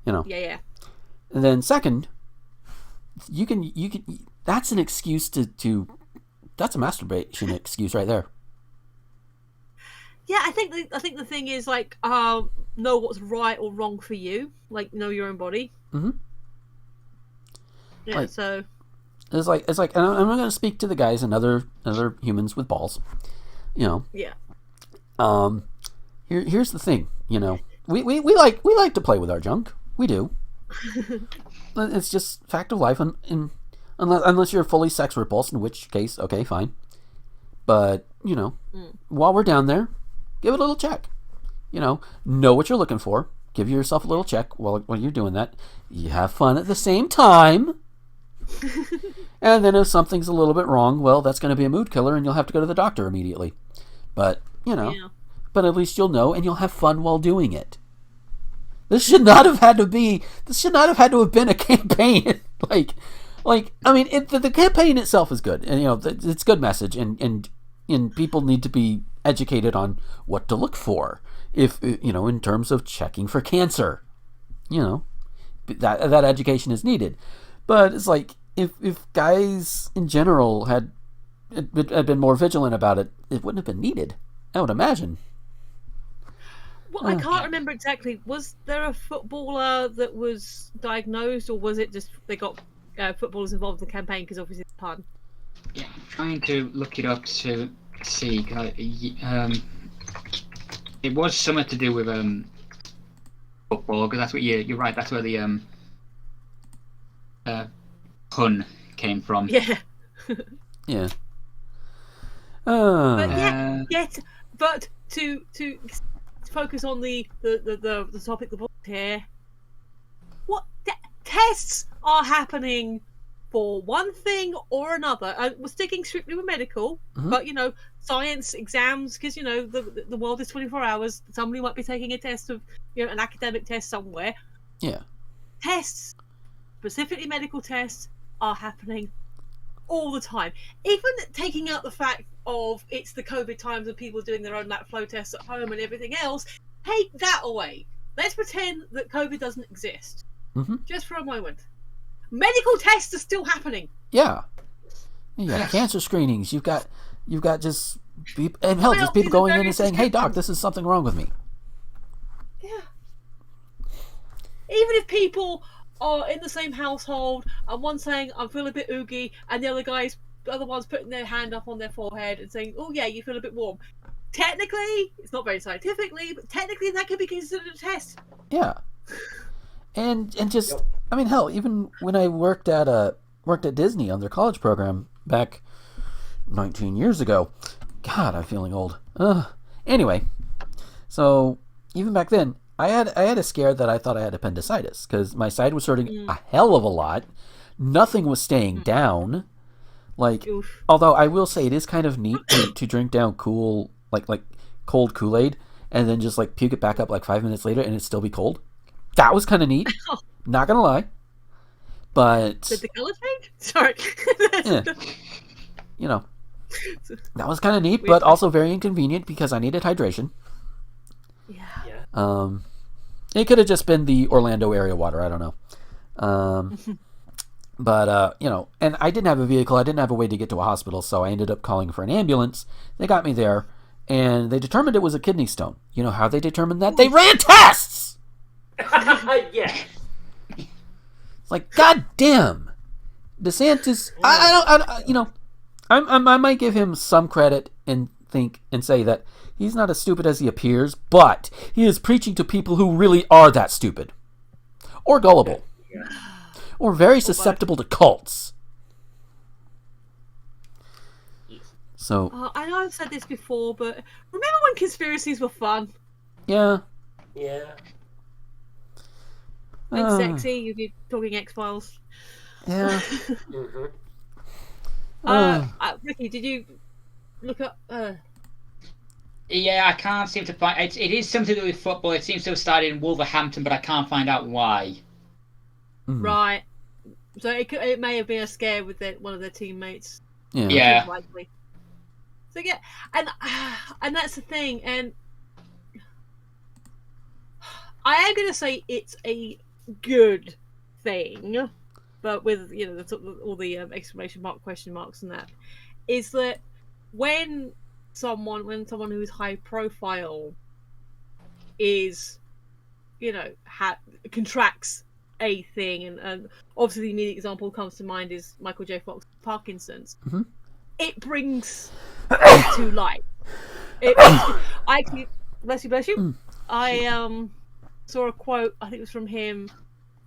Yeah. And then second, you can. That's an excuse to. That's a masturbation excuse right there. Yeah, I think the thing is know what's right or wrong for you, know your own body. Mm-hmm. Yeah, so it's like, and I'm not going to speak to the guys and other humans with balls, Yeah. Here's the thing, we like to play with our junk. We do. It's just fact of life, and unless you're fully sex repulsed, in which case, okay, fine. But while we're down there, give it a little check. Know what you're looking for. Give yourself a little check while you're doing that. You have fun at the same time. And then if something's a little bit wrong, well, that's going to be a mood killer, and you'll have to go to the doctor immediately. But but at least you'll know, and you'll have fun while doing it. This should not have had to have been a campaign. The campaign itself is good, and it's a good message, and people need to be educated on what to look for, if in terms of checking for cancer. That education is needed, but it's like if guys in general had been more vigilant about it, it wouldn't have been needed, I would imagine. Well, I can't remember exactly. Was there a footballer that was diagnosed, or was it just they got footballers involved in the campaign? Because obviously it's fun. Yeah, I'm trying to look it up to see. It was something to do with football, because that's what you're right. That's where the pun came from. Yeah. Yeah. But to focus on the topic of the book here, what tests are happening for one thing or another? We're sticking strictly with medical, but science exams, because the world is 24 hours. Somebody might be taking a test of an academic test somewhere. Yeah. Tests, specifically medical tests, are happening all the time. Even taking out the fact of it's the COVID times and people doing their own lab flow tests at home and everything else, take that away. Let's pretend that COVID doesn't exist. Just for a moment. Medical tests are still happening. Yeah. Cancer screenings. You've got just and hell, just people going in and saying, "Hey, doc, this is something wrong with me." Yeah. Even if people are in the same household and one's saying, "I'm feeling a bit oogie," and the other one's putting their hand up on their forehead and saying, "Oh yeah, you feel a bit warm." Technically, it's not very scientifically, but technically that could be considered a test. Yeah. And just hell, even when I worked at Disney on their college program back 19 years ago. God, I'm feeling old. Anyway, so even back then, I had a scare that I thought I had appendicitis because my side was hurting a hell of a lot. Nothing was staying down. Although I will say it is kind of neat to drink down cool, like cold Kool-Aid and then just puke it back up 5 minutes later and it still be cold. That was kind of neat. Not gonna lie. But did the color change? Sorry. That was kind of neat, but also very inconvenient because I needed hydration. Yeah. It could have just been the Orlando area water. I don't know. But and I didn't have a vehicle. I didn't have a way to get to a hospital, so I ended up calling for an ambulance. They got me there, and they determined it was a kidney stone. You know how they determined that? They ran tests. Yeah. It's God damn, DeSantis. I might give him some credit and say that he's not as stupid as he appears, but he is preaching to people who really are that stupid, or gullible, or very susceptible to cults. So I know I've said this before, but remember when conspiracies were fun? Yeah. Yeah. And sexy, you'd be talking X-Files. Yeah. Ricky, did you look up? Yeah, I can't seem to find. It is something to do with football. It seems to have started in Wolverhampton, but I can't find out why. Right. So it may have been a scare with one of their teammates. Yeah. Likely. So yeah, and that's the thing, and I am going to say it's a good thing, but with all the exclamation mark, question marks, and that is that when someone who is high profile is contracts a thing, and obviously the immediate example comes to mind is Michael J. Fox Parkinson's. Mm-hmm. It brings to light. I actually, bless you. I saw a quote, I think it was from him,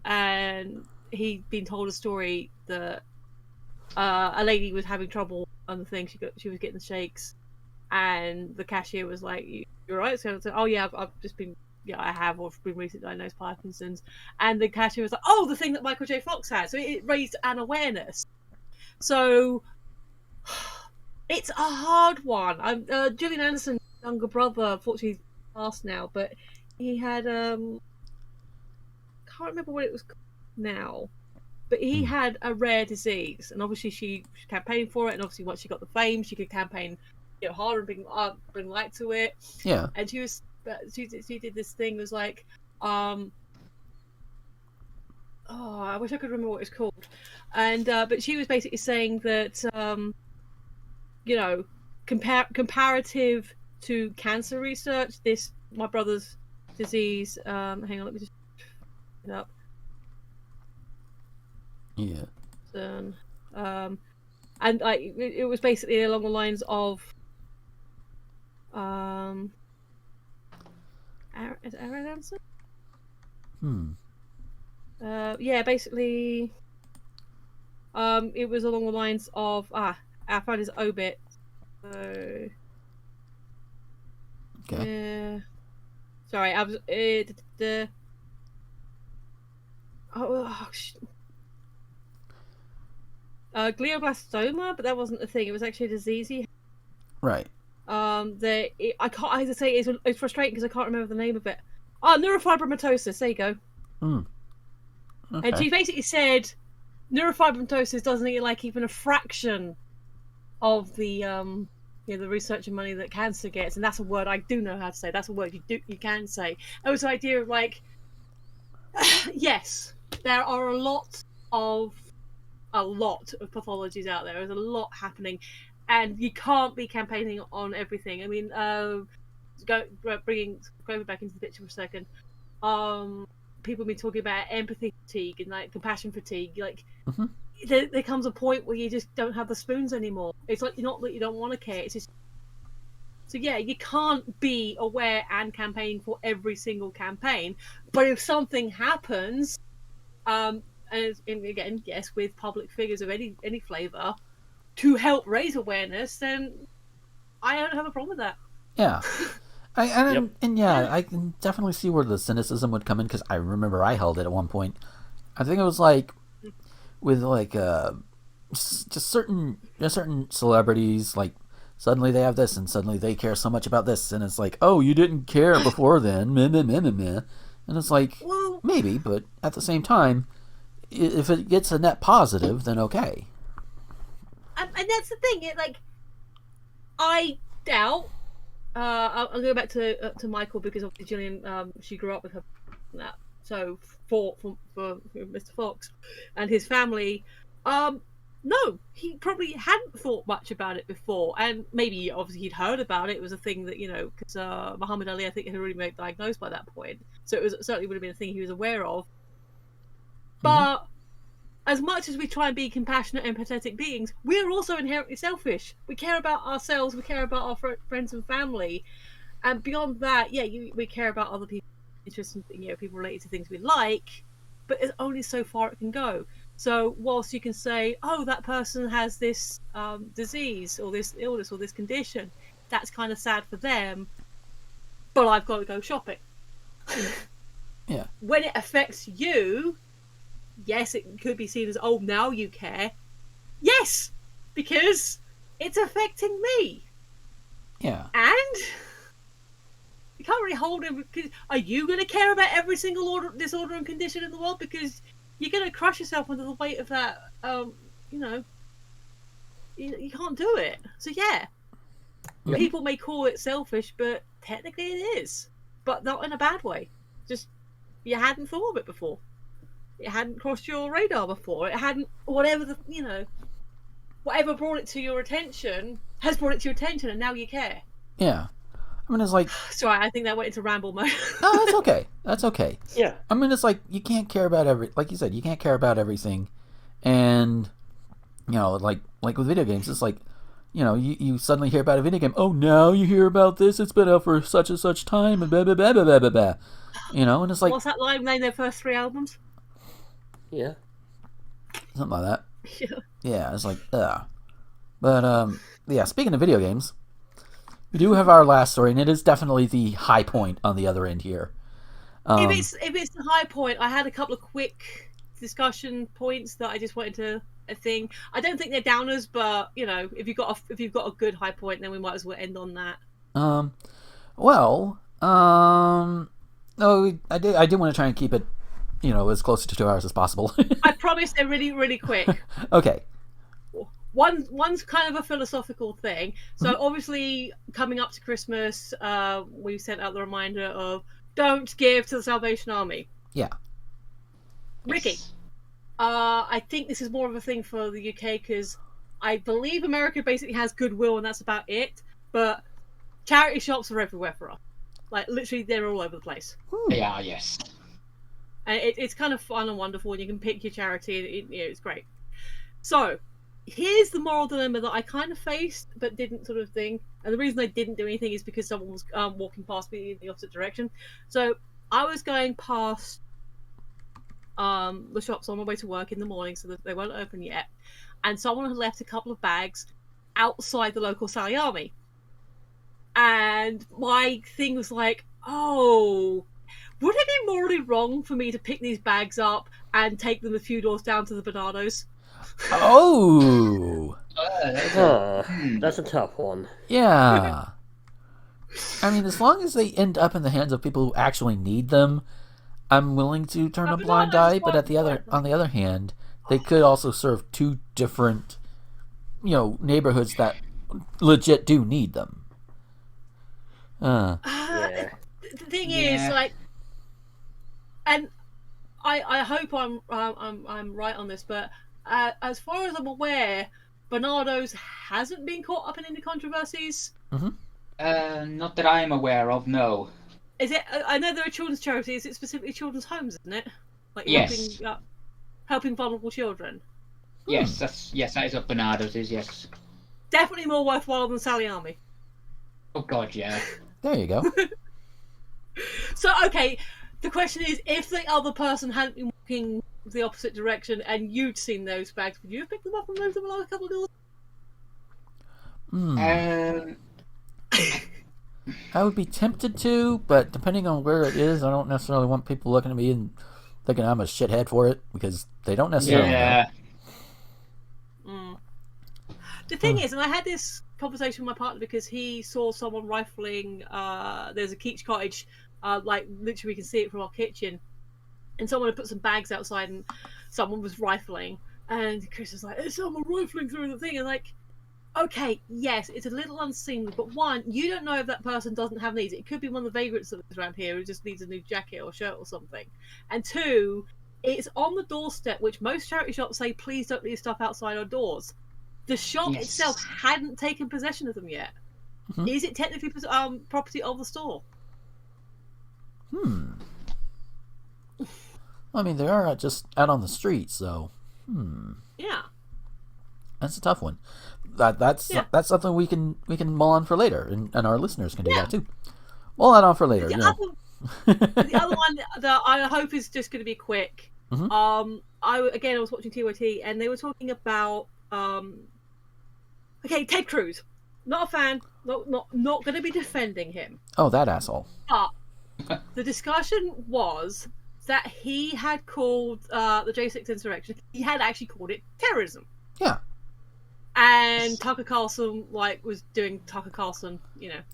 and he'd been told a story that a lady was having trouble on the thing. She was getting the shakes, and the cashier was like, "You're right." So I said, "Oh yeah, I've just been." Yeah, I have, or been recently diagnosed Parkinson's. And the cashier was like, "Oh, the thing that Michael J. Fox had." So it raised an awareness. So it's a hard one. Gillian Anderson's younger brother, unfortunately, passed now, but he had can't remember what it was called now, but he had a rare disease, and obviously she campaigned for it, and obviously once she got the fame, she could campaign harder and bring light to it. Yeah. And she did this thing, was like, I wish I could remember what it's called, and but she was basically saying that comparative to cancer research, my brother's disease, hang on, let me just it up. Yeah. And it was basically along the lines of is it Aaron Anderson? Yeah, basically it was along the lines of I found his obit. So okay. Sorry, I was glioblastoma, but that wasn't the thing. It was actually a disease he had. Right. I can't. I have to say it's frustrating because I can't remember the name of it. Neurofibromatosis. There you go. Okay. And she basically said neurofibromatosis doesn't get like even a fraction of the the research and money that cancer gets, and that's a word I do know how to say. That's a word you can say. It was the idea of like, yes, there are a lot of pathologies out there. There's a lot happening, and you can't be campaigning on everything. I mean, going back into the picture for a second, people have been talking about empathy fatigue and like compassion fatigue. Like, there comes a point where you just don't have the spoons anymore. It's like not that you don't want to care. It's just so yeah, you can't be aware and campaigning for every single campaign. But if something happens, and again, yes, with public figures of any flavour, to help raise awareness, then I don't have a problem with that. Yeah. I can definitely see where the cynicism would come in, because I remember I held it at one point. I think it was like with like just certain celebrities, like suddenly they have this and suddenly they care so much about this, and it's like, oh, you didn't care before then, meh, meh, meh, meh, meh. And it's like, well, maybe, but at the same time, if it gets a net positive, then okay. And that's the thing. I doubt. I'll go back to Michael, because obviously Gillian, she grew up with her. That so for Mr. Fox and his family, no, he probably hadn't thought much about it before, and maybe obviously he'd heard about it. It was a thing that because Muhammad Ali, I think, had already been diagnosed by that point, so it certainly would have been a thing he was aware of. But as much as we try and be compassionate, empathetic beings, we're also inherently selfish. We care about ourselves, we care about our friends and family, and beyond that, we care about other people, interesting, people related to things we like, but it's only so far it can go. So whilst you can say, oh, that person has this disease or this illness or this condition, that's kind of sad for them, but I've got to go shopping. Yeah. When it affects you, yes, it could be seen as, oh, now you care. Yes, because it's affecting me. Yeah. And you can't really hold him. Are you going to care about every single disorder and condition in the world? Because you're going to crush yourself under the weight of that, You can't do it. So yeah, people may call it selfish, but technically it is. But not in a bad way. Just you hadn't thought of it before. It hadn't crossed your radar before. It hadn't whatever brought it to your attention has brought it to your attention, and now you care. Yeah. I mean, it's like... Sorry, I think that went into ramble mode. No, that's okay. That's okay. Yeah. I mean, it's like, you can't care about like you said, you can't care about everything. And, like with video games, it's like, you suddenly hear about a video game. Oh, now you hear about this? It's been out for such and such time, and blah, blah, blah, blah, blah, blah. And it's like... What's that line? Name their first 3 albums? Yeah. Something like that. Yeah. Yeah, it's like, ugh. But, yeah, speaking of video games, we do have our last story, and it is definitely the high point on the other end here. If it's the high point, I had a couple of quick discussion points that I just wanted to I don't think they're downers, but if you've got a good high point, then we might as well end on that. No, I did want to try and keep it, as close to 2 hours as possible. I promise they're really, really quick. Okay. One's kind of a philosophical thing. So obviously, coming up to Christmas, we sent out the reminder of don't give to the Salvation Army. Yeah. Ricky, I think this is more of a thing for the UK because I believe America basically has goodwill and that's about it. But charity shops are everywhere for us. Like literally, they're all over the place. They are, yes. And it's kind of fun and wonderful, and you can pick your charity. It's great. So. Here's the moral dilemma that I kind of faced, but didn't sort of thing. And the reason I didn't do anything is because someone was walking past me in the opposite direction. So I was going past the shops on my way to work in the morning, so that they weren't open yet. And someone had left a couple of bags outside the local Sally Army. And my thing was like, oh, would it be morally wrong for me to pick these bags up and take them a few doors down to the Bernardos? Oh! That's a tough one. Yeah. I mean, as long as they end up in the hands of people who actually need them, I'm willing to turn a blind eye. But on the other hand, they could also serve 2 different, neighborhoods that legit do need them. The thing is, and I hope I'm right on this, but. As far as I'm aware, Bernardo's hasn't been caught up in any controversies. Not that I'm aware of, no. Is it? I know they're a children's charity. Is it specifically children's homes, isn't it? Like yes. Helping vulnerable children. Yes, that is what Bernardo's is. Yes. Definitely more worthwhile than Sally Army. Oh God, yeah. There you go. So okay, the question is, if the other person hadn't been walking the opposite direction and you'd seen those bags, would you have picked them up and moved them along a couple of doors? I would be tempted to, but depending on where it is, I don't necessarily want people looking at me and thinking I'm a shithead for it, because they don't necessarily know. The thing is, and I had this conversation with my partner because he saw someone rifling, there's a Keach cottage, like literally we can see it from our kitchen, and someone had put some bags outside and someone was rifling, and Chris was like, there's someone rifling through the thing, and like, okay, yes, it's a little unseemly, but one, you don't know if that person doesn't have needs. It could be one of the vagrants that lives around here who just needs a new jacket or shirt or something. And 2, it's on the doorstep, which most charity shops say, please don't leave stuff outside our doors. The shop itself hadn't taken possession of them yet. Is it technically property of the store? I mean, they are just out on the street, so... Yeah. That's a tough one. That's something we can mull on for later, and our listeners can do that too. Mull that on for later. The other one that I hope is just going to be quick. I was watching TYT, and they were talking about Ted Cruz. Not a fan. Not going to be defending him. Oh, that asshole. But the discussion was that he had called the J6 insurrection. He had actually called it terrorism. Yeah. And Tucker Carlson was doing Tucker Carlson,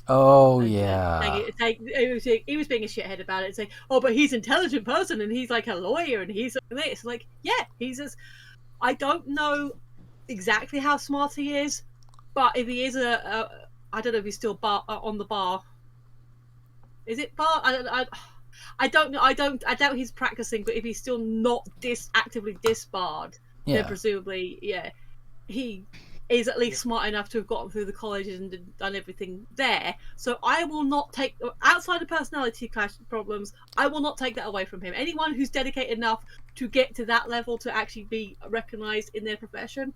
Oh yeah. He was being a shithead about it, saying, "Oh, but he's an intelligent person, and he's like a lawyer, and he's like this." Like, yeah, he's just. I don't know. exactly how smart he is, but if he is I don't know if he's still on the bar. Is it bar? I don't know. I doubt he's practicing. But if he's still not actively disbarred, then presumably, he is at least smart enough to have gotten through the colleges and done everything there. So I will not take, outside of personality clash problems, I will not take that away from him. Anyone who's dedicated enough to get to that level to actually be recognised in their profession,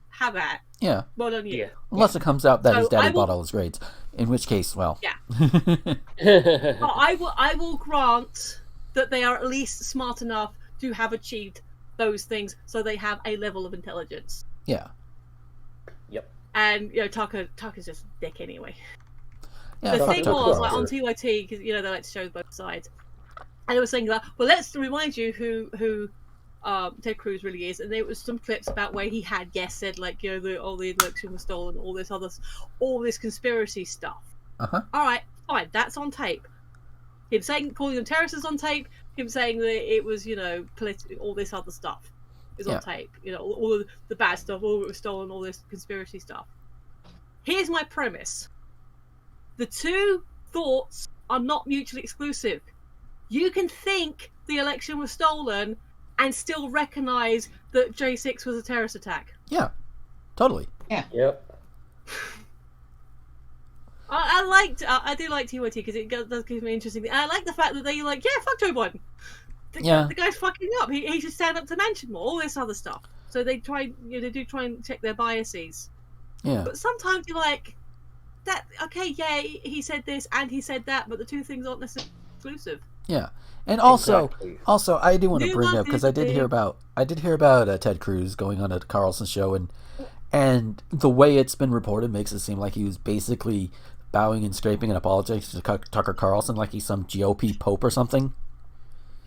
have at. Yeah. Well done, you. Yeah. Unless it comes out that his daddy bought all his grades, in which case, well. Yeah. I will grant that they are at least smart enough to have achieved those things, so they have a level of intelligence. Yeah. Yep. And Tucker's just a dick anyway. Yeah, the thing was, like on TYT, because they like to show both sides, and they were saying that, well, let's remind you who Ted Cruz really is, and there was some clips about where he had said like the election was stolen, all this conspiracy stuff. Uh-huh. All right, fine, that's on tape. Him calling them terrorists is on tape. Him saying that it was all this other stuff is on tape. All the bad stuff, all that was stolen, all this conspiracy stuff. Here's my premise: the two thoughts are not mutually exclusive. You can think the election was stolen and still recognize that J6 was a terrorist attack. Yeah, totally. Yeah. Yep. I do like TYT because it does give me interesting things. I like the fact that they fuck Joe Biden. The guy's fucking up. He should stand up to mention more, all this other stuff. So they try, they do try and check their biases. Yeah. But sometimes you're like, that okay, yeah, he said this and he said that, but the two things aren't necessarily exclusive. Yeah, and also, I do want to bring up, because I did hear about Ted Cruz going on a Carlson show, and the way it's been reported makes it seem like he was basically bowing and scraping and apologizing to Tucker Carlson like he's some GOP pope or something.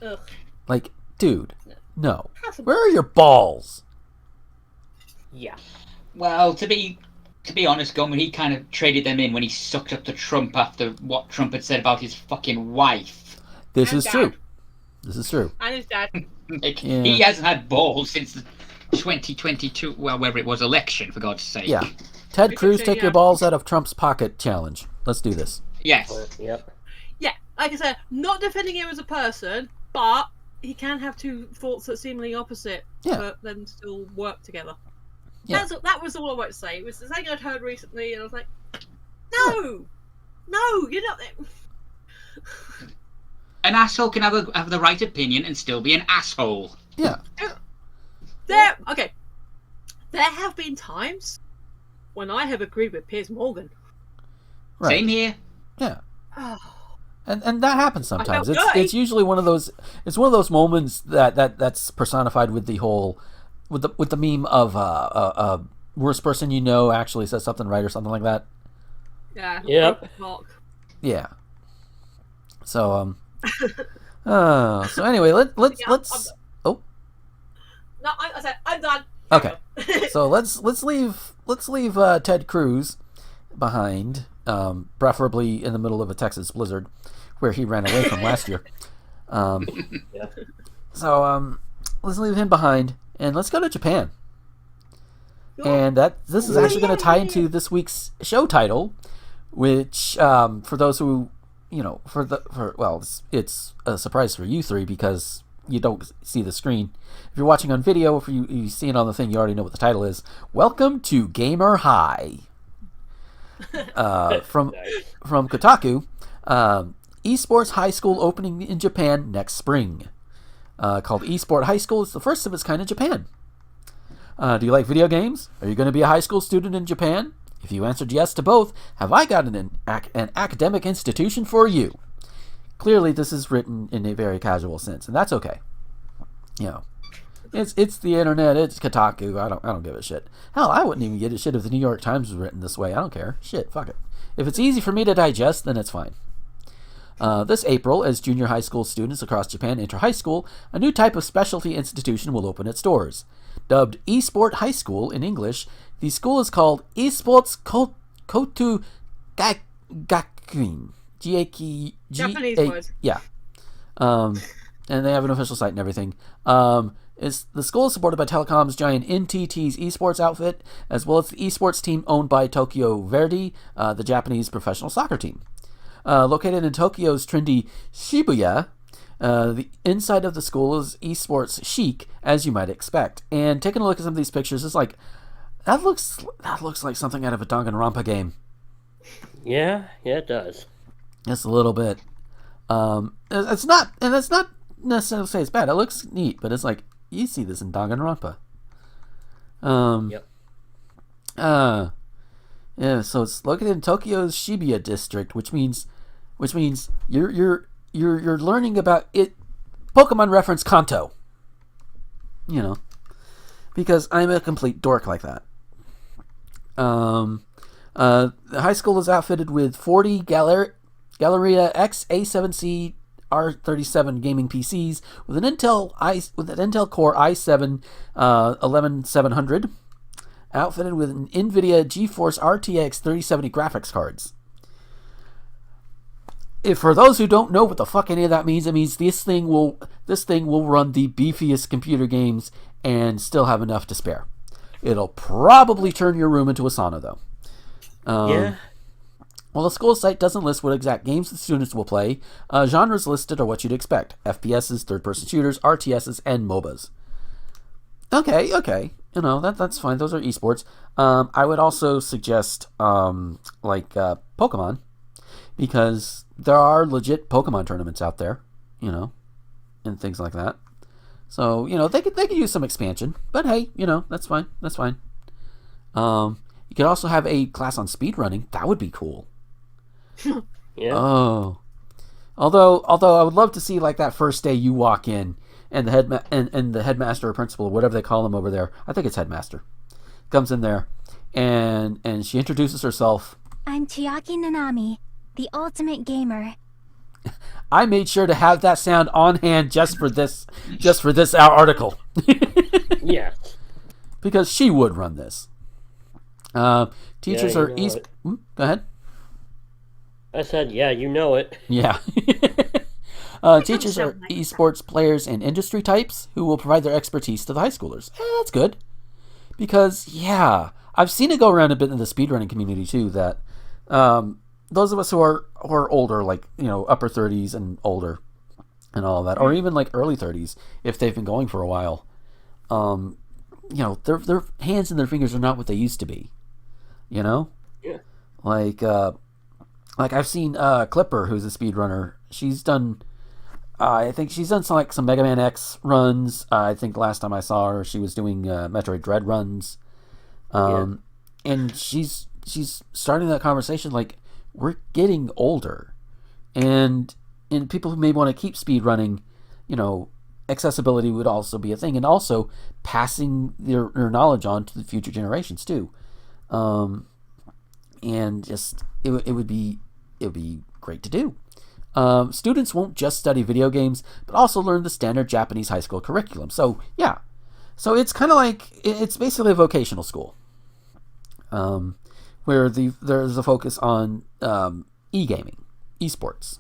Ugh. Like, dude, no. Where are your balls? Yeah. Well, to be honest, Gomer, he kind of traded them in when he sucked up to Trump after what Trump had said about his fucking wife. This is true. And his dad. He hasn't had balls since the 2022, whatever it was, election, for God's sake. Yeah. Ted Cruz, take your balls out of Trump's pocket challenge. Let's do this. Yes. Yep. Yeah, like I said, not defending him as a person, but he can have two thoughts that seemingly opposite, but then still work together. Yeah. That was all I wanted to say. It was the thing I'd heard recently, and I was like, no, you're not there. An asshole can have the right opinion and still be an asshole. Yeah. There have been times when I have agreed with Piers Morgan. Right. Same here. Yeah. And that happens sometimes. It's usually one of those. It's one of those moments that's personified with the whole, with the meme of worst person you know actually says something right or something like that. Yeah. Yep. Yeah. So so anyway, let's. No, I said I'm done. Okay. So let's leave Ted Cruz behind, preferably in the middle of a Texas blizzard, where he ran away from last year. So let's leave him behind and let's go to Japan. And this is actually going to tie into this week's show title, which for those who it's a surprise for you three because you don't see the screen. If you're watching on video, if you see it on the thing, you already know what the title is. Welcome to Gamer High. From Kotaku, esports high school opening in Japan next spring. Called Esport High School. It's the first of its kind in Japan. Do you like video games? Are you going to be a high school student in Japan? If you answered yes to both, have I got an academic institution for you? Clearly, this is written in a very casual sense, and that's okay. It's the internet. It's Kotaku. I don't give a shit. Hell, I wouldn't even give a shit if the New York Times was written this way. I don't care. Shit, fuck it. If it's easy for me to digest, then it's fine. This April, as junior high school students across Japan enter high school, a new type of specialty institution will open its doors. Dubbed Esport High School in English, the school is called Esports Kotu Gakuin. Japanese word. Yeah. And they have an official site and everything. The school is supported by Telecom's giant NTT's esports outfit, as well as the esports team owned by Tokyo Verdy, the Japanese professional soccer team. Located in Tokyo's trendy Shibuya, the inside of the school is esports chic, as you might expect. And taking a look at some of these pictures, it's like that looks like something out of a Danganronpa game. Yeah, it does. Just a little bit. It's not necessarily say it's bad. It looks neat, but it's like you see this in Danganronpa. Yep. Yeah. So it's located in Tokyo's Shibuya district, which means you're learning about it. Pokemon reference Kanto. You know, because I'm a complete dork like that. The high school is outfitted with 40 Galleria X A7C R37 gaming PCs with an Intel Core i7 11700, outfitted with an NVIDIA GeForce RTX 3070 graphics cards. If for those who don't know what the fuck any of that means, it means this thing will run the beefiest computer games and still have enough to spare. It'll probably turn your room into a sauna, though. Yeah. Well, the school site doesn't list what exact games the students will play. Genres listed are what you'd expect: FPSs, third-person shooters, RTSs, and MOBAs. Okay. You know, that's fine. Those are esports. I would also suggest Pokemon, because there are legit Pokemon tournaments out there, you know, and things like that. So, you know, they could use some expansion. But hey, you know, that's fine. You could also have a class on speedrunning. That would be cool. Yeah. Oh. Although I would love to see like that first day you walk in and the headmaster or principal or whatever they call them over there. I think it's headmaster. Comes in there and she introduces herself. I'm Chiaki Nanami, the ultimate gamer. I made sure to have that sound on hand just for this article. Yeah. Because she would run this. Teachers are Go ahead. I said, yeah, you know it. Yeah. Teachers are esports players and industry types who will provide their expertise to the high schoolers. That's good. Because, yeah, I've seen it go around a bit in the speedrunning community, too, that those of us who are older, like, you know, upper 30s and older and all that, or even, like, early 30s, if they've been going for a while, you know, their hands and their fingers are not what they used to be. You know? Yeah. Like I've seen Clipper, who's a speedrunner. She's done, I think she's done some Mega Man X runs. I think last time I saw her, she was doing Metroid Dread runs. And she's starting that conversation like, we're getting older. And people who may want to keep speedrunning, you know, accessibility would also be a thing. And also passing their knowledge on to the future generations, too. And just it would be great to do. Students won't just study video games, but also learn the standard Japanese high school curriculum. So yeah, so it's kind of like it's basically a vocational school, where there's a focus on e-gaming, esports,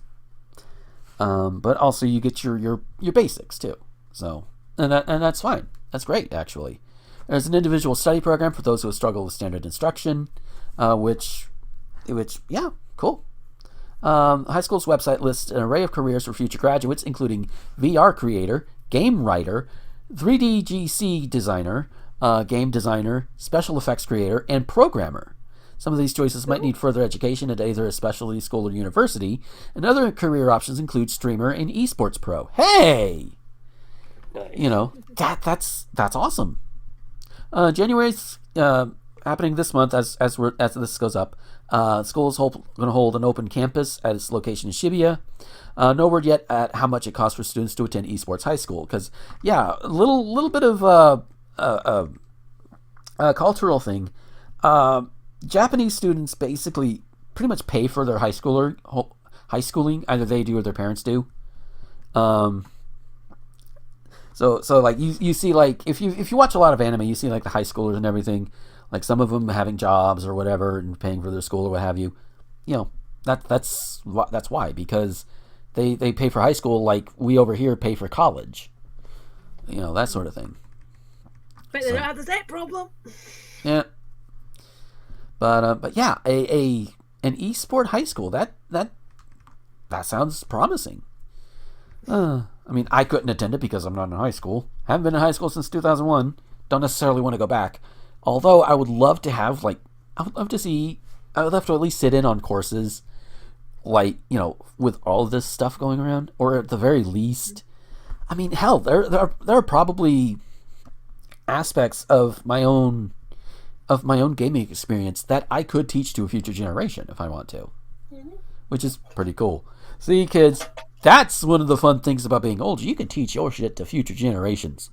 but also you get your basics too. So and that's fine. That's great actually. There's an individual study program for those who struggle with standard instruction, which yeah, cool. High school's website lists an array of careers for future graduates, including VR creator, game writer, 3D GC designer, game designer, special effects creator, and programmer. Some of these choices might need further education at either a specialty school or university, and other career options include streamer and esports pro. Hey! Nice. You know, that's awesome. January's happening this month as this goes up. School is going to hold an open campus at its location in Shibuya. No word yet at how much it costs for students to attend esports high school. Because yeah, a little bit of a cultural thing. Japanese students basically pretty much pay for their high schooling. Either they do or their parents do. So like you see, like if you watch a lot of anime, you see like the high schoolers and everything, like some of them having jobs or whatever and paying for their school or what have you. You know, that's why, because they pay for high school like we over here pay for college. that sort of thing. But they don't have the debt problem. Yeah. But yeah, an esport high school, that sounds promising. I mean, I couldn't attend it because I'm not in high school. Haven't been in high school since 2001. Don't necessarily want to go back. Although I would love to have, I would love to at least sit in on courses, with all of this stuff going around, or at the very least, I mean, hell, there are probably aspects of my own gaming experience that I could teach to a future generation if I want to, which is pretty cool. See, kids, that's one of the fun things about being older. You can teach your shit to future generations.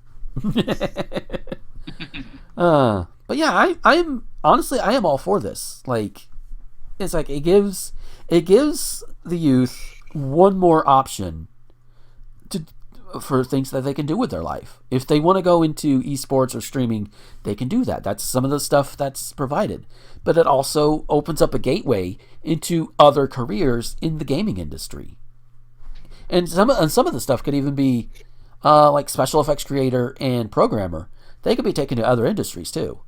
But yeah, I am all for this. It gives the youth one more option for things that they can do with their life. If they want to go into esports or streaming, they can do that. That's some of the stuff that's provided. But it also opens up a gateway into other careers in the gaming industry. And some of the stuff could even be like special effects creator and programmer. They could be taken to other industries too.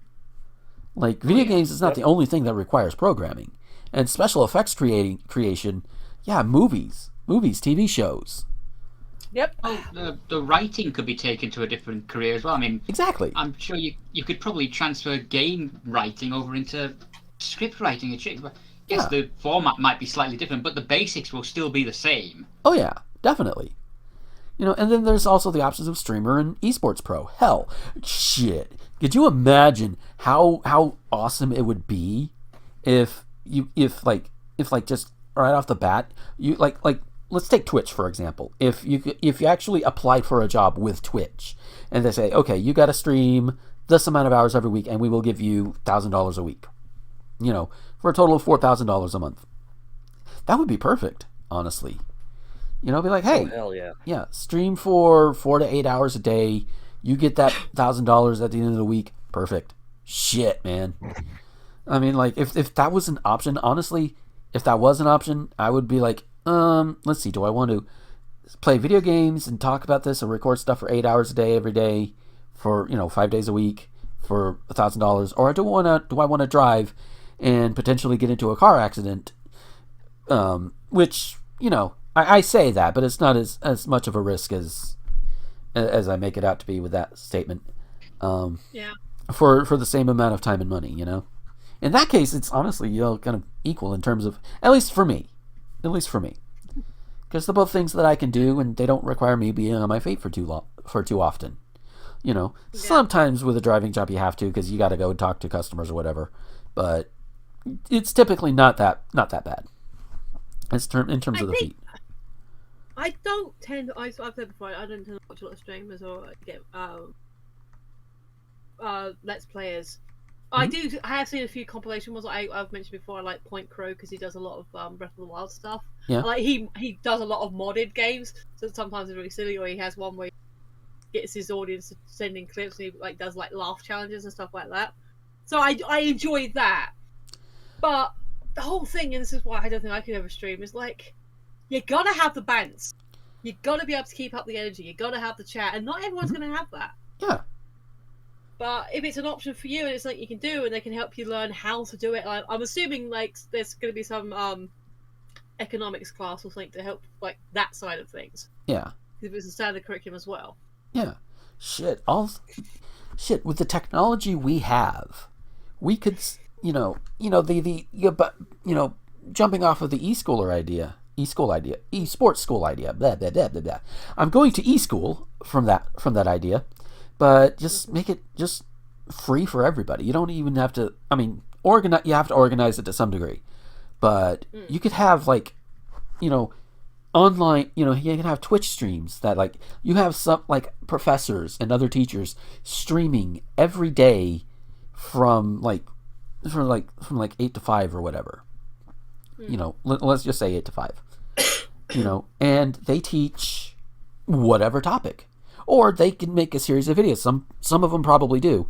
Like video games is not the only thing that requires programming. And special effects creation, movies, TV shows. Yep. Oh, the writing could be taken to a different career as well. I mean, exactly. I'm sure you could probably transfer game writing over into script writing. Yes, the format might be slightly different, but the basics will still be the same. Oh yeah, definitely. And then there's also the options of streamer and esports pro. Hell, shit. Could you imagine how awesome it would be if just right off the bat, you like let's take Twitch for example. If you actually applied for a job with Twitch and they say, okay, you got to stream this amount of hours every week and we will give you $1,000 a week, for a total of $4,000 a month. That would be perfect, honestly. Be like, hey, hell yeah, stream for 4 to 8 hours a day. You get that $1,000 at the end of the week. Perfect. Shit, man. I mean, if that was an option, honestly, if that was an option, I would be like, let's see, do I want to play video games and talk about this and record stuff for 8 hours a day every day for 5 days a week for $1,000, or do I want to drive and potentially get into a car accident? Which I say that, but it's not as much of a risk as I make it out to be with that statement. For the same amount of time and money, In that case, it's honestly, kind of equal in terms of, at least for me. Because they're both things that I can do, and they don't require me being on my feet for too often. Sometimes with a driving job you have to, because you got to go and talk to customers or whatever. But it's typically not that bad. In terms of the feet. I don't tend. I've said before. I don't tend to watch a lot of streamers or get Let's Players. Mm-hmm. I have seen a few compilation ones. I've mentioned before. I like Point Crow because he does a lot of Breath of the Wild stuff. Yeah. He does a lot of modded games, so sometimes it's really silly. Or he has one where he gets his audience to send in clips and he does laugh challenges and stuff like that. So I enjoy that. But the whole thing, and this is why I don't think I could ever stream, is you gotta have the bants. You gotta be able to keep up the energy. You gotta have the chat, and not everyone's gonna have that. Yeah. But if it's an option for you and it's something you can do, and they can help you learn how to do it, I'm assuming there's gonna be some economics class or something to help that side of things. Yeah. If it's a standard curriculum as well. Yeah. Shit. With the technology we have, we could, jumping off of the esports school idea, blah, blah, blah, blah, blah. I'm going to e-school from that idea, but just make it just free for everybody. You don't even have to, you have to organize it to some degree, but you could have online, you can have Twitch streams that you have some professors and other teachers streaming every day from 8 to 5 or whatever. Let's just say 8 to 5. And they teach whatever topic, or they can make a series of videos. Some of them probably do.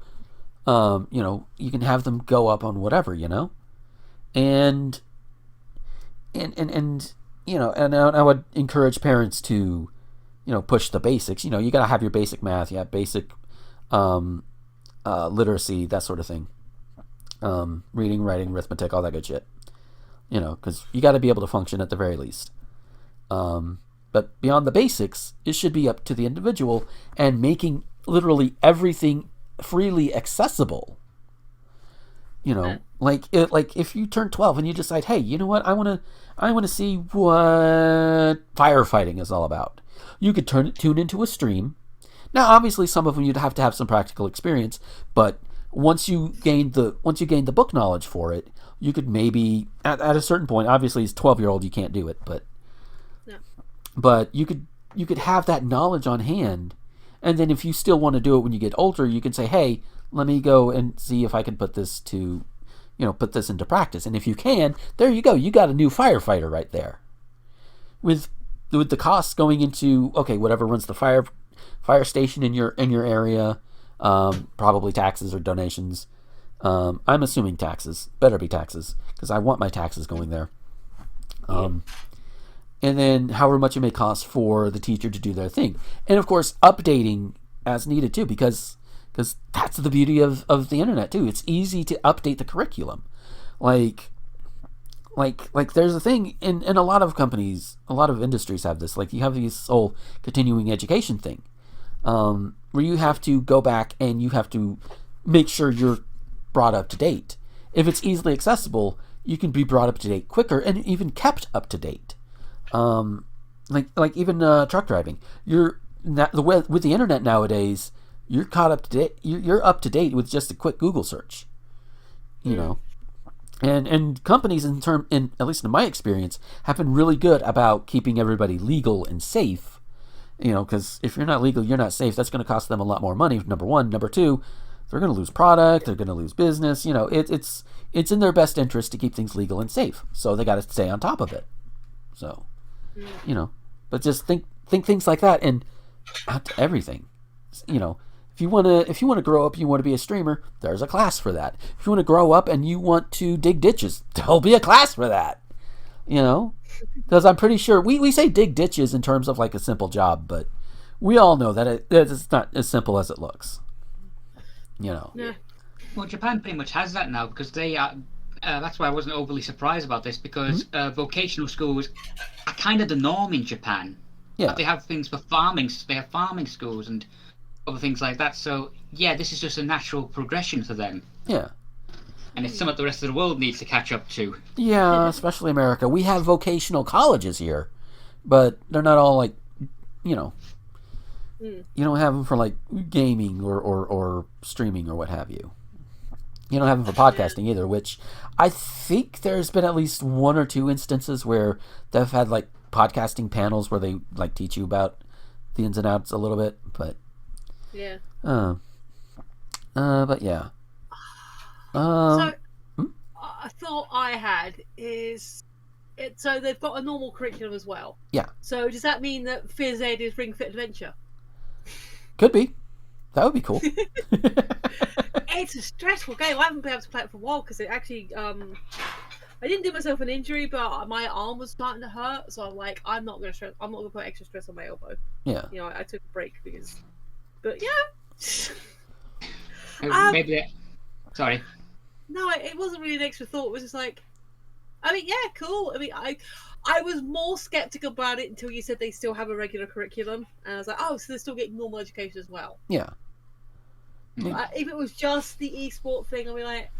You can have them go up on whatever, and I would encourage parents to push the basics. You got to have your basic math, you have basic literacy, that sort of thing. Reading, writing, arithmetic, all that good shit. Because you got to be able to function at the very least. But beyond the basics, it should be up to the individual and making literally everything freely accessible. Like if you turn 12 and you decide, hey, you know what, I want to see what firefighting is all about. You could tune into a stream. Now, obviously, some of them you'd have to have some practical experience, but once you gain the book knowledge for it, you could maybe at a certain point. Obviously, as a 12-year-old, you can't do it, but you could have that knowledge on hand, and then if you still want to do it when you get older, you can say, hey, let me go and see if I can put this into practice. And if you can, there you go. You got a new firefighter right there. With the costs going into whatever runs the fire station in your area, probably taxes or donations. I'm assuming taxes. Better be taxes, because I want my taxes going there. And then however much it may cost for the teacher to do their thing. And of course, updating as needed too, because that's the beauty of the internet too. It's easy to update the curriculum. Like there's a thing in a lot of companies, a lot of industries have this. Like you have this whole continuing education thing, where you have to go back and you have to make sure you're brought up to date. If it's easily accessible, you can be brought up to date quicker and even kept up to date. Like even truck driving. With the internet nowadays, you're caught up to date. You're up to date with just a quick Google search. And companies at least in my experience, have been really good about keeping everybody legal and safe. Because if you're not legal, you're not safe. That's going to cost them a lot more money. Number one. Number two, they're going to lose product. They're going to lose business. It's in their best interest to keep things legal and safe. So they got to stay on top of it. So, but just think things like that and out to everything. If you want to grow up, you want to be a streamer, there's a class for that. If you want to grow up and you want to dig ditches, there'll be a class for that. Because I'm pretty sure we say dig ditches in terms of like a simple job, but we all know that it's not as simple as it looks. Yeah. Well, Japan pretty much has that now, because they are. That's why I wasn't overly surprised about this, because vocational schools are kind of the norm in Japan. Yeah. They have things for farming. They have farming schools and other things like that. So yeah, this is just a natural progression for them. Yeah. And it's something the rest of the world needs to catch up to. Yeah, especially America. We have vocational colleges here, but they're not all like, you don't have them for like gaming or streaming or what have you. You don't have them for podcasting either, which I think there's been at least one or two instances where they've had like podcasting panels where they like teach you about the ins and outs a little bit, but yeah. But yeah. So a thought I had is so they've got a normal curriculum as well. Yeah. So does that mean that Phys Ed is Ring Fit Adventure? Could be. That would be cool. It's a stressful game. I haven't been able to play it for a while because it actually I didn't do myself an injury, but my arm was starting to hurt, so I'm like, I'm not gonna put extra stress on my elbow. Yeah. I took a break because, but yeah. Sorry. No, it wasn't really an extra thought. It was just like, yeah, cool. I was more skeptical about it until you said they still have a regular curriculum, and I was like, oh, so they're still getting normal education as well. Yeah. If it was just the esport thing, I'd be like,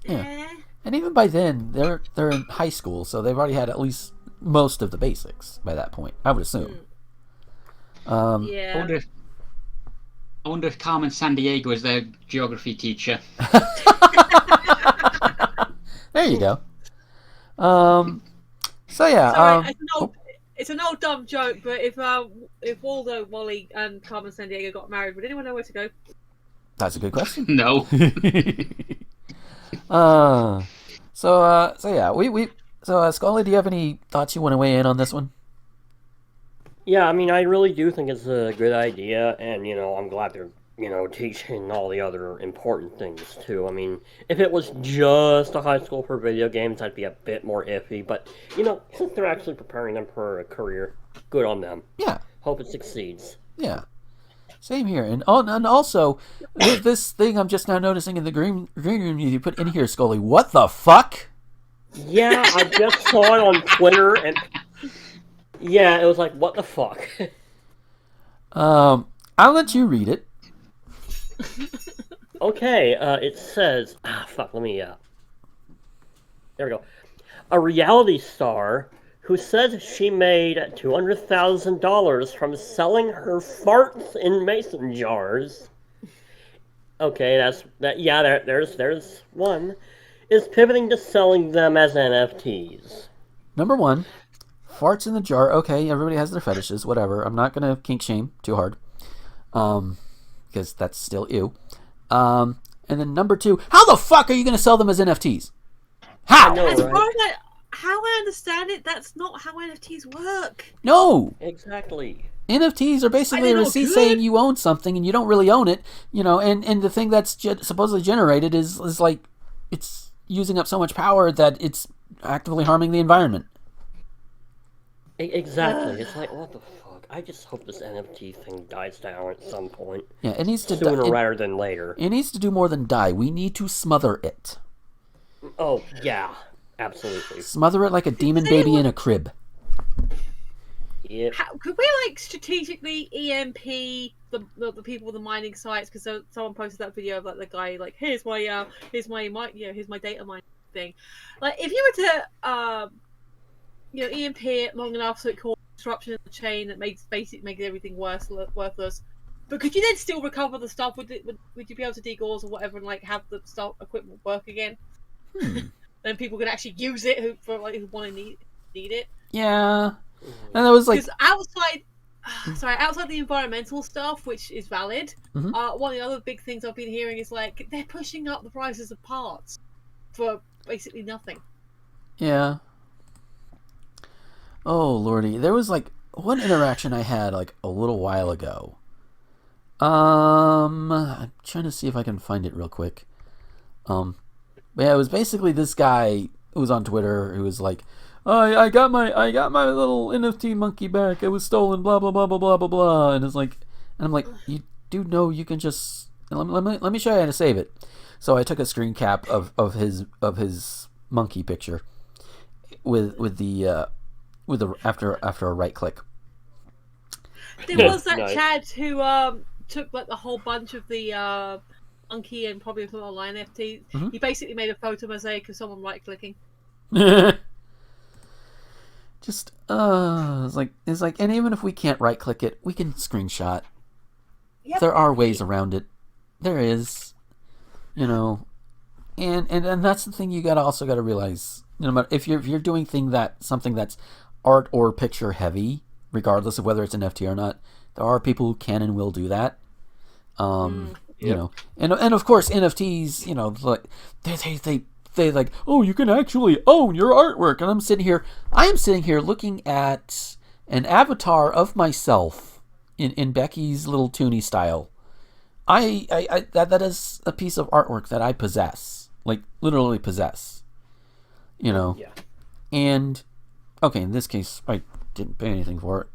yeah. And even by then, they're in high school, so they've already had at least most of the basics by that point, I would assume. Yeah. I wonder if Carmen Sandiego is their geography teacher. There you go. So yeah. Sorry, it's an old dumb joke, but if Waldo, Wally, and Carmen Sandiego got married, would anyone know where to go? That's a good question. No. So yeah, so Scully, do you have any thoughts you want to weigh in on this one? Yeah, I really do think it's a good idea, and, I'm glad they're, teaching all the other important things, too. If it was just a high school for video games, I'd be a bit more iffy, but, since they're actually preparing them for a career, good on them. Yeah. Hope it succeeds. Yeah. Same here. And also, this thing I'm just now noticing in the green room you put in here, Scully. What the fuck? Yeah, I just saw it on Twitter, and yeah, it was like, what the fuck? I'll let you read it. Okay, it says, let me, there we go. A reality star who says she made $200,000 from selling her farts in mason jars. Okay, there's one. Is pivoting to selling them as NFTs. Number one, farts in the jar. Okay, everybody has their fetishes, whatever. I'm not gonna kink shame too hard, because that's still ew. And then number two, how the fuck are you gonna sell them as NFTs? How? I know, As right? far as how I understand it, that's not how NFTs work. No. Exactly. NFTs are basically a receipt saying you own something and you don't really own it, and the thing that's supposedly generated is like, it's using up so much power that it's actively harming the environment. Exactly. It's like, what the fuck? I just hope this NFT thing dies down at some point. Yeah, it needs to sooner rather than later. It needs to do more than die. We need to smother it. Oh, yeah. Absolutely. Smother it like a demon baby in a crib. Yep. Could we strategically EMP the people with the mining sites? Because someone posted that video of the guy here's my data mining thing. Like, if you were to EMP it long enough so it caused disruption in the chain that makes everything worthless. But could you then still recover the stuff? Would you be able to degauss or whatever and have the stuff equipment work again? Then people can actually use it who want to need it. Yeah, and that was because outside the environmental stuff, which is valid. Mm-hmm. One of the other big things I've been hearing is they're pushing up the prices of parts for basically nothing. Yeah. Oh lordy, there was one interaction I had a little while ago. I'm trying to see if I can find it real quick. Yeah, it was basically this guy who was on Twitter who was like, "Oh, I got my little NFT monkey back. It was stolen. Blah blah blah blah blah blah blah." And I'm like, you do know you can just let me show you how to save it. So I took a screen cap of his monkey picture with the after a right click. There was that Chad who took a whole bunch of the monkey and probably put online NFT. Mm-hmm. He basically made a photo mosaic of someone right clicking. Just it's like, and even if we can't right click it, we can screenshot. Yep. There are ways around it. There is, and that's the thing you also gotta realize. No matter if you're doing something that's art or picture heavy, regardless of whether it's an NFT or not, there are people who can and will do that. And of course NFTs, they oh, you can actually own your artwork, and I am sitting here looking at an avatar of myself in Becky's little toony style. That is a piece of artwork that I possess, literally possess. Yeah. And okay, in this case I didn't pay anything for it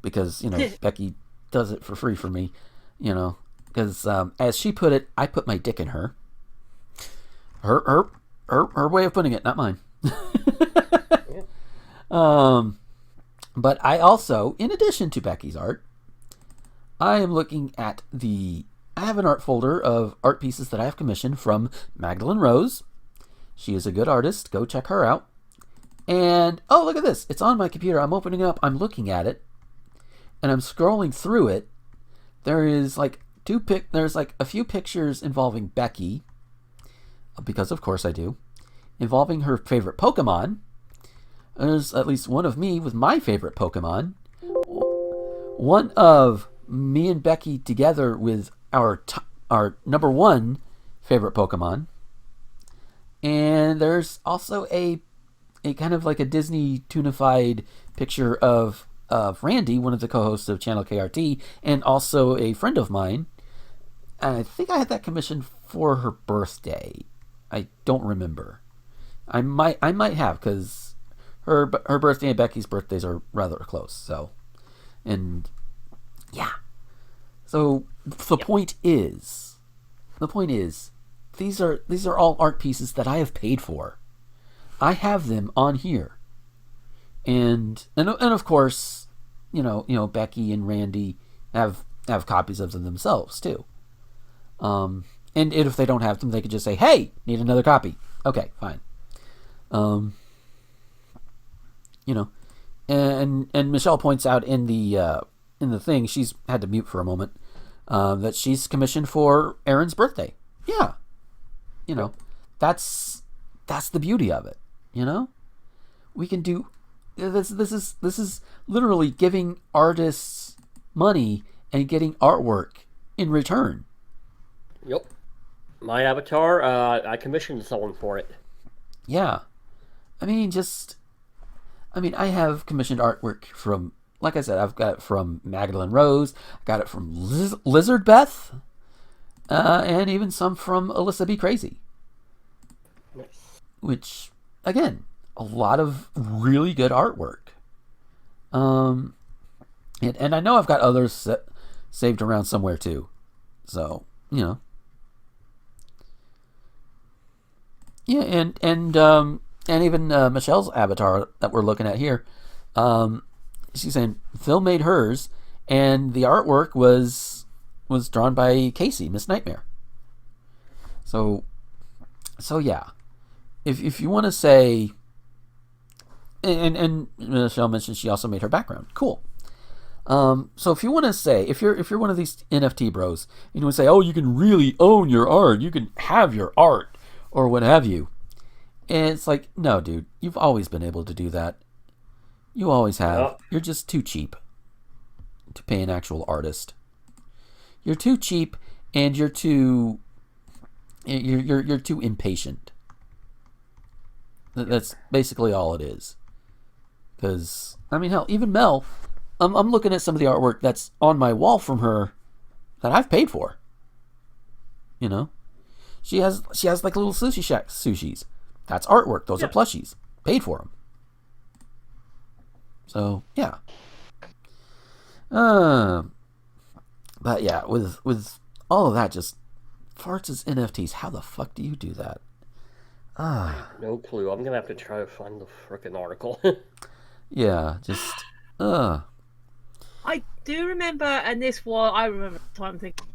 because Becky does it for free for me, because as she put it, I put my dick in her. Her way of putting it, not mine. But I also, in addition to Becky's art, I am looking at I have an art folder of art pieces that I have commissioned from Magdalene Rose. She is a good artist. Go check her out. And, oh, look at this. It's on my computer. I'm opening it up. I'm looking at it. And I'm scrolling through it. There is there's a few pictures involving Becky, because of course I do, involving her favorite Pokemon. There's at least one of me with my favorite Pokemon, one of me and Becky together with our number one favorite Pokemon, and there's also a kind of a Disney toonified picture of Randy, one of the co-hosts of Channel KRT, and also a friend of mine. I think I had that commissioned for her birthday. I don't remember. I might have, because her birthday and Becky's birthdays are rather close. So, and Yeah. So the point is, these are all art pieces that I have paid for. I have them on here, and of course, Becky and Randy have copies of them themselves too. And if they don't have them, they could just say, "Hey, need another copy." Okay, fine. And Michelle points out in the thing, she's had to mute for a moment, that she's commissioned for Aaron's birthday. Yeah, that's the beauty of it. We can do this. This is literally giving artists money and getting artwork in return. Yep. My avatar, I commissioned someone for it. Yeah. I have commissioned artwork from, like I said, I've got it from Magdalene Rose, got it from Lizard Beth, and even some from Alyssa B. Crazy. Nice. Which, again, a lot of really good artwork. And I know I've got others saved around somewhere too. So, Yeah, and even Michelle's avatar that we're looking at here, she's saying Phil made hers, and the artwork was drawn by Casey, Miss Nightmare. So yeah, if you want to say, and Michelle mentioned she also made her background. Cool. So if you want to say, if you're one of these NFT bros, and you want to say, oh, you can really own your art, you can have your art, or what have you. And it's like, no, dude, you've always been able to do that. You always have. Yeah. You're just too cheap to pay an actual artist. You're too cheap, and you're too impatient. That's basically all it is. Because, hell, even Mel, I'm looking at some of the artwork that's on my wall from her that I've paid for. She has like little sushi shack sushis. That's artwork. Those are plushies. Paid for them. So yeah. But yeah, with all of that, just farts as NFTs. How the fuck do you do that? No clue. I'm gonna have to try to find the frickin' article. Yeah, just I do remember, and I remember the time thinking,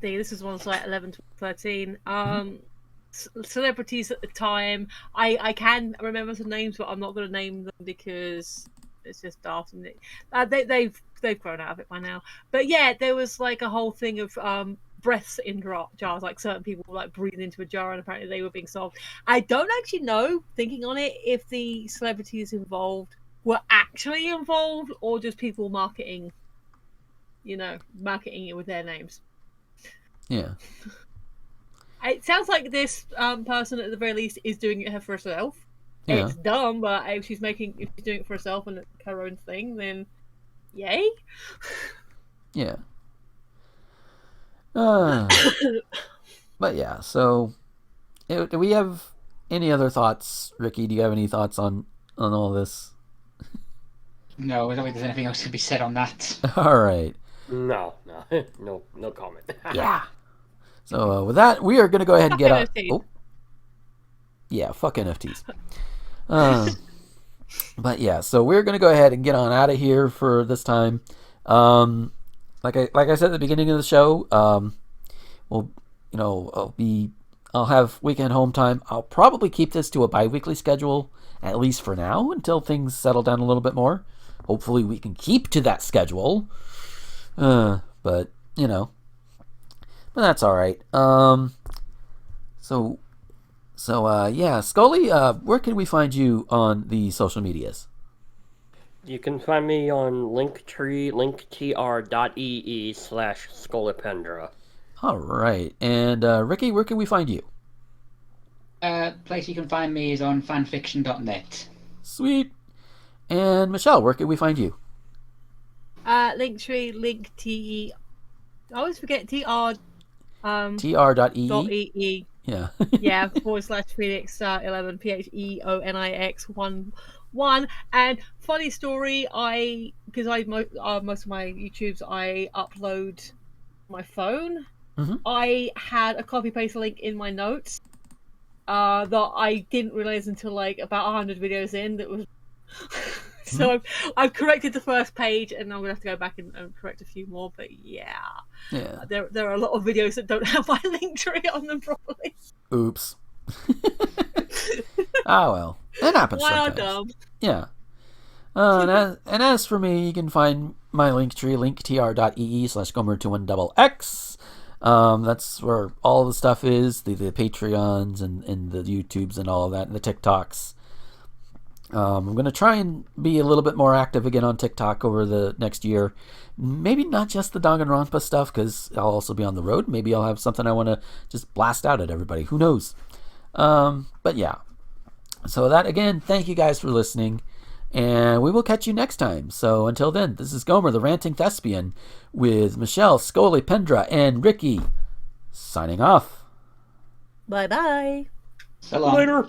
this was one like 11, 12, 13. Celebrities at the time. I can remember some names, but I'm not going to name them because it's just daft. And they've grown out of it by now. But yeah, there was like a whole thing of breaths in jars. Like certain people were like breathing into a jar, and apparently they were being solved. I don't actually know, thinking on it, if the celebrities involved were actually involved or just people marketing it with their names. Yeah. It sounds like this person, at the very least, is doing it for herself. Yeah. It's dumb, but if she's doing it for herself and her own thing, then yay. Yeah. But yeah, so do we have any other thoughts? Ricky, do you have any thoughts on all this? No, I don't think there's anything else to be said on that. All right. No comment. Yeah. So with that, we are going to go ahead and get on. Oh. Yeah, fuck NFTs. But yeah, so we're going to go ahead and get on out of here for this time. Like I said at the beginning of the show, I'll have weekend home time. I'll probably keep this to a bi-weekly schedule, at least for now, until things settle down a little bit more. Hopefully we can keep to that schedule. But that's all right. Yeah, Scully, where can we find you on the social medias? You can find me on Linktree, linktr.ee/Scolipendra. All right. And Ricky, where can we find you? Place you can find me is on fanfiction.net. Sweet. And Michelle, where can we find you? Linktree, linktee. I always forget tr. tr.ee. Yeah. Yeah. /Phoenix 11 PHEONIX 1 one. And funny story, because most of my YouTubes I upload my phone. Mm-hmm. I had a copy paste link in my notes that I didn't realize until like about 100 videos in. That was so I've corrected the first page, and I'm gonna have to go back and correct a few more. But yeah, there are a lot of videos that don't have my link tree on them properly. Oops. Ah, well, it happens sometimes. Dumb. Yeah. And as for me, you can find my link tree, linktr.ee/gomer21xx. That's where all the stuff is, the Patreons and the YouTubes and all of that, and the TikToks. I'm going to try and be a little bit more active again on TikTok over the next year. Maybe not just the Danganronpa stuff, because I'll also be on the road. Maybe I'll have something I want to just blast out at everybody. Who knows? But yeah. So that, again, thank you guys for listening. And we will catch you next time. So until then, this is Gomer, the Ranting Thespian, with Michelle, Scolipendra, and Ricky, signing off. Bye-bye. So long. Later.